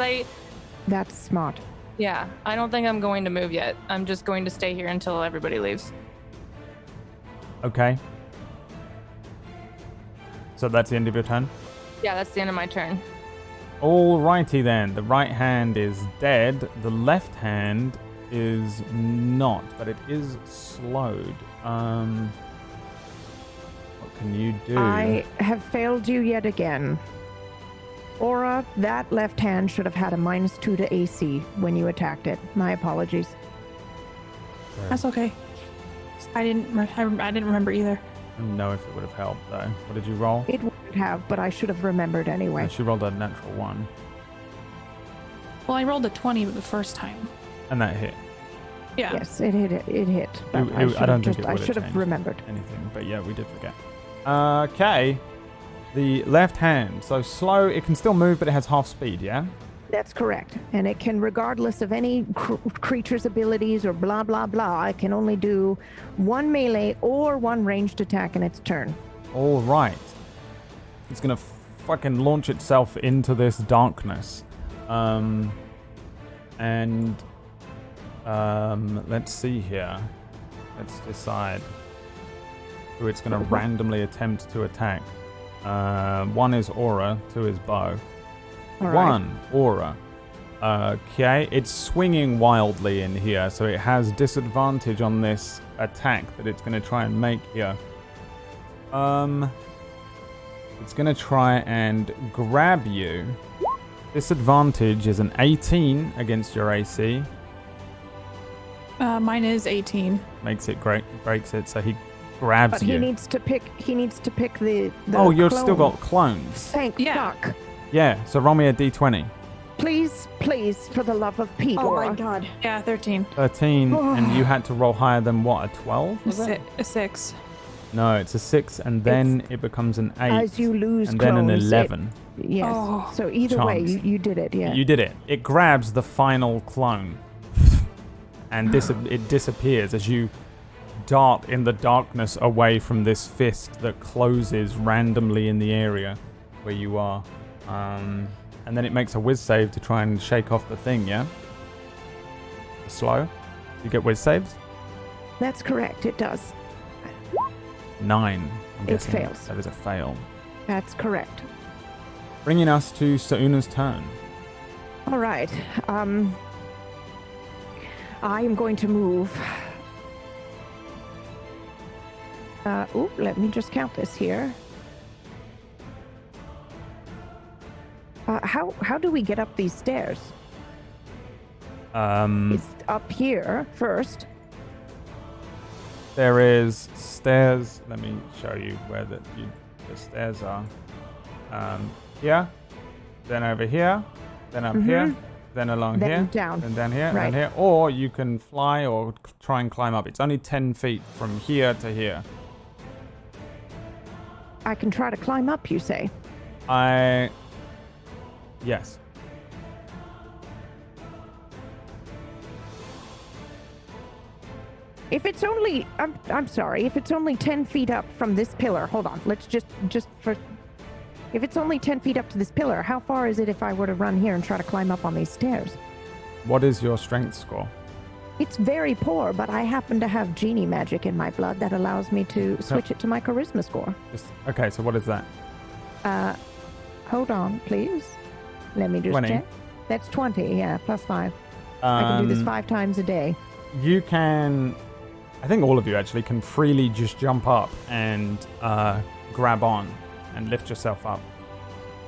That's smart. I don't think I'm going to move yet. I'm just going to stay here until everybody leaves. Okay. So that's the end of your turn? Yeah, that's the end of my turn. Alrighty then. The right hand is dead. The left hand is not, but it is slowed. What can you do? I have failed you yet again. Aura, that left hand should have had a -2 to AC when you attacked it. My apologies. That's okay. I didn't remember either. I don't know if it would have helped though. What did you roll? It would have, but I should have remembered anyway. She rolled a natural 1, Well, I rolled a 20 the first time. and that hit. Yeah. Yes, it hit. It hit. But I don't think it I would have should have changed remembered. anything, but yeah, we did forget. Okay. The left hand. So slow, it can still move, but it has half speed, yeah? That's correct. And it can, regardless of any creature's abilities or blah, blah, blah, it can only do 1 melee or 1 ranged attack in its turn. All right. It's going to fucking launch itself into this darkness. Let's see here. Let's decide who it's going to randomly attempt to attack. One is aura, two is bow. All right. One, aura. Okay, it's swinging wildly in here, so it has disadvantage on this attack that it's going to try and make here. It's going to try and grab you. Disadvantage is an 18 against your AC. Mine is 18. Makes it great, breaks it, so he grabs But you. he needs to pick the Oh, you've clone. still got clones. Thank Yeah. fuck. Yeah, so roll me a d20. Please, for the love of Pete. Oh Aura. my god. Yeah, 13. 13, and you had to roll higher than what, a 12? A 6. No, it's a 6, and then it becomes an 8, As you lose and then an clones, 11. Yes. Oh, So either way, chance. you did it. Yeah. You did it. It grabs the final clone, and it disappears as you dart in the darkness away from this fist that closes randomly in the area where you are. And then it makes a whiz save to try and shake off the thing, yeah? Slow? You get whiz saves? That's correct. It does. 9. I'm It guessing fails. that is a fail. That's correct. Bringing us to Sauna's turn. All right. I am going to move. Let me just count this here. How do we get up these stairs? It's up here first. There is stairs. Let me show you where the stairs are. Here, then over here, then up here, then along Then here, down. then down here, Right. and here. Or you can fly or try and climb up. It's only 10 feet from here to here. I can try to climb up, you say? Yes. If it's only, I'm sorry, if it's only 10 feet up from this pillar, hold on, let's just for, if it's only 10 feet up to this pillar, how far is it if I were to run here and try to climb up on these stairs? What is your strength score? It's very poor, but I happen to have genie magic in my blood that allows me to switch it to my charisma score. Okay, so what is that? Hold on, please. Let me just 20. check. That's 20, yeah, plus 5. I can do this 5 times a day. You can, I think all of you actually can freely just jump up and grab on and lift yourself up.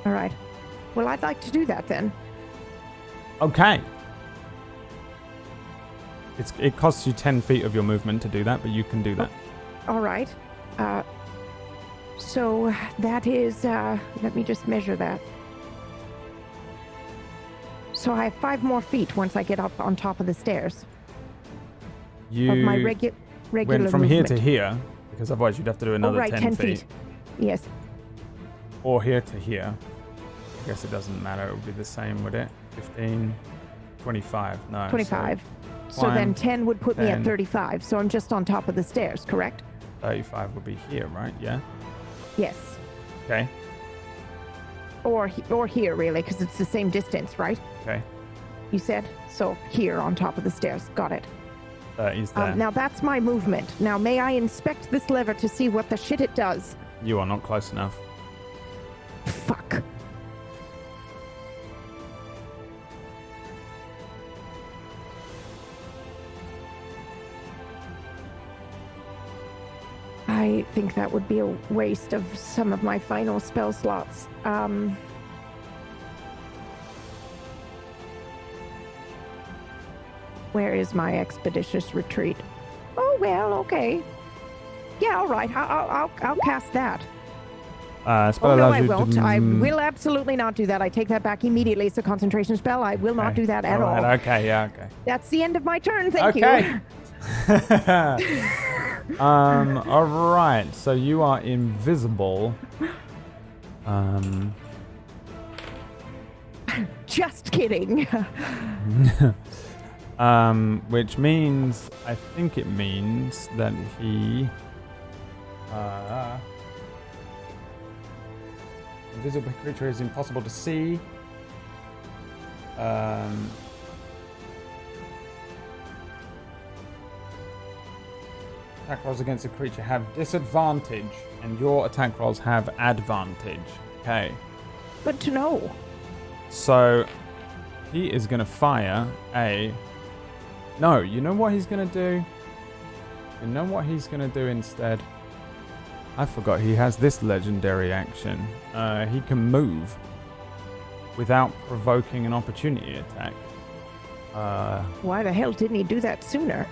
All right. Well, I'd like to do that then. Okay. It costs you 10 feet of your movement to do that, but you can do that. All right. So that is, let me just measure that. So I have 5 more feet once I get up on top of the stairs You of my regular went from movement. here to here, because otherwise you'd have to do another Oh, right, 10 feet. Yes. Or here to here. I guess it doesn't matter. It would be the same, would it? 15, 25. No. 25. So climb, then 10 would put me 10. at 35. So I'm just on top of the stairs, correct? 35 would be here, right? Yeah. Yes. Okay. Or here, really, because it's the same distance, right? Okay. You said? So here on top of the stairs. Got it. He's there. Now that's my movement. Now may I inspect this lever to see what the shit it does? You are not close enough. Fuck. I think that would be a waste of some of my final spell slots. Where is my expeditious retreat? Oh well, okay. Yeah, all right. I'll cast that. Spell Oh no, allows I you won't. to... I will absolutely not do that. I take that back immediately. It's a concentration spell. I will not Okay. do that at all. Alright, okay, yeah, okay. That's the end of my turn. Thank Okay. you. Alright, so you are invisible. Just kidding. Which means, I think it means that he, Invisible creature is impossible to see. Attack rolls against a creature have disadvantage, and your attack rolls have advantage. Okay. Good to know. So, he is going to fire a... No, you know what he's going to do? You know what he's going to do instead? I forgot he has this legendary action. He can move without provoking an opportunity attack. Why the hell didn't he do that sooner?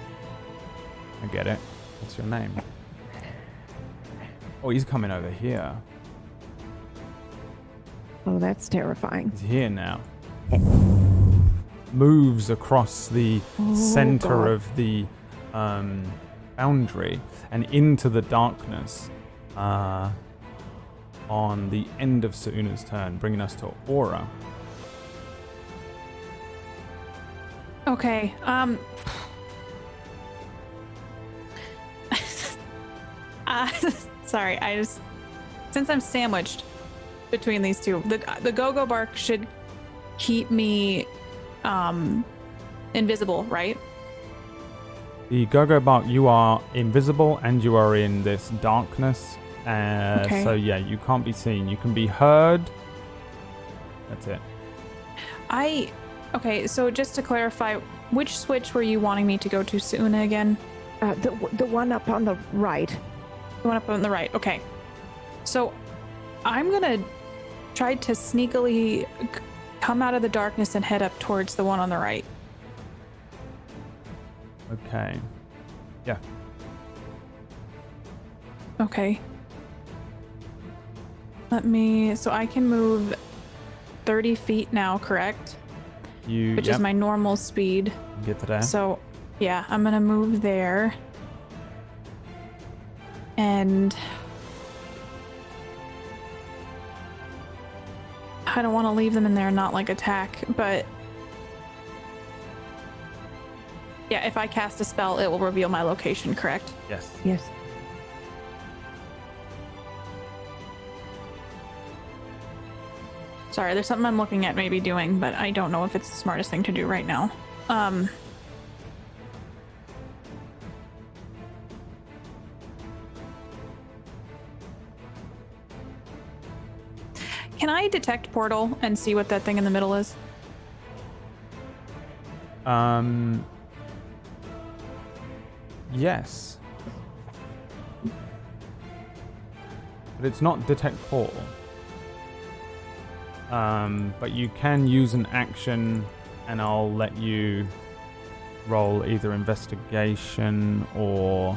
I get it. What's your name? Oh, he's coming over here. Oh, that's terrifying. He's here now. Moves across the center God. of the boundary and into the darkness on the end of Suuna's turn, bringing us to Aura. Okay. Sorry, since I'm sandwiched between these two, the go-go bark should keep me invisible, right? The go-go bark, you are invisible and you are in this darkness. Okay. So yeah, you can't be seen. You can be heard. That's it. Okay, so just to clarify, which switch were you wanting me to go to, Suuna, again? The one up on the right. The one up on the right. Okay. So I'm gonna try to sneakily come out of the darkness and head up towards the one on the right. Okay. Yeah. Okay. So I can move 30 feet now, correct? Which is my normal speed. Get to there. So, yeah, I'm gonna move there. And I don't want to leave them in there and not like attack, but yeah, if I cast a spell, it will reveal my location, correct? Yes. Yes. Sorry, there's something I'm looking at maybe doing, but I don't know if it's the smartest thing to do right now. Can I detect portal and see what that thing in the middle is? Yes. But it's not detect portal. But you can use an action, and I'll let you roll either investigation or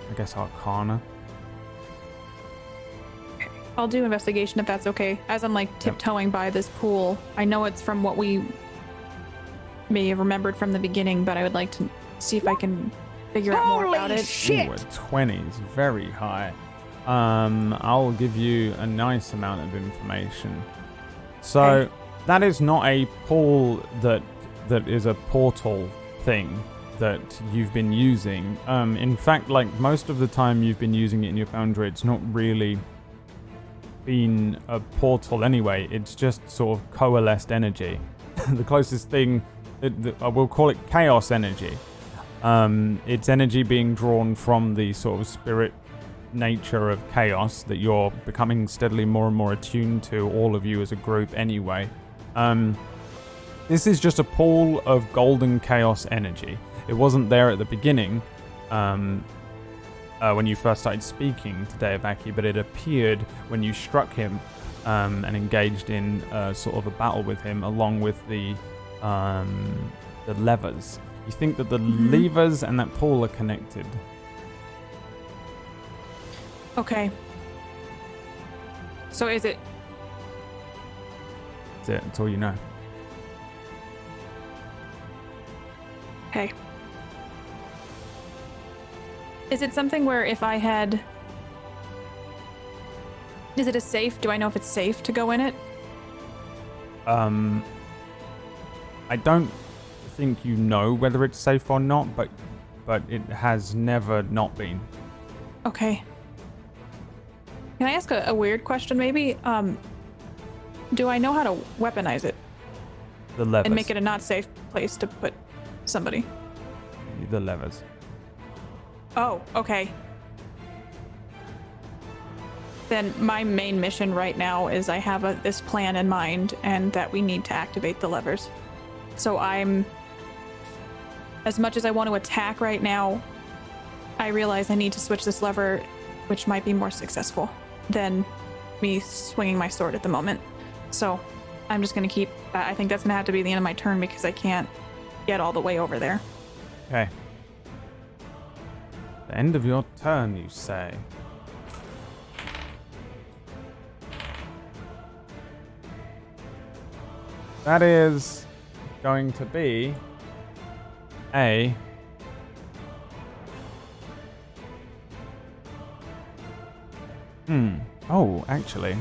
I guess Arcana. I'll do investigation if that's okay. As I'm like tiptoeing by this pool, I know it's from what we may have remembered from the beginning, but I would like to see if I can figure out more about it. Shit! Ooh, a 20 is very high. I'll give you a nice amount of information. So Okay. that is not a pool that is a portal thing that you've been using. In fact, like most of the time you've been using it in your boundary, it's not really been a portal anyway. It's just sort of coalesced energy. The closest thing, I will call it chaos energy. It's energy being drawn from the sort of spirit nature of chaos that you're becoming steadily more and more attuned to, all of you as a group anyway. This is just a pool of golden chaos energy. It wasn't there at the beginning when you first started speaking to Deavaki, but it appeared when you struck him and engaged in sort of a battle with him, along with the levers. You think that the levers and that pool are connected. Okay. So is it? That's it. That's all you know. Okay. Is it something where if I had... Is it a safe? Do I know if it's safe to go in it? I don't think you know whether it's safe or not, but but it has never not been. Okay. Can I ask a weird question, maybe? Do I know how to weaponize it The levers. and make it a not safe place to put somebody? The levers. Oh, okay. Then my main mission right now is I have this plan in mind and that we need to activate the levers. So as much as I want to attack right now, I realize I need to switch this lever, which might be more successful than me swinging my sword at the moment. So I'm just going to keep, I think that's going to have to be the end of my turn because I can't get all the way over there. Okay. The end of your turn, you say? That is going to be a Oh, actually,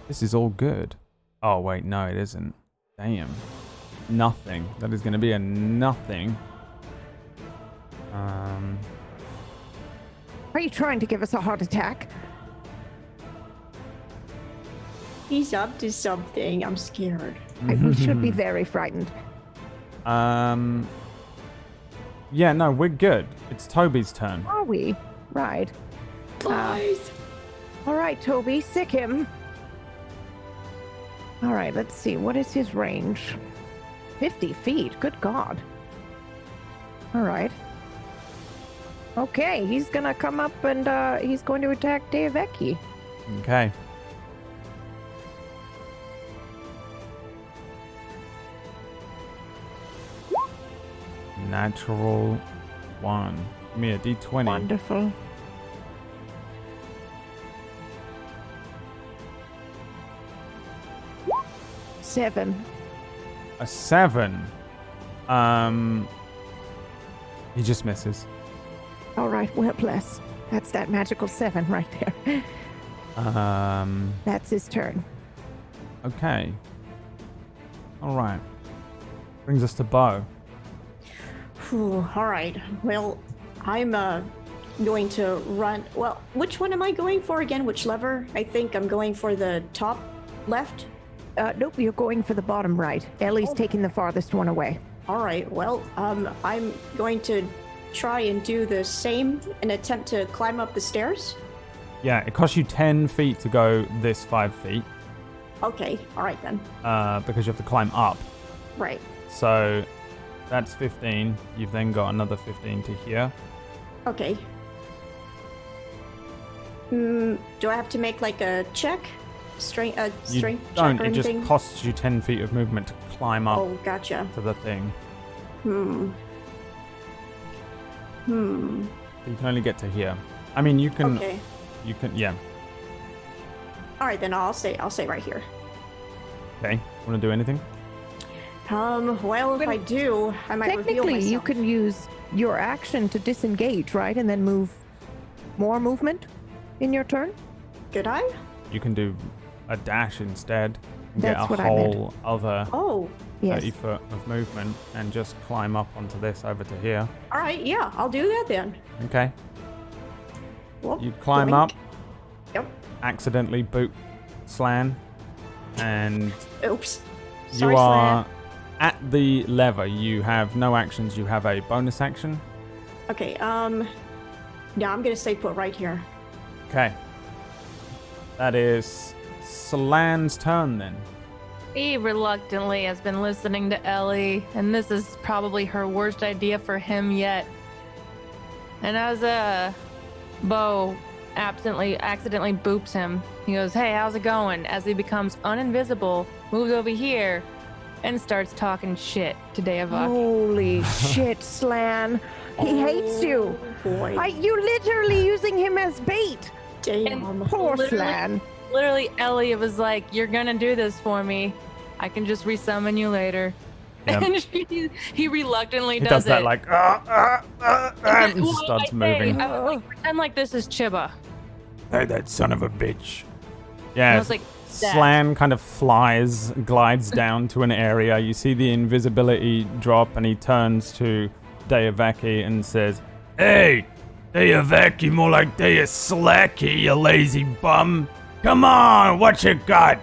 this is all good. Oh, wait, no, it isn't. Damn. Nothing. That is going to be a nothing. Are you trying to give us a heart attack? He's up to something. I'm scared. We should be very frightened. Yeah, no, we're good. It's Toby's turn. Are we? Right. Guys. All right, Toby, sick him. All right, let's see. What is his range? 50 feet. Good God. All right. Okay, he's gonna come up and he's going to attack Deavaki. Okay. Natural 1. Give me a d20. Wonderful. Seven. A 7. He just misses. All right, well, bless. That's that magical 7 right there. That's his turn. Okay. All right. Brings us to Bo. Whew, all right. Well, I'm going to run. Well, which one am I going for again? Which lever? I think I'm going for the top left. Nope, you're going for the bottom right. Ellie's taking the farthest one away. All right. Well, I'm going to try and do the same and attempt to climb up the stairs. Yeah, it costs you 10 feet to go this 5 feet. Okay. All right then. Because you have to climb up. Right. So that's 15. You've then got another 15 to here. Okay. Do I have to make like a check? Strength You check don't. or It anything? just costs you 10 feet of movement to climb up Oh, gotcha. to the thing. Hmm. You can only get to here. I mean, you can. Okay. You can. Yeah. All right, then I'll stay right here. Okay. Want to do anything? Well, if I do, I might reveal Technically, myself. you can use your action to disengage, right? And then move more movement in your turn? Could I? You can do a dash instead. And That's get what a I meant. whole other Oh, 30 30 foot of movement and just climb up onto this over to here. all right. Yeah, I'll do that then. Okay. Whoop, You climb doink. up, Yep. accidentally boot Slan, and Oops. you Sorry, are Slan. at the lever. You have no actions. You have a bonus action. Okay. Yeah, I'm gonna stay put right here. Okay. That is Slan's turn then. He reluctantly has been listening to Ellie, and this is probably her worst idea for him yet. And as Bo accidentally boops him, he goes, "Hey, how's it going?" As he becomes uninvisible, moves over here, and starts talking shit to Deavaki. Holy shit, Slan. He hates you. Oh, boy. You literally using him as bait. Damn. Poor Literally- Slan. Literally, Ellie was like, "You're gonna do this for me. I can just resummon you later." Yep. And he reluctantly He does does that it. like, and Well, starts I moving. say, I was like, pretend like this is Chiba. Hey, that son of a bitch. And Yeah, I was like, that. Slan kind of glides down to an area. You see the invisibility drop, and he turns to Deavaki and says, Hey, Deavaki, more like Slacky, you lazy bum. Come on, what you got?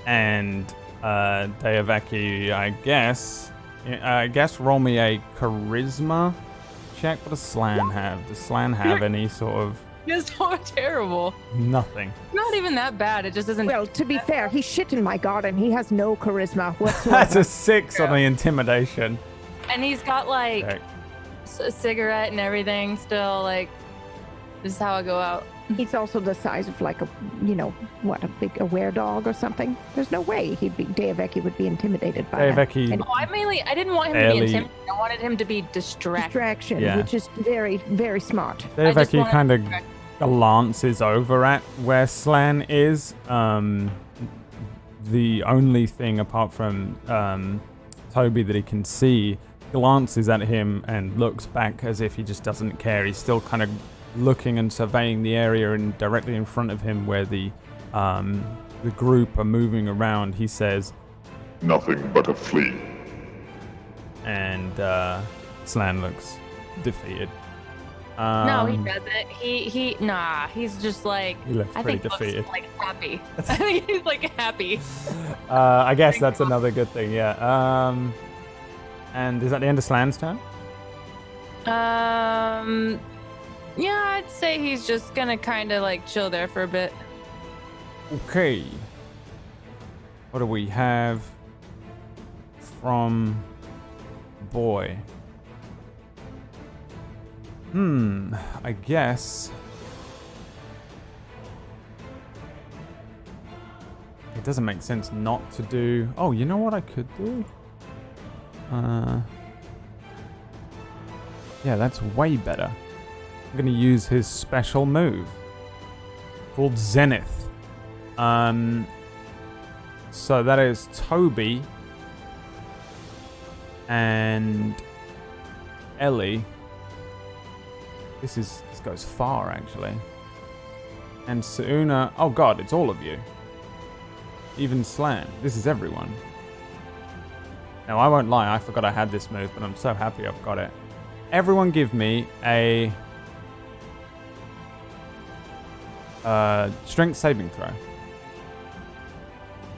And Deavaki, I guess roll me a charisma check. What does Slan have? Does Slan have any sort of... It's so terrible. Nothing. Not even that bad. It just isn't. Well, to be fair, he shit in my garden. He has no charisma whatsoever. That's a 6 on the intimidation. And he's got like Okay. a cigarette and everything still. Like, this is how I go out. He's also the size of like a were-dog or something. There's no way Deavaki would be intimidated by that. Deavaki, And I didn't want him to Barely. be intimidated. I wanted him to be distracted. distraction, Yeah. which is very, very smart. Deavaki wanted kind of to distract- glances over at where Slan is. The only thing apart from Toby that he can see glances at him and looks back as if he just doesn't care. He's still kind of looking and surveying the area, and directly in front of him where the group are moving around, he says, Nothing but a flea. and Slan looks defeated. No, he doesn't. He's just like. He looks I pretty think defeated. looks like happy. I think he's like happy. I guess that's another good thing, yeah. And is that the end of Slan's turn? Yeah, I'd say he's just gonna kind of like chill there for a bit. Okay. What do we have from Boy? I guess it doesn't make sense not to do... Oh, you know what I could do? Yeah, that's way better. I'm gonna use his special move called Zenith. So that is Toby and Ellie. This goes far actually. And Sauna. Oh god, it's all of you. Even Slan. This is everyone. Now I won't lie, I forgot I had this move, but I'm so happy I've got it. Everyone give me a strength saving throw.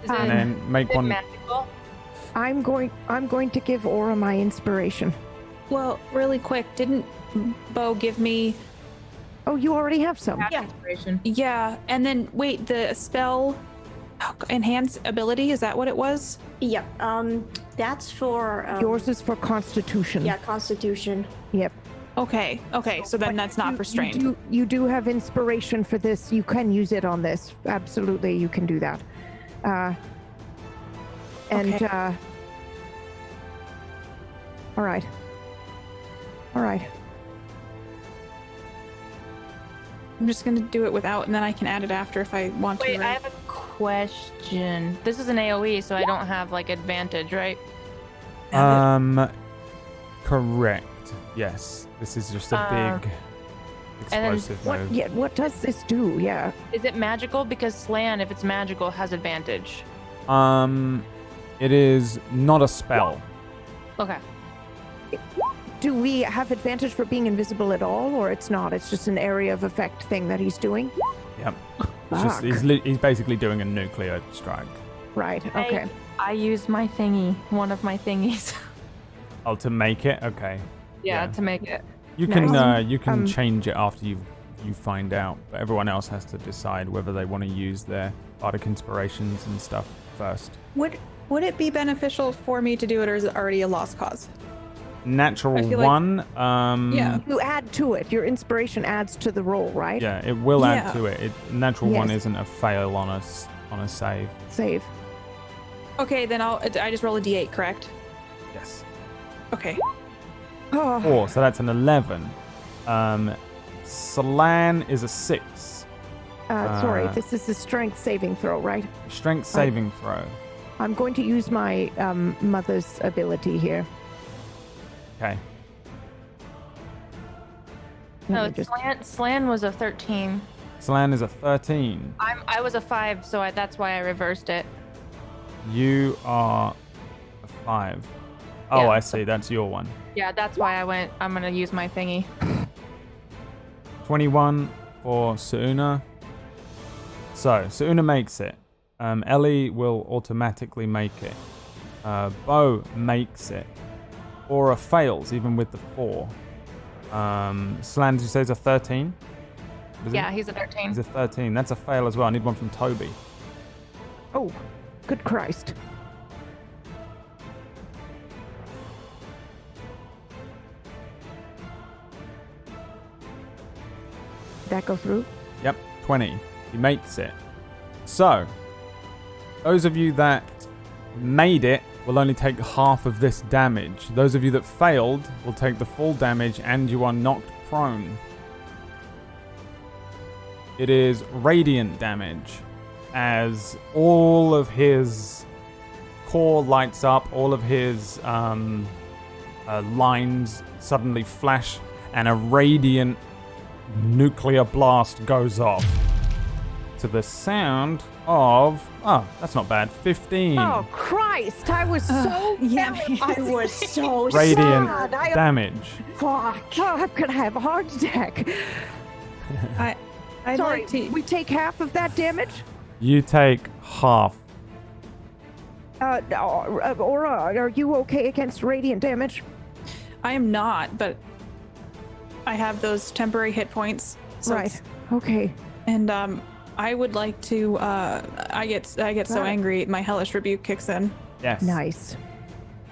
Is And it, then make is it one. magical? I'm going to give Aura my inspiration. Well, really quick, didn't Bo give me... Oh, you already have some. Half inspiration. Yeah, and then, wait, the spell... enhance ability, is that what it was? Yeah. That's for Yours is for Constitution. yeah, Constitution. Yep. Okay, so then that's not for strength. You do have inspiration for this. You can use it on this. Absolutely, you can do that. Okay. All right. I'm just gonna do it without, and then I can add it after if I want Wait, to. I Right? have a question. This is an AoE, so I don't have like advantage, right? Correct. Yes. This is just a big then explosive move. What does this do? Yeah. Is it magical? Because Slan, if it's magical, has advantage. It is not a spell. Okay. Do we have advantage for being invisible at all, or it's not? It's just an area of effect thing that he's doing. Yep. It's just, Fuck. he's basically doing a nuclear strike. Right. Okay. I used my thingy, one of my thingies. Oh, to make it? Okay. Yeah, to make it. You can Nice. change it after you find out, but everyone else has to decide whether they want to use their bardic inspirations and stuff first. Would it be beneficial for me to do it, or is it already a lost cause? Natural I feel like- one. Yeah. You add to it. Your inspiration adds to the roll, right? Yeah, it will add Yeah. to it. Natural one Yes. isn't a fail on a save. Save. Okay, then I just roll a d8, correct? Yes. Okay. Oh, 4, so that's an 11. Slan is a 6. sorry. This is a strength saving throw, right? Strength saving throw. I'm going to use my mother's ability here. Okay. Let No, me just- Slan was a 13. Slan is a 13. I was a 5, so that's why I reversed it. You are a 5. Oh, Yeah. I see. That's your one. Yeah, that's why I'm gonna use my thingy. 21 for Suuna. So, Suuna makes it. Ellie will automatically make it. Bo makes it. Aura fails, even with the 4. Slan, did you say is a 13? Yeah, he's a 13. He's a 13. That's a fail as well. I need one from Toby. Oh, good Christ. Did that go through? Yep, 20. He makes it. So, those of you that made it will only take half of this damage. Those of you that failed will take the full damage and you are knocked prone. It is radiant damage as all of his core lights up, all of his lines suddenly flash, and a radiant nuclear blast goes off to the sound of, that's not bad, 15 Oh, Christ. I was so yeah, I was so radiant sad. damage. Fuck. Oh, I'm going to have a heart attack. I'd Sorry, like to. we take half of that damage? You take half. Aura, are you okay against radiant damage? I am not, but I have those temporary hit points. So Right. Okay. And I would like to. I get so Got it. angry. My hellish rebuke kicks in. Yes. Nice.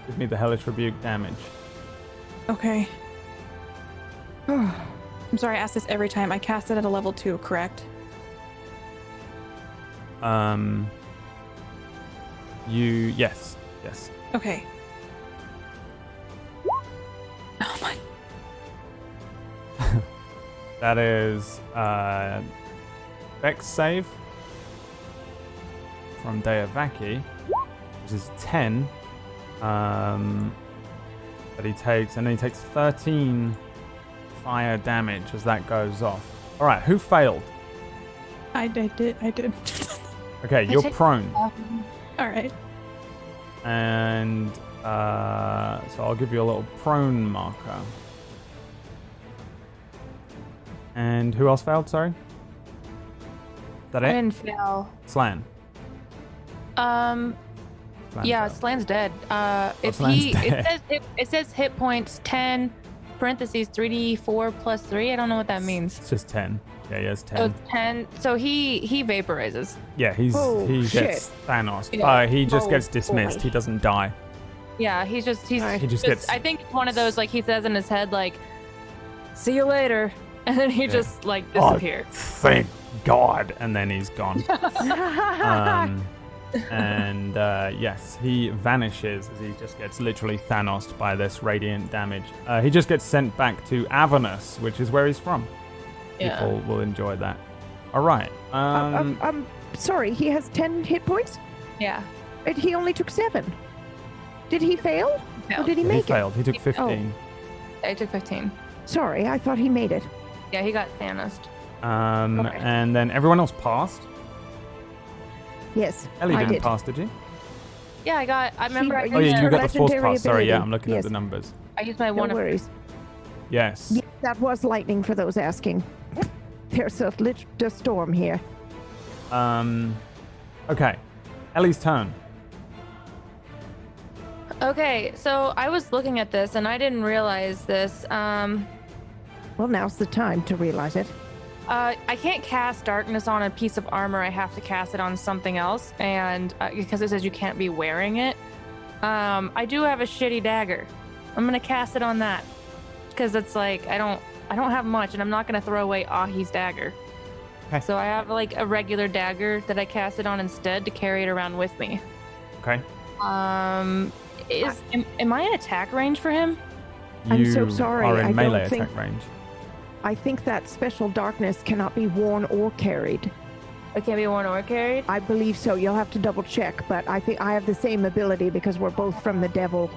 Give me the hellish rebuke damage. Okay. I'm sorry, I ask this every time. I cast it at a level 2, correct? Yes. Okay. Oh my. That is Vex save from Deavaki, which is 10. But he takes 13 fire damage as that goes off. All right, who failed? I did. Okay, you're prone. All right. And so I'll give you a little prone marker. And who else failed? Sorry. Is that I it? didn't fail. Slan. Yeah, failed. Slan's dead. If Slan's he, dead. it says hit points 10, parentheses 3d4 plus 3. I don't know what that means. It's just 10. Yeah, he has 10. So it's 10. So he vaporizes. Yeah, he shit. gets Thanos. Yeah. He just Oh, gets dismissed. boy. He doesn't die. Yeah, he just gets. I think it's one of those, like, he says in his head, like, see you later, and then he just like disappears. Oh, thank God. And then he's gone. Yes, he vanishes as he just gets literally Thanosed by this radiant damage. He just gets sent back to Avernus, which is where he's from. Yeah. People will enjoy that. All right. I'm sorry, he has 10 hit points? Yeah. And he only took 7. Did he fail? Or did he he make it? failed. He took 15. I took 15. Sorry, I thought he made it. Yeah, he got Thanos. Okay. And then everyone else passed. Yes, Ellie I didn't did. pass, did you? Yeah, I remember I She- Oh yeah, used, you her got the force legendary pass. Sorry, yeah, ability. I'm looking Yes. at the numbers. I used my No one. worries. Yes. Yes, that was lightning for those asking. There's a storm here. Okay. Ellie's turn. Okay, so I was looking at this and I didn't realize this. Well, now's the time to realize it. I can't cast darkness on a piece of armor. I have to cast it on something else, and because it says you can't be wearing it. I do have a shitty dagger. I'm gonna cast it on that because it's like I don't have much, and I'm not gonna throw away Ahi's dagger. Okay. So I have like a regular dagger that I cast it on instead to carry it around with me. Okay. Am I in attack range for him? I'm You so sorry, are in I don't melee think- attack range. I think that special darkness cannot be worn or carried. It can't be worn or carried. I believe so. You'll have to double check, but I think I have the same ability because we're both from the devil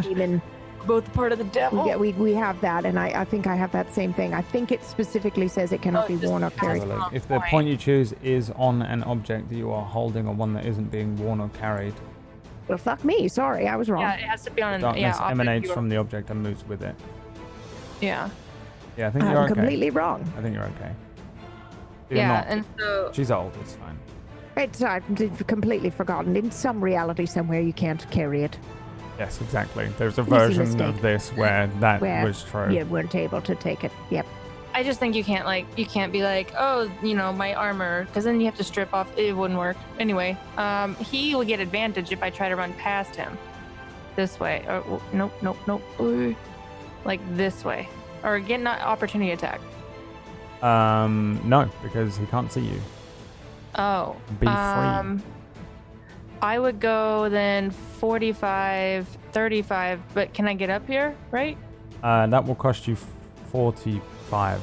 demon. Both part of the devil. Yeah, we have that, and I think I have that same thing. I think it specifically says it cannot Oh, be just worn or carried. Very If good the point. point you choose is on an object that you are holding or one that isn't being worn or carried, Well, fuck me. Sorry, I was wrong. Yeah, it has to be on an darkness object emanates you are- from the object and moves with it. Yeah. Yeah, I think I'm you're okay. completely wrong. I think you're okay. You're Yeah, not. and so She's old, it's fine. I've completely forgotten. In some reality somewhere, you can't carry it. Yes, exactly. There's a Easy version mistake. of this where that Where was true. you weren't able to take it. Yep. I just think you can't be like, oh, my armor, because then you have to strip off. It wouldn't work. Anyway, he will get advantage if I try to run past him. This way. Oh, nope. Like this way. Or get an opportunity attack. No, because he can't see you. Oh. Be free. I would go then 45, 35, but can I get up here, right? That will cost you 45.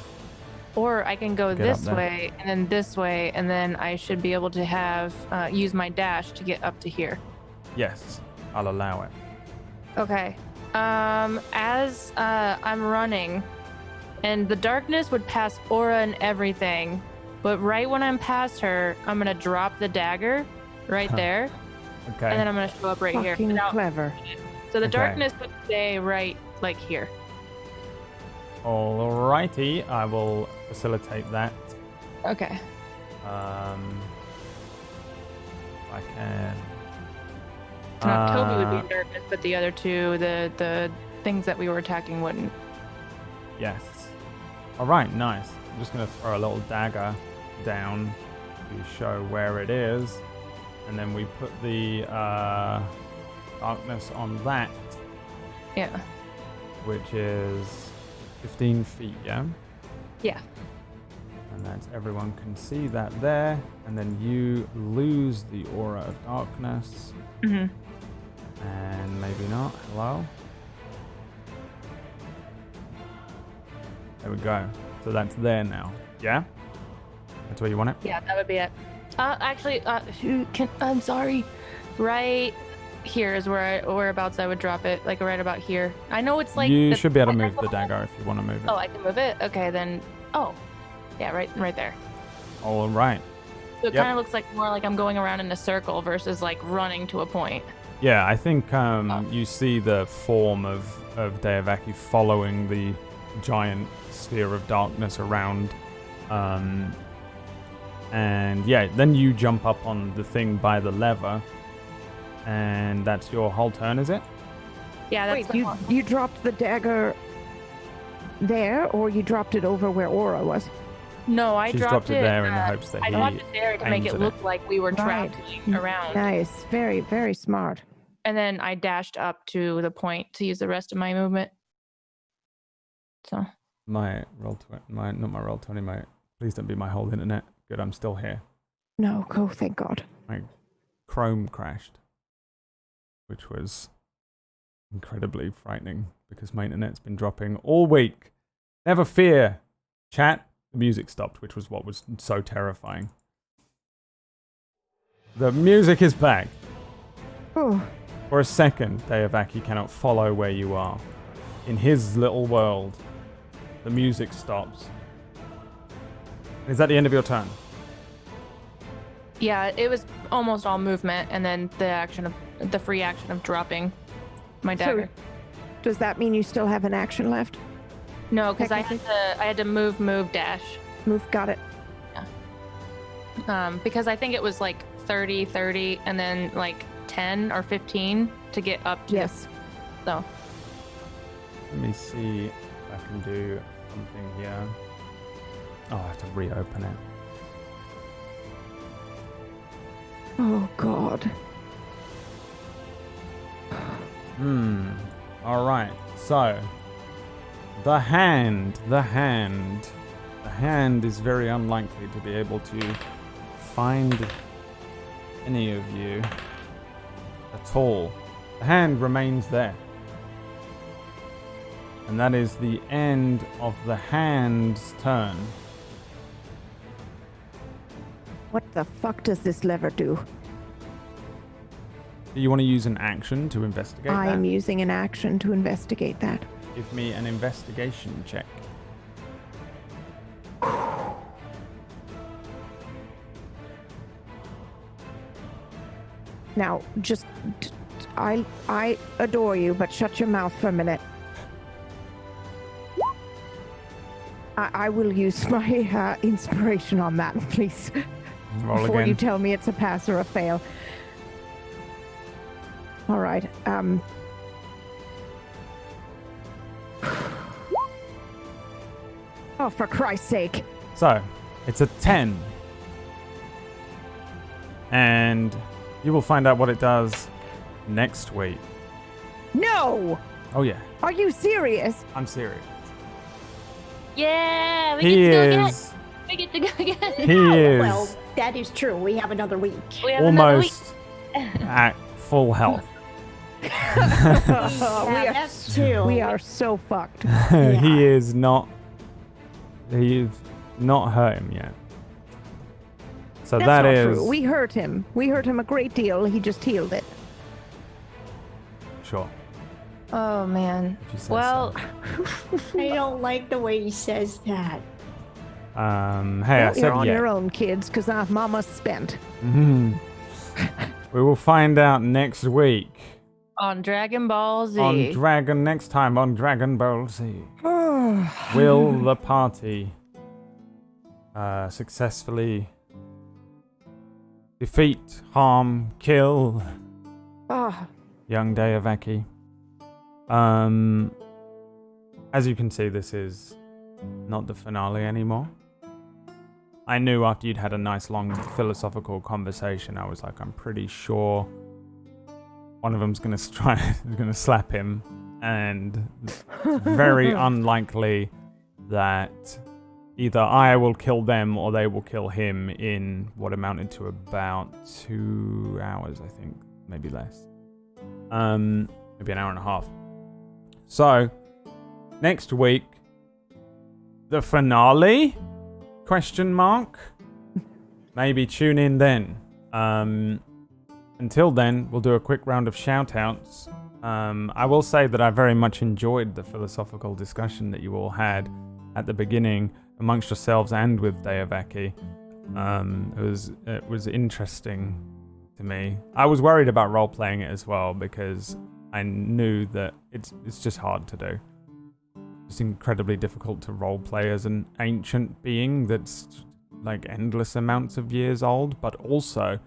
Or I can go Get up this there. way and then this way, and then I should be able to have use my dash to get up to here. Yes, I'll allow it. Okay. As I'm running, and the darkness would pass Aura and everything, but right when I'm past her, I'm gonna drop the dagger right there, Okay. and then I'm gonna show up right here. Fucking Without- clever. So the Okay. darkness would stay right like here. Alrighty, I will facilitate that. Okay. I can. Toby would be in darkness, but the other two, the things that we were attacking wouldn't. Yes. Alright, nice. I'm just going to throw a little dagger down to show where it is. And then we put the darkness on that, Yeah. which is 15 feet, yeah? Yeah. And that's everyone can see that there. And then you lose the aura of darkness. Mm-hmm. And maybe not. Hello? There we go. So that's there now. Yeah? That's where you want it? Yeah, that would be it. Actually, I'm sorry. Right here is whereabouts I would drop it, like right about here. I know it's like you should be able to move the dagger if you want to move it. Oh, I can move it. Okay, then. Oh, yeah, right there. All right. So it Yep. kind of looks like more like I'm going around in a circle versus like running to a point. Yeah, I think you see the form of Deavaki following the giant sphere of darkness around. And yeah, then you jump up on the thing by the lever. And that's your whole turn, is it? Yeah, that's Wait, you dropped the dagger there, or you dropped it over where Aura was? No, I She's dropped it there in the hopes that I he dropped it there to make aims it at look like we were Right. traveling around. Nice. Very, very smart. And then I dashed up to the point to use the rest of my movement. So My roll not my roll 20, please don't be my whole internet. Good, I'm still here. No, go, thank God. My Chrome crashed, which was incredibly frightening because my internet's been dropping all week. Never fear, chat. The music stopped, which was what was so terrifying. The music is back. Oh, For a second, Deavaki cannot follow where you are. In his little world, the music stops. Is that the end of your turn? yeah, it was almost all movement, and then the free action of dropping my dagger. does that mean you still have an action left? No, because I had to move, dash. Move, got it. Because I think it was like 30, and then like 10 or 15 to get up to. Yes. So. Let me see if I can do something here. Oh, I have to reopen it. Oh, God. Alright, so the hand is very unlikely to be able to find any of you at all. The hand remains there. And that is the end of the hand's turn. What the fuck does this lever do? Do you want to use an action to investigate I that? am using an action to investigate that. Give me an investigation check. Now, just, I adore you, but shut your mouth for a minute. I will use my inspiration on that, please. Roll Before again. you tell me it's a pass or a fail. All right. Oh, for Christ's sake. So, it's a 10. And you will find out what it does next week. No! Oh, yeah. Are you serious? I'm serious. Yeah, we He get to go again. is. We get to go again. He is Well, that is true. We have another week. We have another week. almost at full health. That's true. We are so fucked. He is not. He's not hurt him yet. So That's that not is true. We hurt him. We hurt him a great deal. He just healed it. sure. Oh man. If you say Well, I don't like the way he says that. so. Hey, I Well, said you're on yeah. your own, kids, because Mama's spent. Mhm. We will find out next week on Dragon Ball Z. next time on Dragon Ball Z. Will the party successfully defeat, harm, kill Oh, young Deavaki? As you can see, this is not the finale anymore. I knew after you'd had a nice long philosophical conversation, I was like, I'm pretty sure one of them's gonna slap him, and it's very unlikely that either I will kill them or they will kill him in what amounted to about 2 hours, I think, maybe less, maybe an hour and a half. So next week, the finale? Question mark? Maybe tune in then. Until then, we'll do a quick round of shout-outs. I will say that I very much enjoyed the philosophical discussion that you all had at the beginning amongst yourselves and with Deavaki. It was interesting to me. I was worried about role-playing it as well because I knew that it's just hard to do. It's incredibly difficult to roleplay as an ancient being that's like endless amounts of years old, but also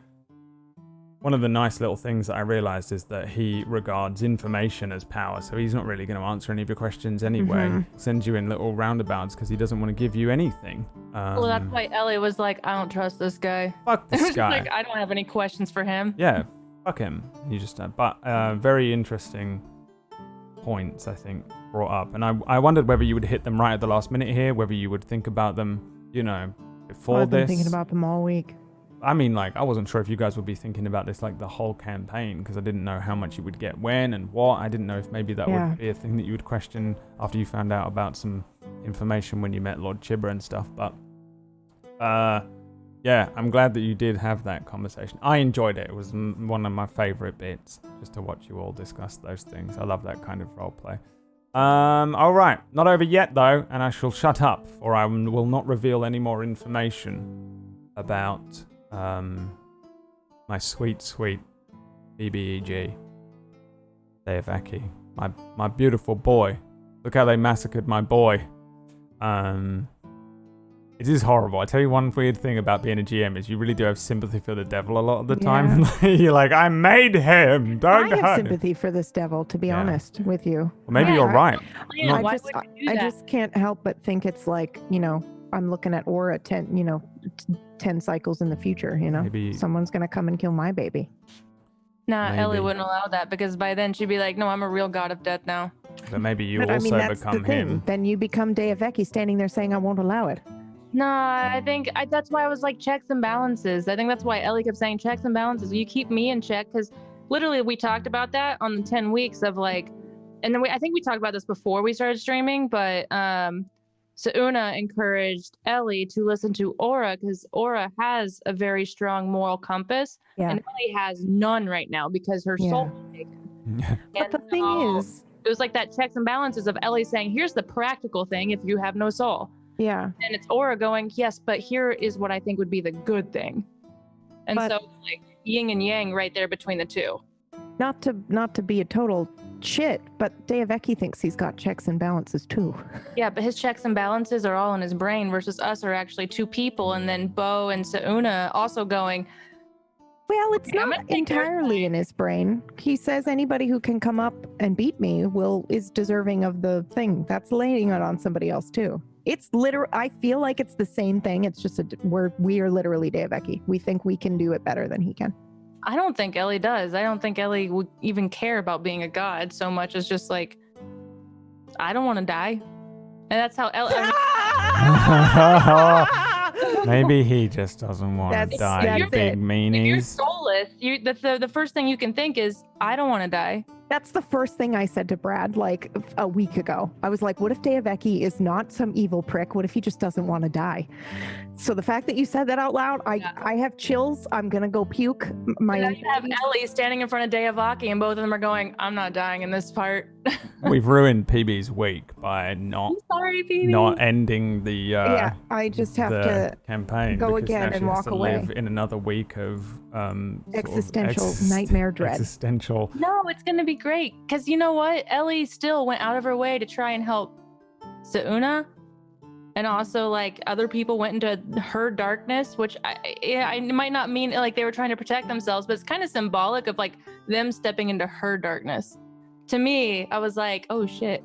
one of the nice little things that I realized is that he regards information as power, so he's not really going to answer any of your questions anyway. Sends you in little roundabouts because he doesn't want to give you anything. Well, that's why Ellie was like, I don't trust this guy. Fuck It this was guy. like, I don't have any questions for him. Yeah, fuck him. You just but very interesting points, I think, brought up. And I wondered whether you would hit them right at the last minute here, whether you would think about them, before I've been this. thinking about them all week. I mean, like, I wasn't sure if you guys would be thinking about this, like, the whole campaign, because I didn't know how much you would get when and what. I didn't know if maybe that would be a thing that you would question after you found out about some information when you met Lord Chibber and stuff. But, yeah, I'm glad that you did have that conversation. I enjoyed it. It was one of my favorite bits, just to watch you all discuss those things. I love that kind of roleplay. All right. Not over yet, though, and I shall shut up, or I will not reveal any more information about my sweet, sweet BBEG, Deavaki, my beautiful boy. Look how they massacred my boy. It is horrible. I tell you one weird thing about being a GM is you really do have sympathy for the devil a lot of the time. You're like, I made him. Don't I have hurt him. sympathy for this devil, to be honest with you. Well, maybe you're right. Yeah, why I would you do that? just can't help but think it's like, I'm looking at Aura 10, 10 cycles in the future, Maybe- Someone's going to come and kill my baby. Nah, Maybe. Ellie wouldn't allow that because by then she'd be like, no, I'm a real god of death now. But maybe you But also that's become the thing. him. Then you become Deavaki standing there saying, I won't allow it. Nah, I think that's why I was like checks and balances. I think that's why Ellie kept saying checks and balances. You keep me in check because literally we talked about that on the 10 weeks of like, and then I think we talked about this before we started streaming, but Sauna encouraged Ellie to listen to Aura because Aura has a very strong moral compass, Yeah. and Ellie has none right now because her soul was taken. But the And thing so is, it was like that checks and balances of Ellie saying, here's the practical thing if you have no soul. yeah. And it's Aura going, yes, but here is what I think would be the good thing. And But- so like yin and yang right there between the two. Not to be a total shit, but Deavaki thinks he's got checks and balances too. Yeah, but his checks and balances are all in his brain versus us are actually two people, and then Bo and Sauna also going, Well, it's Okay, I'm not gonna take their entirely in his brain. He says anybody who can come up and beat me is deserving of the thing. That's laying it on somebody else too. It's literal. I feel like it's the same thing. It's just we are literally Deavaki. We think we can do it better than he can. I don't think Ellie does. I don't think Ellie would even care about being a god so much as just like, I don't want to die. And that's how Ellie. Maybe he just doesn't want to That's die, you it. big If you're meanies. soulless, the first thing you can think is, I don't want to die. That's the first thing I said to Brad like a week ago. I was like, what if Deavaki is not some evil prick? What if he just doesn't want to die? So the fact that you said that out loud, I have chills. I'm going to go puke. My Now you have Ellie standing in front of Deavaki, and both of them are going, I'm not dying in this part. We've ruined PB's week by not I'm sorry, Phoebe. not ending the yeah, I just have to campaign. go because again now and she has walk to away. live in another week of Existential nightmare dread. Existential. No, it's going to be great. Because you know what? Ellie still went out of her way to try and help Sauna. And also, like, other people went into her darkness, which I might not mean like they were trying to protect themselves, but it's kind of symbolic of like them stepping into her darkness. To me, I was like, oh shit.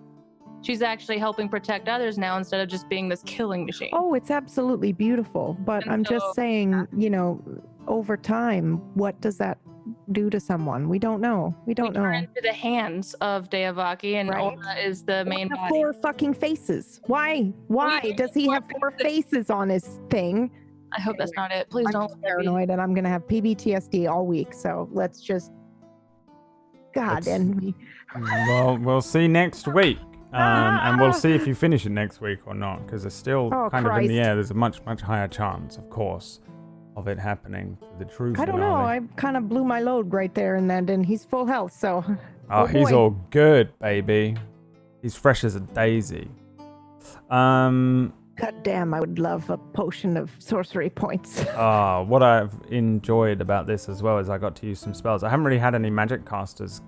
She's actually helping protect others now instead of just being this killing machine. Oh, it's absolutely beautiful. But And I'm so- just saying, over time, what does that do to someone? We don't know. We don't know. Turn into the hands of Deavaki, and Right. Ola is the main The body. 4 fucking faces. Why? Why We- does he have 4 faces on his thing? I hope that's not it. Please I'm don't. just paranoid and I'm gonna have PBTSD all week. So let's just God Let's- and me. Well, we'll see next week. And we'll see if you finish it next week or not, because it's still Oh, kind of in the Christ. air. There's a much, much higher chance, of course, of it happening for the true I don't know. finale. I kind of blew my load right there and then, and he's full health. So Oh, oh he's boy. all good, baby. He's fresh as a daisy. God damn, I would love a potion of sorcery points. What I've enjoyed about this as well is I got to use some spells. I haven't really had any magic casters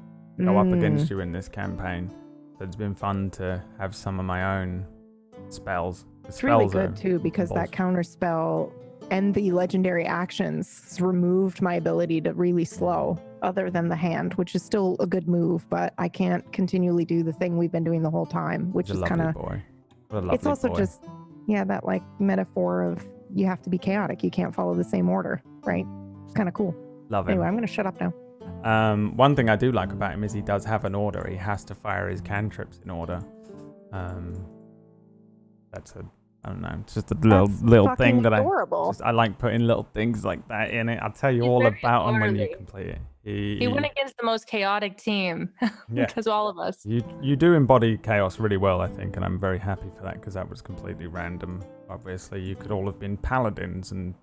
go up against you in this campaign. So it's been fun to have some of my own spells. The It's really spells are good too because that bullshit. counter spell and the legendary actions has removed my ability to really slow, other than the hand, which is still a good move, but I can't continually do the thing we've been doing the whole time, which He's a is lovely kind of. boy. What a lovely It's also boy. just, that like metaphor of you have to be chaotic. You can't follow the same order, right? It's kind of cool. Love him. Anyway, I'm gonna shut up now. One thing I do like about him is he does have an order. He has to fire his cantrips in order. I don't know, it's just a little Fucking thing that adorable. I like putting little things like that in it. I'll tell you He's all very about him when you orderly. complete it. He went against the most chaotic team. Yeah. Because all of us. You do embody chaos really well, I think, and I'm very happy for that because that was completely random. Obviously, you could all have been paladins and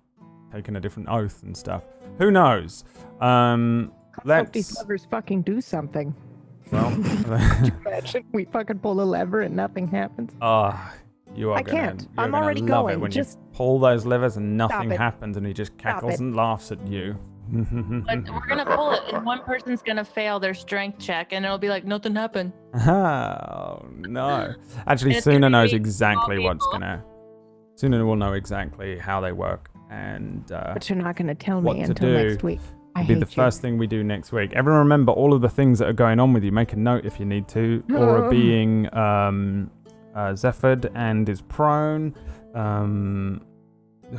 taken a different oath and stuff. Who knows? Hope these Let's. levers fucking do something. Well, Imagine we fucking pull a lever and nothing happens. you are I gonna, can't. you're I'm gonna already love going. it when Just you pull those levers and nothing it. happens and he just cackles it. and laughs at you. But we're gonna pull it, and one person's gonna fail their strength check, and it'll be like nothing happened. Oh no! Actually, And it's gonna Suna be knows small exactly what's people. gonna. Suna will know exactly how they work, and but you're not gonna tell what me to until do next week. I will be hate the you. first thing we do next week. Everyone, remember all of the things that are going on with you. Make a note if you need to, or are being Zephyred and is prone.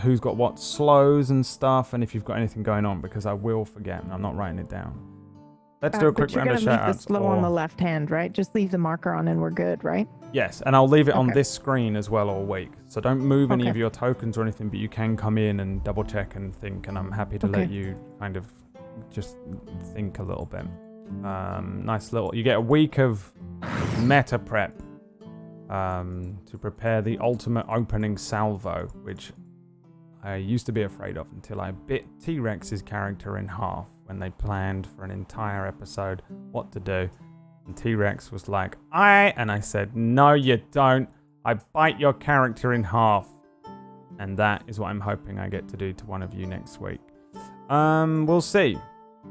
Who's got what slows and stuff, and if you've got anything going on, because I will forget and I'm not writing it down. Let's do a quick but you're round of gonna leave shout the outs. slow on the left hand, right? Just leave the marker on and we're good, right? Yes, and I'll leave it on Okay. this screen as well all week. So don't move any Okay. of your tokens or anything, but you can come in and double check and think, and I'm happy to let Okay. you kind of just think a little bit. Nice little, you get a week of meta prep to prepare the ultimate opening salvo, which I used to be afraid of until I bit T-Rex's character in half when they planned for an entire episode what to do. And T-Rex was like, and I said, no, you don't. I bite your character in half. And that is what I'm hoping I get to do to one of you next week. We'll see.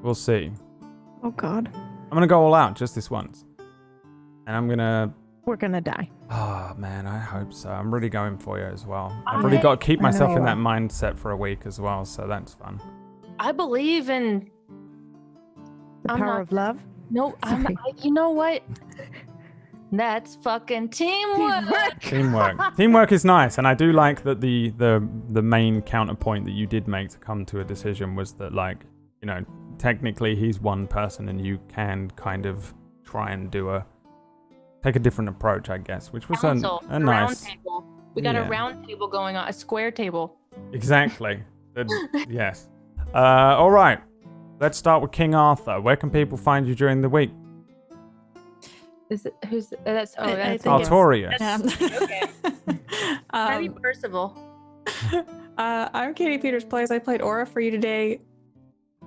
We'll see. Oh God. I'm going to go all out just this once. and I'm gonna. We're gonna die. Oh man, I hope so. I'm really going for you as well. I've really got to keep myself in that mindset for a week as well, so that's fun. I believe in The power of love. No, you know what? That's fucking teamwork. Teamwork is nice, and I do like that the main counterpoint that you did make to come to a decision was that, like, you know, technically he's one person and you can kind of try and take a different approach, I guess, which was a nice round table. We got a round table going on, a square table. Exactly. Yes. All right. Let's start with King Arthur. Where can people find you during the week? Is it that's Artorius. Okay. Maybe Percival. I'm Katie Peters Plays. I played Aura for you today.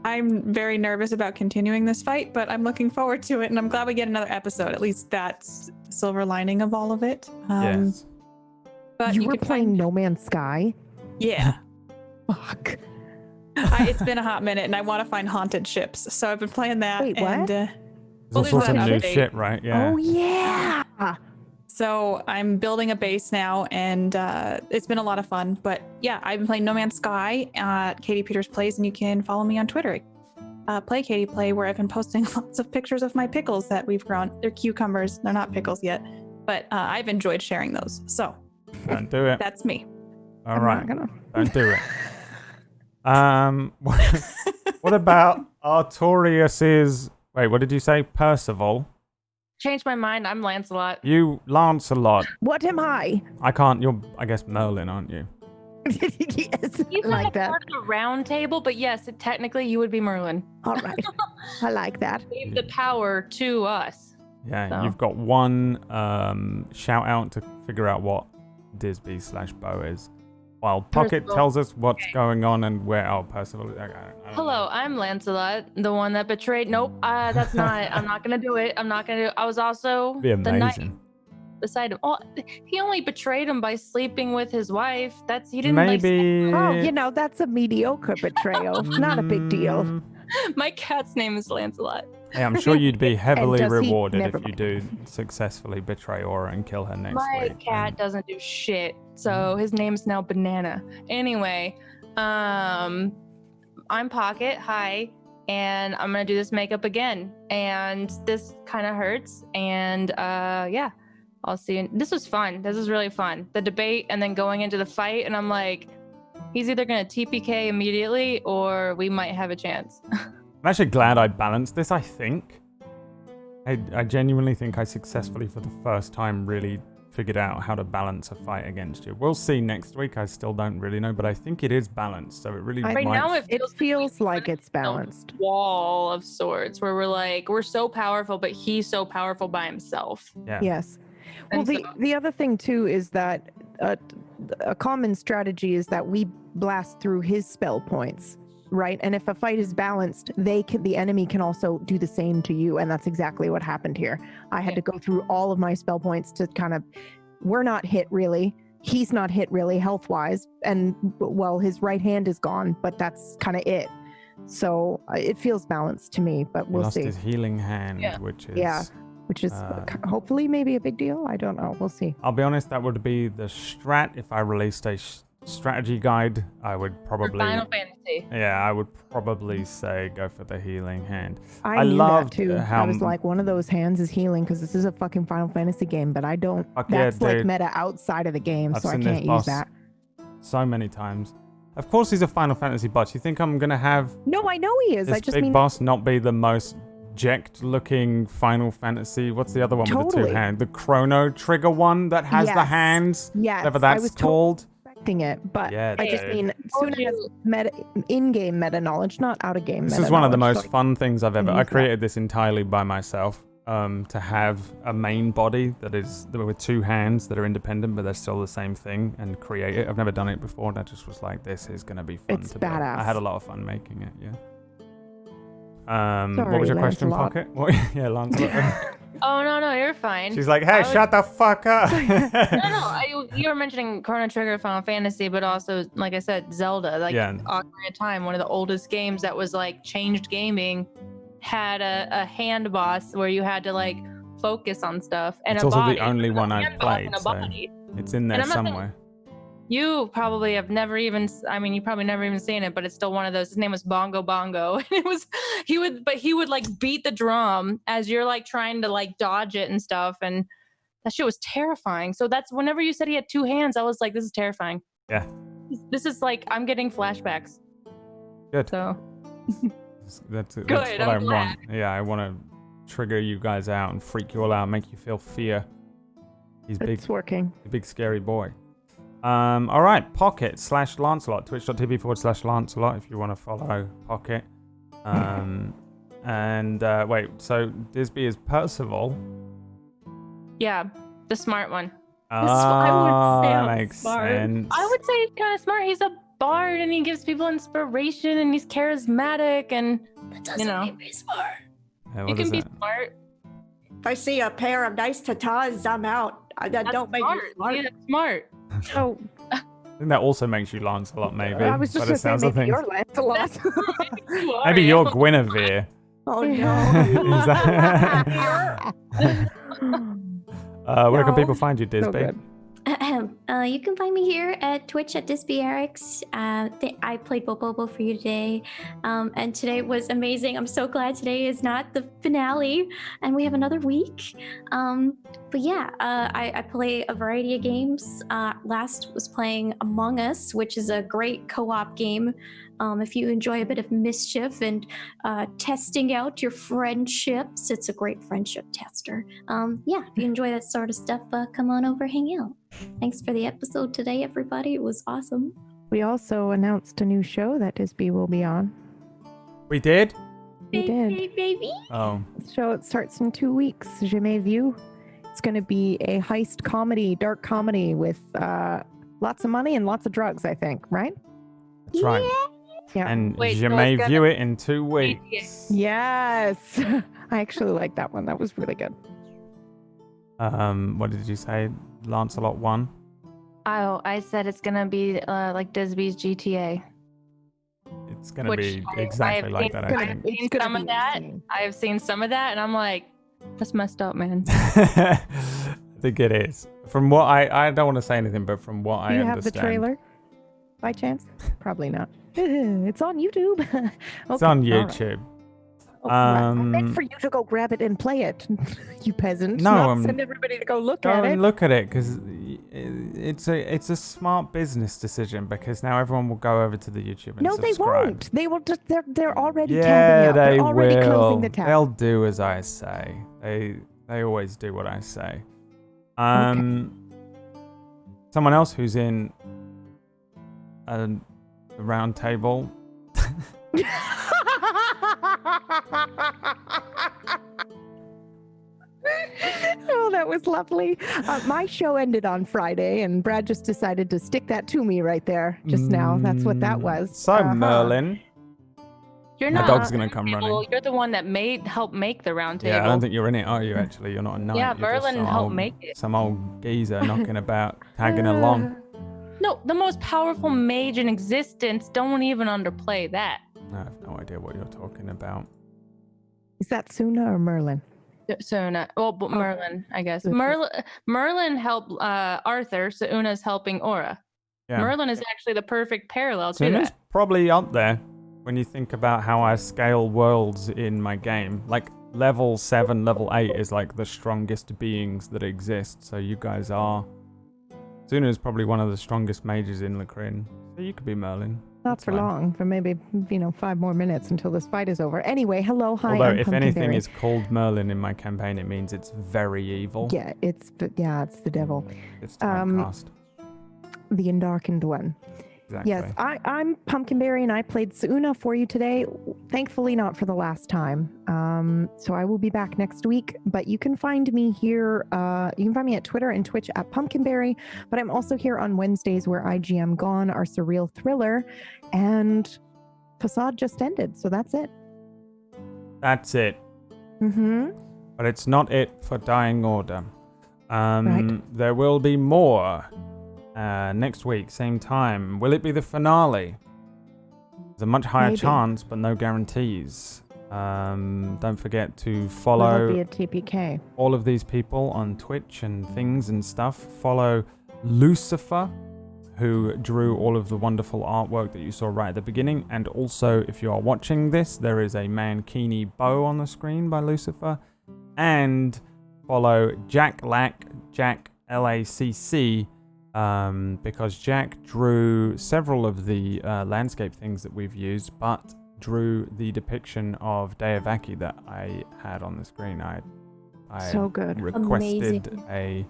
I'm very nervous about continuing this fight, but I'm looking forward to it, and I'm glad we get another episode. At least that's the silver lining of all of it. Yes. But you were playing No Man's Sky? Yeah. Fuck. It's been a hot minute, and I want to find haunted ships, so I've been playing that. Wait, what? And, There's all sorts of new shit, right? Yeah. Oh, yeah. So I'm building a base now, and it's been a lot of fun. But yeah, I've been playing No Man's Sky at Katie Peters Plays, and you can follow me on Twitter. Play Katie Play, where I've been posting lots of pictures of my pickles that we've grown. They're cucumbers. They're not pickles yet, but I've enjoyed sharing those. So don't do it. That's me. All right. Don't do it. What about Artorius's? Wait, what did you say? Percival. Changed my mind. I'm Lancelot. You Lancelot. What am I? I can't. You're, I guess, Merlin, aren't you? Yes, He's like not that. part of the round table, but yes, technically you would be Merlin. All right. I like that. Gave the power to us. Yeah, So. you've got one shout out to figure out what Disby/Bo is. While Pocket Percival. tells us what's going on and where. Oh, Percival. I don't Hello, I'm Lancelot, the one that betrayed. Nope, that's not. I'm not gonna do it. I'm not gonna do it. I was also Be the knight amazing. beside him. Oh, he only betrayed him by sleeping with his wife. He didn't Maybe. Oh, you know, that's a mediocre betrayal. Not a big deal. Mm, My cat's name is Lancelot. Hey, I'm sure you'd be heavily does he- rewarded never if you do successfully betray Aura and kill her next My week. cat doesn't do shit, so his name's now Banana. Anyway, I'm Pocket. Hi, and I'm gonna do this makeup again, and this kind of hurts. And yeah, I'll see you. This was fun. This was really fun. The debate, and then going into the fight, and I'm like, he's either gonna TPK immediately, or we might have a chance. I'm actually glad I balanced this, I think. I genuinely think I successfully, for the first time, really figured out how to balance a fight against you. We'll see next week. I still don't really know, but I think it is balanced, so it really Right might... now, It feels like it's balanced. Wall of sorts, where we're like, we're so powerful, but he's so powerful by himself. Yeah. Yes. Well, And the other thing too is that a common strategy is that we blast through his spell points, right? And if a fight is balanced, the enemy can also do the same to you, and that's exactly what happened here. I had to go through all of my spell points to kind of. We're not hit really. He's not hit really health wise, and well, his right hand is gone, but that's kind of it. So it feels balanced to me, but He we'll lost see. his healing hand, Yeah. which is... Yeah. Which is hopefully maybe a big deal. I don't know. We'll see. I'll be honest, that would be the strat. If I released a strategy guide, I would For probably... Final Fantasy. Yeah, I would probably say go for the healing hand. I knew loved that too. how I was like, one of those hands is healing because this is a fucking Final Fantasy game, but I don't. Fuck yeah, That's like dude. meta outside of the game, I've so I seen this can't use boss that. so many times. Of course, he's a Final Fantasy boss. You think I'm gonna have No, I know he is. this I just big mean, boss not be the most jacked-looking Final Fantasy? What's the other one with the two Totally. hands? The Chrono Trigger one that has the Yes. hands. yes, Whatever I that's was called. expecting it, but Yeah, I just dude. mean soon as meta in-game meta knowledge, not out-of-game. This meta is one of the knowledge, most so fun things I've ever. use I that. created this entirely by myself. To have a main body that is with two hands that are independent, but they're still the same thing, and create it. I've never done it before, and I just was like, "This is gonna be fun It's to build." badass. I had a lot of fun making it. Yeah. What Sorry, was your question, Lancelot. Pocket? What? Yeah, Lancelot. Oh no, you're fine. She's like, "Hey, shut the fuck up." No, you were mentioning Chrono Trigger, Final Fantasy, but also, like I said, Zelda, like Yeah. Ocarina of Time, one of the oldest games that was like changed gaming, had a hand boss where you had to like focus on stuff and It's a also body. the only one I've and played, a so body. it's in And there I'm not saying- somewhere. You probably have never even, I mean, you probably never even seen it, but it's still one of those. His name was Bongo Bongo. And it was, he would like beat the drum as you're like trying to like dodge it and stuff. And that shit was terrifying. So that's whenever you said he had 2 hands, I was like, this is terrifying. Yeah. This is like, I'm getting flashbacks. Good. So That's Good, what I I'm glad. want. Yeah, I want to trigger you guys out and freak you all out, make you feel fear. He's big, It's working. a big scary boy. All right, Pocket/Lancelot, twitch.tv/Lancelot if you want to follow Pocket. And wait, so Disby is Percival. yeah, the smart one. I would say that I'm makes smart. sense. I would say he's kind of smart. He's a bard and he gives people inspiration and he's charismatic and That doesn't make me smart. Yeah, you what can is be that? smart. If I see a pair of nice tatas, I'm out. That That's don't make me smart. Yeah, that's smart. Oh, I think that also makes you Lancelot, maybe. I was just by the going to say sounds of maybe things. you're Lancelot. You are, Maybe you're yeah. Guinevere. Oh Is no. that- where can No. people find you, So Disby? good. You can find me here at Twitch at DisbyRx. I played Bobobo for you today, and today was amazing. I'm so glad today is not the finale, and we have another week. But yeah, I play a variety of games. Last was playing Among Us, which is a great co-op game. If you enjoy a bit of mischief and testing out your friendships, it's a great friendship tester. Yeah, if you enjoy that sort of stuff, come on over, hang out. Thanks for the episode today, everybody. It was awesome. We also announced a new show that Disby will be on. We did? We did. Hey, baby. Oh. The show it starts in 2 weeks. Jamais Vu. It's going to be a heist comedy, dark comedy with lots of money and lots of drugs, I think, right? That's right. Yeah. And Wait, you so may it's gonna- view it in 2 weeks. Yes. I actually like that one. That was really good. What did you say? Lancelot 1? Oh, I said it's gonna be like Disby's GTA. It's going to Which be I exactly have like seen- that, I I've think. seen some of that. I've seen some of that, and I'm like, that's messed up, man. I think it is. From what I don't want to say anything, but from what Do I you understand. have the trailer by chance? Probably not. It's on YouTube. It's Okay, on all right. YouTube. Oh, right. I meant Um, for you to go grab it and play it, you peasant. No, not I'm- send everybody to go look Go at and it. look at it, because it's a smart business decision, because now everyone will go over to the YouTube and No, they subscribe. won't. They will just. They're already Yeah, tabbing out. they They're already will. closing the tab. They'll do as I say. They always do what I say. Someone else who's in a round table. Oh, that was lovely. My show ended on Friday, and Brad just decided to stick that to me right there just now. That's what that was. So Merlin. You're My not. dog's on gonna the come round table, running. You're the one that helped make the round table. Yeah, I don't think you're in it, are you? Actually, you're not a knight. Yeah, you're just Merlin some helped old- make it. Some old geezer knocking about, tagging along. No, the most powerful mage in existence. Don't even underplay that. I have no idea what you're talking about. Is that Suna or Merlin? Suna. Well, but Merlin, I guess. Okay. Merlin helped Arthur. So Una's helping Aura. Yeah. Merlin is actually the perfect parallel to Suna's that. probably up there when you think about how I scale worlds in my game. Like level 7, level 8 is like the strongest beings that exist. So you guys are. Suna is probably one of the strongest mages in Lacrin. So you could be Merlin. Not That's for fine. long, for maybe 5 more minutes until this fight is over. Anyway, hello, hi. Although I'm if anything Pumpkinberry. is called Merlin in my campaign, it means it's very evil. Yeah, it's the devil, It's typecast. the Endarkened one. Exactly. Yes, I'm Pumpkinberry, and I played Suna for you today. Thankfully, not for the last time. So I will be back next week. But you can find me here. You can find me at Twitter and Twitch at Pumpkinberry. But I'm also here on Wednesdays, where IGM Gone, our surreal thriller, and Facade just ended. So that's it. That's it. Mm-hmm. But it's not it for Dying Order. Right. There will be more next week, same time. Will it be the finale? There's a much higher Maybe. chance, but no guarantees. Don't forget to Will follow be a TPK. all of these people on Twitch and things and stuff. Follow Lucifer, who drew all of the wonderful artwork that you saw right at the beginning. And also, if you are watching this, there is a mankini bow on the screen by Lucifer. And follow Jack Lack, Jack Lacc, because Jack drew several of the landscape things that we've used, but drew the depiction of Deavaki that I had on the screen. I So good. requested Amazing.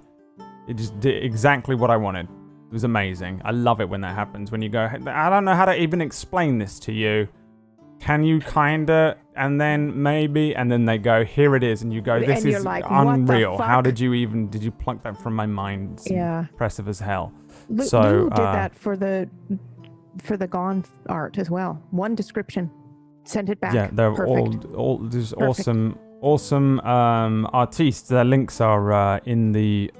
it just did exactly what I wanted. It was amazing. I love it when that happens. When you go, I don't know how to even explain this to you. Can you kinda, and then maybe, and then they go, here it is, and you go, this And you're is like, what the unreal. How fuck? did you pluck that from my mind? It's Yeah. impressive as hell. Lou did that for the Gone art as well. One description. Sent it back. Yeah, they're Perfect. all just Perfect. awesome artists. Their links are in the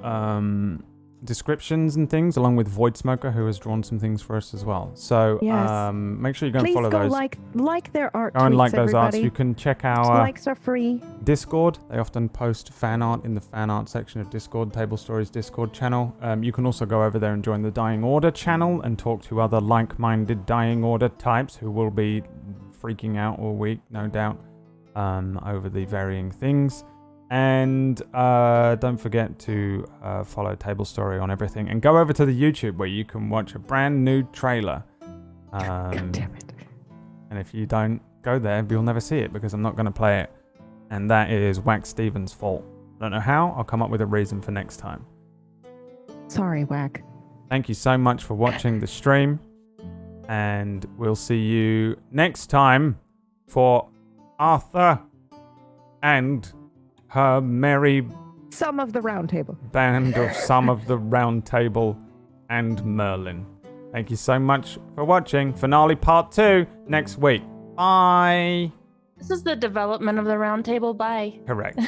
descriptions and things, along with Void Smoker, who has drawn some things for us as well. So Yes. make sure you go Please and follow go those. like their art. Go and tweets, like those arts. everybody. You can check our Likes are free. Discord. They often post fan art in the fan art section of Discord, Tablestory's Discord channel. You can also go over there and join the Dying Order channel and talk to other like-minded Dying Order types who will be freaking out all week, no doubt, over the varying things. And don't forget to follow Tablestory on everything. And go over to the YouTube where you can watch a brand new trailer. God damn it. And if you don't go there, you'll never see it because I'm not going to play it. And that is Wax Stevens' fault. I don't know how. I'll come up with a reason for next time. Sorry, Whack. Thank you so much for watching the stream. And we'll see you next time for Arthur and her merry Some of the round table. band of some of the Round Table and Merlin. Thank you so much for watching. Finale Part 2 next week. Bye. This is the development of the round table. Bye. Correct.